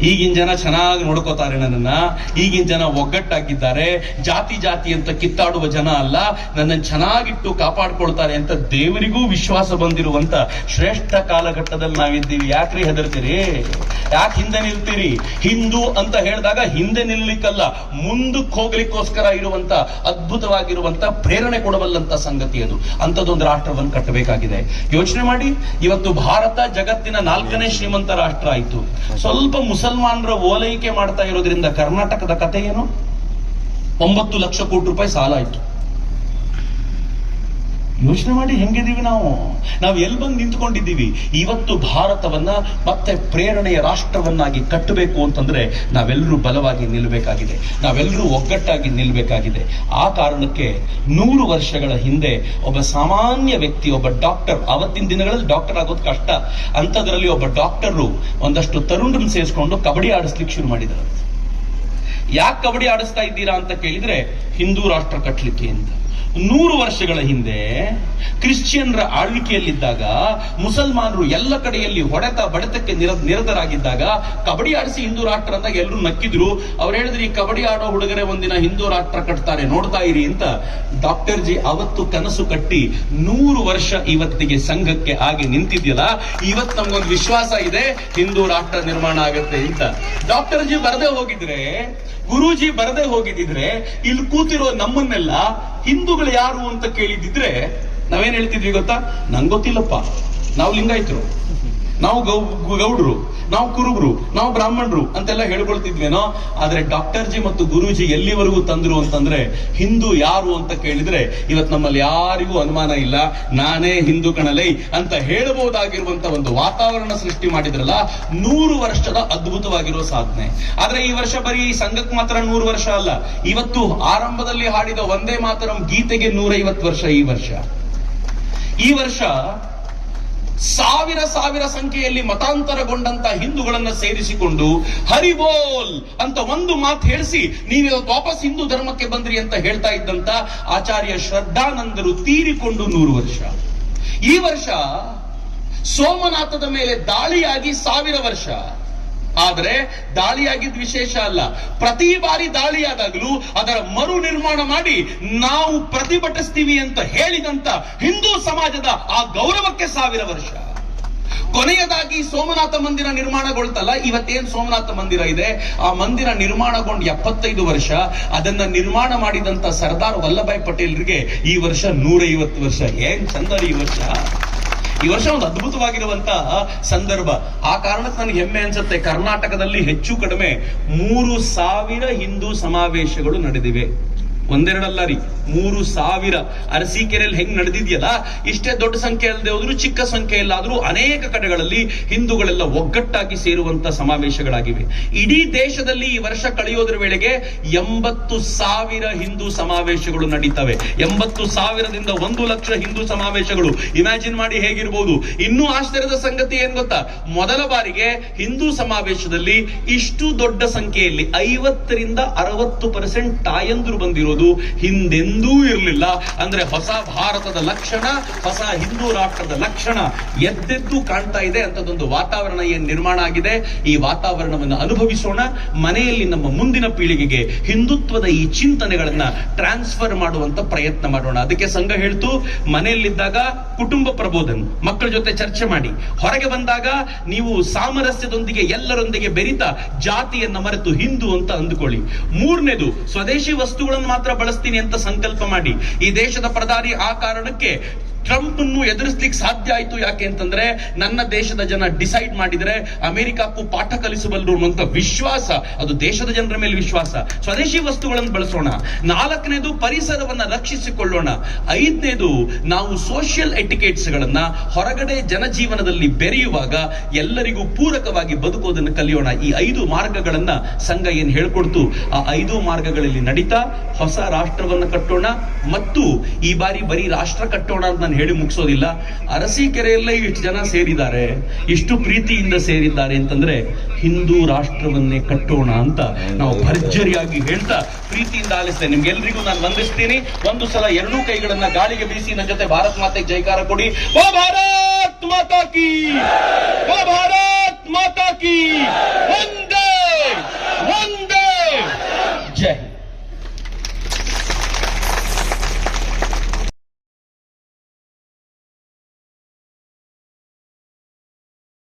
ಈಗಿನ ಜನ ಚೆನ್ನಾಗಿ ನೋಡ್ಕೋತಾರೆ ನನ್ನನ್ನ, ಈಗಿನ ಜನ ಒಗ್ಗಟ್ಟಾಗಿದ್ದಾರೆ, ಜಾತಿ ಜಾತಿ ಅಂತ ಕಿತ್ತಾಡುವ ಜನ ಅಲ್ಲ, ನನ್ನನ್ನು ಚೆನ್ನಾಗಿಟ್ಟು ಕಾಪಾಡ್ಕೊಳ್ತಾರೆ ಅಂತ ದೇವರಿಗೂ ವಿಶ್ವಾಸ ಬಂದಿರುವಂತ ಶ್ರೇಷ್ಠ ಕಾಲಘಟ್ಟದಲ್ಲಿ ನಾವಿದ್ದೀವಿ. ಯಾಕ್ರಿ ಹೆದರ್ತೀರಿ? ಯಾಕೆ ಹಿಂದೆ ನಿಲ್ತೀರಿ? ಹಿಂದೂ ಅಂತ ಹೇಳಿದಾಗ ಹಿಂದೆ ನಿಲ್ಲಲಿಕ್ಕಲ್ಲ, ಮುಂದಕ್ಕೆ ಹೋಗ್ಲಿಕ್ಕೋಸ್ಕರ ಇರುವಂತ ಅದ್ಭುತವಾಗಿರುವಂತ ಪ್ರೇರಣೆ ಕೊಡಬಲ್ಲಂತ ಸಂಗತಿ ಅದು. ಅಂತದೊಂದು ರಾಷ್ಟ್ರವನ್ನು ಕಟ್ಟಬೇಕಾಗಿದೆ. ಯೋಚನೆ ಮಾಡಿ, ಇವತ್ತು ಭಾರತ ಜಗತ್ತಿನ 4ನೇ ಶ್ರೀಮಂತ ರಾಷ್ಟ್ರ ಆಯ್ತು. ಸ್ವಲ್ಪ ಮುಸಲ್ಮಾನರ ಓಲೈಕೆ ಮಾಡ್ತಾ ಇರೋದ್ರಿಂದ ಕರ್ನಾಟಕದ ಕಥೆ ಏನು? 9 ಲಕ್ಷ ಕೋಟಿ ರೂಪಾಯಿ ಸಾಲ ಆಯ್ತು. ಯೋಚನೆ ಮಾಡಿ ಹೆಂಗಿದೀವಿ ನಾವು ಎಲ್ಲಿ ಬಂದು ನಿಂತ್ಕೊಂಡಿದ್ದೀವಿ. ಇವತ್ತು ಭಾರತವನ್ನ ಮತ್ತೆ ಪ್ರೇರಣೆಯ ರಾಷ್ಟ್ರವನ್ನಾಗಿ ಕಟ್ಟಬೇಕು ಅಂತಂದ್ರೆ ನಾವೆಲ್ಲರೂ ಬಲವಾಗಿ ನಿಲ್ಲಬೇಕಾಗಿದೆ, ನಾವೆಲ್ಲರೂ ಒಗ್ಗಟ್ಟಾಗಿ ನಿಲ್ಲಬೇಕಾಗಿದೆ. ಆ ಕಾರಣಕ್ಕೆ 100 ವರ್ಷಗಳ ಹಿಂದೆ ಒಬ್ಬ ಸಾಮಾನ್ಯ ವ್ಯಕ್ತಿ, ಒಬ್ಬ ಡಾಕ್ಟರ್, ಅವತ್ತಿನ ದಿನಗಳಲ್ಲಿ ಡಾಕ್ಟರ್ ಆಗೋದು ಕಷ್ಟ, ಅಂತದ್ರಲ್ಲಿ ಒಬ್ಬ ಡಾಕ್ಟರು ಒಂದಷ್ಟು ತರುಣರನ್ನು ಸೇರಿಸ್ಕೊಂಡು ಕಬಡ್ಡಿ ಆಡಿಸ್ಲಿಕ್ಕೆ ಶುರು ಮಾಡಿದರು. ಯಾಕೆ ಕಬಡ್ಡಿ ಆಡಿಸ್ತಾ ಇದ್ದೀರಾ ಅಂತ ಕೇಳಿದ್ರೆ, ಹಿಂದೂ ರಾಷ್ಟ್ರ ಕಟ್ಟಲಿಕ್ಕೆ ಅಂತ. 100 ವರ್ಷಗಳ ಹಿಂದೆ ಕ್ರಿಶ್ಚಿಯನ್ರ ಆಳ್ವಿಕೆಯಲ್ಲಿದ್ದಾಗ, ಮುಸಲ್ಮಾನರು ಎಲ್ಲ ಕಡೆಯಲ್ಲಿ ಹೊಡೆತ ಬಡಿತಕ್ಕೆ ನಿರತರಾಗಿದ್ದಾಗ ಕಬಡ್ಡಿ ಆಡಿಸಿ ಹಿಂದೂ ರಾಷ್ಟ್ರ ಅಂದಾಗ ಎಲ್ಲರೂ ನಕ್ಕಿದ್ರು. ಅವ್ರು ಹೇಳಿದ್ರು, ಈ ಕಬಡ್ಡಿ ಆಡೋ ಹುಡುಗರೇ ಒಂದಿನ ಹಿಂದೂ ರಾಷ್ಟ್ರ ಕಟ್ತಾರೆ, ನೋಡ್ತಾ ಇರಿ ಅಂತ. ಡಾಕ್ಟರ್ ಜಿ ಅವತ್ತು ಕನಸು ಕಟ್ಟಿ 100 ವರ್ಷ ಇವತ್ತಿಗೆ ಸಂಘಕ್ಕೆ ಆಗಿ ನಿಂತಿದ್ಯಲ್ಲ, ಇವತ್ತು ನಮ್ಗೊಂದು ವಿಶ್ವಾಸ ಇದೆ, ಹಿಂದೂ ರಾಷ್ಟ್ರ ನಿರ್ಮಾಣ ಆಗತ್ತೆ ಅಂತ. ಡಾಕ್ಟರ್ ಜಿ ಬರದೇ ಹೋಗಿದ್ರೆ, ಗುರೂಜಿ ಬರದೇ ಹೋಗಿದ್ರೆ, ಇಲ್ಲಿ ಕೂತಿರೋ ನಮ್ಮನ್ನೆಲ್ಲ ಹಿಂದೂಗಳು ಯಾರು ಅಂತ ಕೇಳಿದಿದ್ರೆ ನಾವೇನ್ ಹೇಳ್ತಿದ್ವಿ ಗೊತ್ತಾ? ನಂಗೆ ಗೊತ್ತಿಲ್ಲಪ್ಪ, ನಾವು ಲಿಂಗಾಯತರು, ನಾವು ಗೌಡ್ರು, ನಾವು ಕುರುಬರು, ನಾವು ಬ್ರಾಹ್ಮಣರು ಅಂತೆಲ್ಲ ಹೇಳ್ಕೊಳ್ತಿದ್ವೇನೋ. ಆದ್ರೆ ಡಾಕ್ಟರ್ ಜಿ ಮತ್ತು ಗುರೂಜಿ ಎಲ್ಲಿವರೆಗೂ ತಂದ್ರು ಅಂತಂದ್ರೆ, ಹಿಂದೂ ಯಾರು ಅಂತ ಕೇಳಿದ್ರೆ ಇವತ್ ನಮ್ಮಲ್ಲಿ ಯಾರಿಗೂ ಅನುಮಾನ ಇಲ್ಲ, ನಾನೇ ಹಿಂದೂ ಕಣಲೈ ಅಂತ ಹೇಳಬಹುದಾಗಿರುವಂತ ಒಂದು ವಾತಾವರಣ ಸೃಷ್ಟಿ ಮಾಡಿದ್ರಲ್ಲ, 100 ವರ್ಷದ ಅದ್ಭುತವಾಗಿರೋ ಸಾಧನೆ. ಆದ್ರೆ ಈ ವರ್ಷ ಬರೀ ಸಂಘಕ್ಕೆ ಮಾತ್ರ 100 ವರ್ಷ ಅಲ್ಲ, ಇವತ್ತು ಆರಂಭದಲ್ಲಿ ಹಾಡಿದ ವಂದೇ ಮಾತರಂ ಗೀತೆಗೆ 150 ವರ್ಷ. ಈ ವರ್ಷ ಸಾವಿರ ಸಂಖ್ಯೆಯಲ್ಲಿ ಮತಾಂತರಗೊಂಡಂತ ಹಿಂದೂಗಳನ್ನ ಸೇರಿಸಿಕೊಂಡು ಹರಿಬೋಲ್ ಅಂತ ಒಂದು ಮಾತು ಹೇಳಿಸಿ ನೀವು ವಾಪಸ್ ಹಿಂದೂ ಧರ್ಮಕ್ಕೆ ಬಂದ್ರಿ ಅಂತ ಹೇಳ್ತಾ ಇದ್ದಂತ ಆಚಾರ್ಯ ಶ್ರದ್ಧಾನಂದರು ತೀರಿಕೊಂಡು 100 ವರ್ಷ. ಈ ವರ್ಷ ಸೋಮನಾಥದ ಮೇಲೆ ದಾಳಿಯಾಗಿ 1000 ವರ್ಷ. ಆದ್ರೆ ದಾಳಿಯಾಗಿದ್ದ ವಿಶೇಷ ಅಲ್ಲ, ಪ್ರತಿ ಬಾರಿ ದಾಳಿಯಾದಾಗಲೂ ಅದರ ಮರು ನಿರ್ಮಾಣ ಮಾಡಿ ನಾವು ಪ್ರತಿಭಟಿಸ್ತೀವಿ ಅಂತ ಹೇಳಿದಂತ ಹಿಂದೂ ಸಮಾಜದ ಆ ಗೌರವಕ್ಕೆ 1000 ವರ್ಷ. ಕೊನೆಯದಾಗಿ ಸೋಮನಾಥ ಮಂದಿರ ನಿರ್ಮಾಣಗೊಳ್ತಲ್ಲ, ಇವತ್ತೇನ್ ಸೋಮನಾಥ ಮಂದಿರ ಇದೆ, ಆ ಮಂದಿರ ನಿರ್ಮಾಣಗೊಂಡು 75 ವರ್ಷ. ಅದನ್ನ ನಿರ್ಮಾಣ ಮಾಡಿದಂತ ಸರ್ದಾರ್ ವಲ್ಲಭಾಯ್ ಪಟೇಲ್ರಿಗೆ ಈ ವರ್ಷ 150 ವರ್ಷ. ಏನ್ ಚಂದ ಈ ವರ್ಷ ಒಂದು ಅದ್ಭುತವಾಗಿರುವಂತಹ ಸಂದರ್ಭ. ಆ ಕಾರಣಕ್ಕೆ ನನಗೆ ಹೆಮ್ಮೆ ಅನ್ಸುತ್ತೆ, ಕರ್ನಾಟಕದಲ್ಲಿ ಹೆಚ್ಚು ಕಡಿಮೆ 3000 ಹಿಂದೂ ಸಮಾವೇಶಗಳು ನಡೆದಿವೆ. ಒಂದೆರಡಲ್ಲ ರೀ, 3000. ಅರಸೀಕೆರೆಯಲ್ಲಿ ಹೆಂಗ್ ನಡೆದಿದೆಯಲ್ಲ, ಇಷ್ಟೇ ದೊಡ್ಡ ಸಂಖ್ಯೆ ಅಲ್ಲದೆ ಹೋದ್ರು ಚಿಕ್ಕ ಸಂಖ್ಯೆಯಲ್ಲಾದ್ರೂ ಅನೇಕ ಕಡೆಗಳಲ್ಲಿ ಹಿಂದೂಗಳೆಲ್ಲ ಒಗ್ಗಟ್ಟಾಗಿ ಸೇರುವಂತ ಸಮಾವೇಶಗಳಾಗಿವೆ. ಇಡೀ ದೇಶದಲ್ಲಿ ಈ ವರ್ಷ ಕಳೆಯೋದ್ರ ವೇಳೆಗೆ 80,000 ಹಿಂದೂ ಸಮಾವೇಶಗಳು ನಡೀತವೆ. 80,000ದಿಂದ 1 ಲಕ್ಷ ಹಿಂದೂ ಸಮಾವೇಶಗಳು. ಇಮ್ಯಾಜಿನ್ ಮಾಡಿ ಹೇಗಿರ್ಬೋದು. ಇನ್ನೂ ಆಶ್ಚರ್ಯದ ಸಂಗತಿ ಏನ್ ಗೊತ್ತಾ, ಮೊದಲ ಬಾರಿಗೆ ಹಿಂದೂ ಸಮಾವೇಶದಲ್ಲಿ ಇಷ್ಟು ದೊಡ್ಡ ಸಂಖ್ಯೆಯಲ್ಲಿ 50ರಿಂದ 60% ತಾಯಂದ್ರು ಬಂದಿರೋದು ಹಿಂದೆಂದೂ ಇರಲಿಲ್ಲ. ಅಂದ್ರೆ ಹೊಸ ಭಾರತದ ಲಕ್ಷಣ, ಹೊಸ ಹಿಂದೂ ರಾಷ್ಟ್ರದ ಲಕ್ಷಣ ಎದ್ದೆದ್ದು ಕಾಣ್ತಾ ಇದೆ. ಅಂತದೊಂದು ವಾತಾವರಣ ಏನ್ ನಿರ್ಮಾಣ ಆಗಿದೆ, ಈ ವಾತಾವರಣವನ್ನು ಅನುಭವಿಸೋಣ. ಮನೆಯಲ್ಲಿ ನಮ್ಮ ಮುಂದಿನ ಪೀಳಿಗೆಗೆ ಹಿಂದುತ್ವದ ಈ ಚಿಂತನೆಗಳನ್ನ ಟ್ರಾನ್ಸ್ಫರ್ ಮಾಡುವಂತ ಪ್ರಯತ್ನ ಮಾಡೋಣ. ಅದಕ್ಕೆ ಸಂಘ ಹೇಳ್ತು, ಮನೆಯಲ್ಲಿದ್ದಾಗ ಕುಟುಂಬ ಪ್ರಬೋಧನ್, ಮಕ್ಕಳ ಜೊತೆ ಚರ್ಚೆ ಮಾಡಿ. ಹೊರಗೆ ಬಂದಾಗ ನೀವು ಸಾಮರಸ್ಯದೊಂದಿಗೆ ಎಲ್ಲರೊಂದಿಗೆ ಬೆರಿತ ಜಾತಿಯನ್ನ ಮರೆತು ಹಿಂದೂ ಅಂತ ಅಂದುಕೊಳ್ಳಿ. 3ನೇದು, ಸ್ವದೇಶಿ ವಸ್ತುಗಳನ್ನು ಮಾತ್ರ ಬಳಸ್ತೀನಿ ಅಂತ ಸಂಕಲ್ಪ ಮಾಡಿ. ಈ ದೇಶದ ಪ್ರಧಾನಿ ಆ ಕಾರಣಕ್ಕೆ ಟ್ರಂಪ್ ಅನ್ನು ಎದುರಿಸಲಿಕ್ಕೆ ಸಾಧ್ಯ ಆಯ್ತು. ಯಾಕೆ ಅಂತಂದ್ರೆ ನನ್ನ ದೇಶದ ಜನ ಡಿಸೈಡ್ ಮಾಡಿದ್ರೆ ಅಮೆರಿಕಕ್ಕೂ ಪಾಠ ಕಲಿಸಬಲ್ಲರು ಅಂತ ವಿಶ್ವಾಸ, ಅದು ದೇಶದ ಜನರ ಮೇಲೆ ವಿಶ್ವಾಸ. ಸ್ವದೇಶಿ ವಸ್ತುಗಳನ್ನು ಬಳಸೋಣ. 4ನೇದು, ಪರಿಸರವನ್ನ ರಕ್ಷಿಸಿಕೊಳ್ಳೋಣ. 5ನೇದು, ನಾವು ಸೋಷಿಯಲ್ ಎಟಿಕೇಟ್ಸ್ ಗಳನ್ನ ಹೊರಗಡೆ ಜನಜೀವನದಲ್ಲಿ ಬೆರೆಯುವಾಗ ಎಲ್ಲರಿಗೂ ಪೂರಕವಾಗಿ ಬದುಕೋದನ್ನು ಕಲಿಯೋಣ. ಈ 5 ಮಾರ್ಗಗಳನ್ನ ಸಂಘ ಏನ್ ಹೇಳ್ಕೊಡ್ತು, ಆ 5 ಮಾರ್ಗಗಳಲ್ಲಿ ನಡೀತಾ ಹೊಸ ರಾಷ್ಟ್ರವನ್ನು ಕಟ್ಟೋಣ. ಮತ್ತು ಈ ಬಾರಿ ಬರೀ ರಾಷ್ಟ್ರ ಕಟ್ಟೋಣ ಅಂತ ಹೇಳಿ ಮುಗಿಸೋದಿಲ್ಲ. ಅರಸೀಕೆರೆಯಲ್ಲೇ ಇಷ್ಟು ಜನ ಸೇರಿದ್ದಾರೆ, ಇಷ್ಟು ಪ್ರೀತಿಯಿಂದ ಸೇರಿದ್ದಾರೆ ಅಂತಂದ್ರೆ ಹಿಂದೂ ರಾಷ್ಟ್ರವನ್ನೇ ಕಟ್ಟೋಣ ಅಂತ ನಾವು ಭರ್ಜರಿಯಾಗಿ ಹೇಳ್ತಾ ಪ್ರೀತಿಯಿಂದ ಆಲಿಸ್ತೇನೆ. ನಿಮ್ಗೆಲ್ರಿಗೂ ನಾನು ವಂದಿಸ್ತೀನಿ. ಒಂದು ಸಲ 2 ಕೈಗಳನ್ನ ಗಾಳಿಗೆ ಬೀಸಿ ನನ್ನ ಜೊತೆ ಭಾರತ್ ಮಾತೆಗೆ ಜೈಕಾರ ಕೊಡಿ. ಓ ಭಾರತ್ ಮಾತಾ ಕೀ, ಓ ಭಾರತ್ ಮಾತಾ ಕೀ.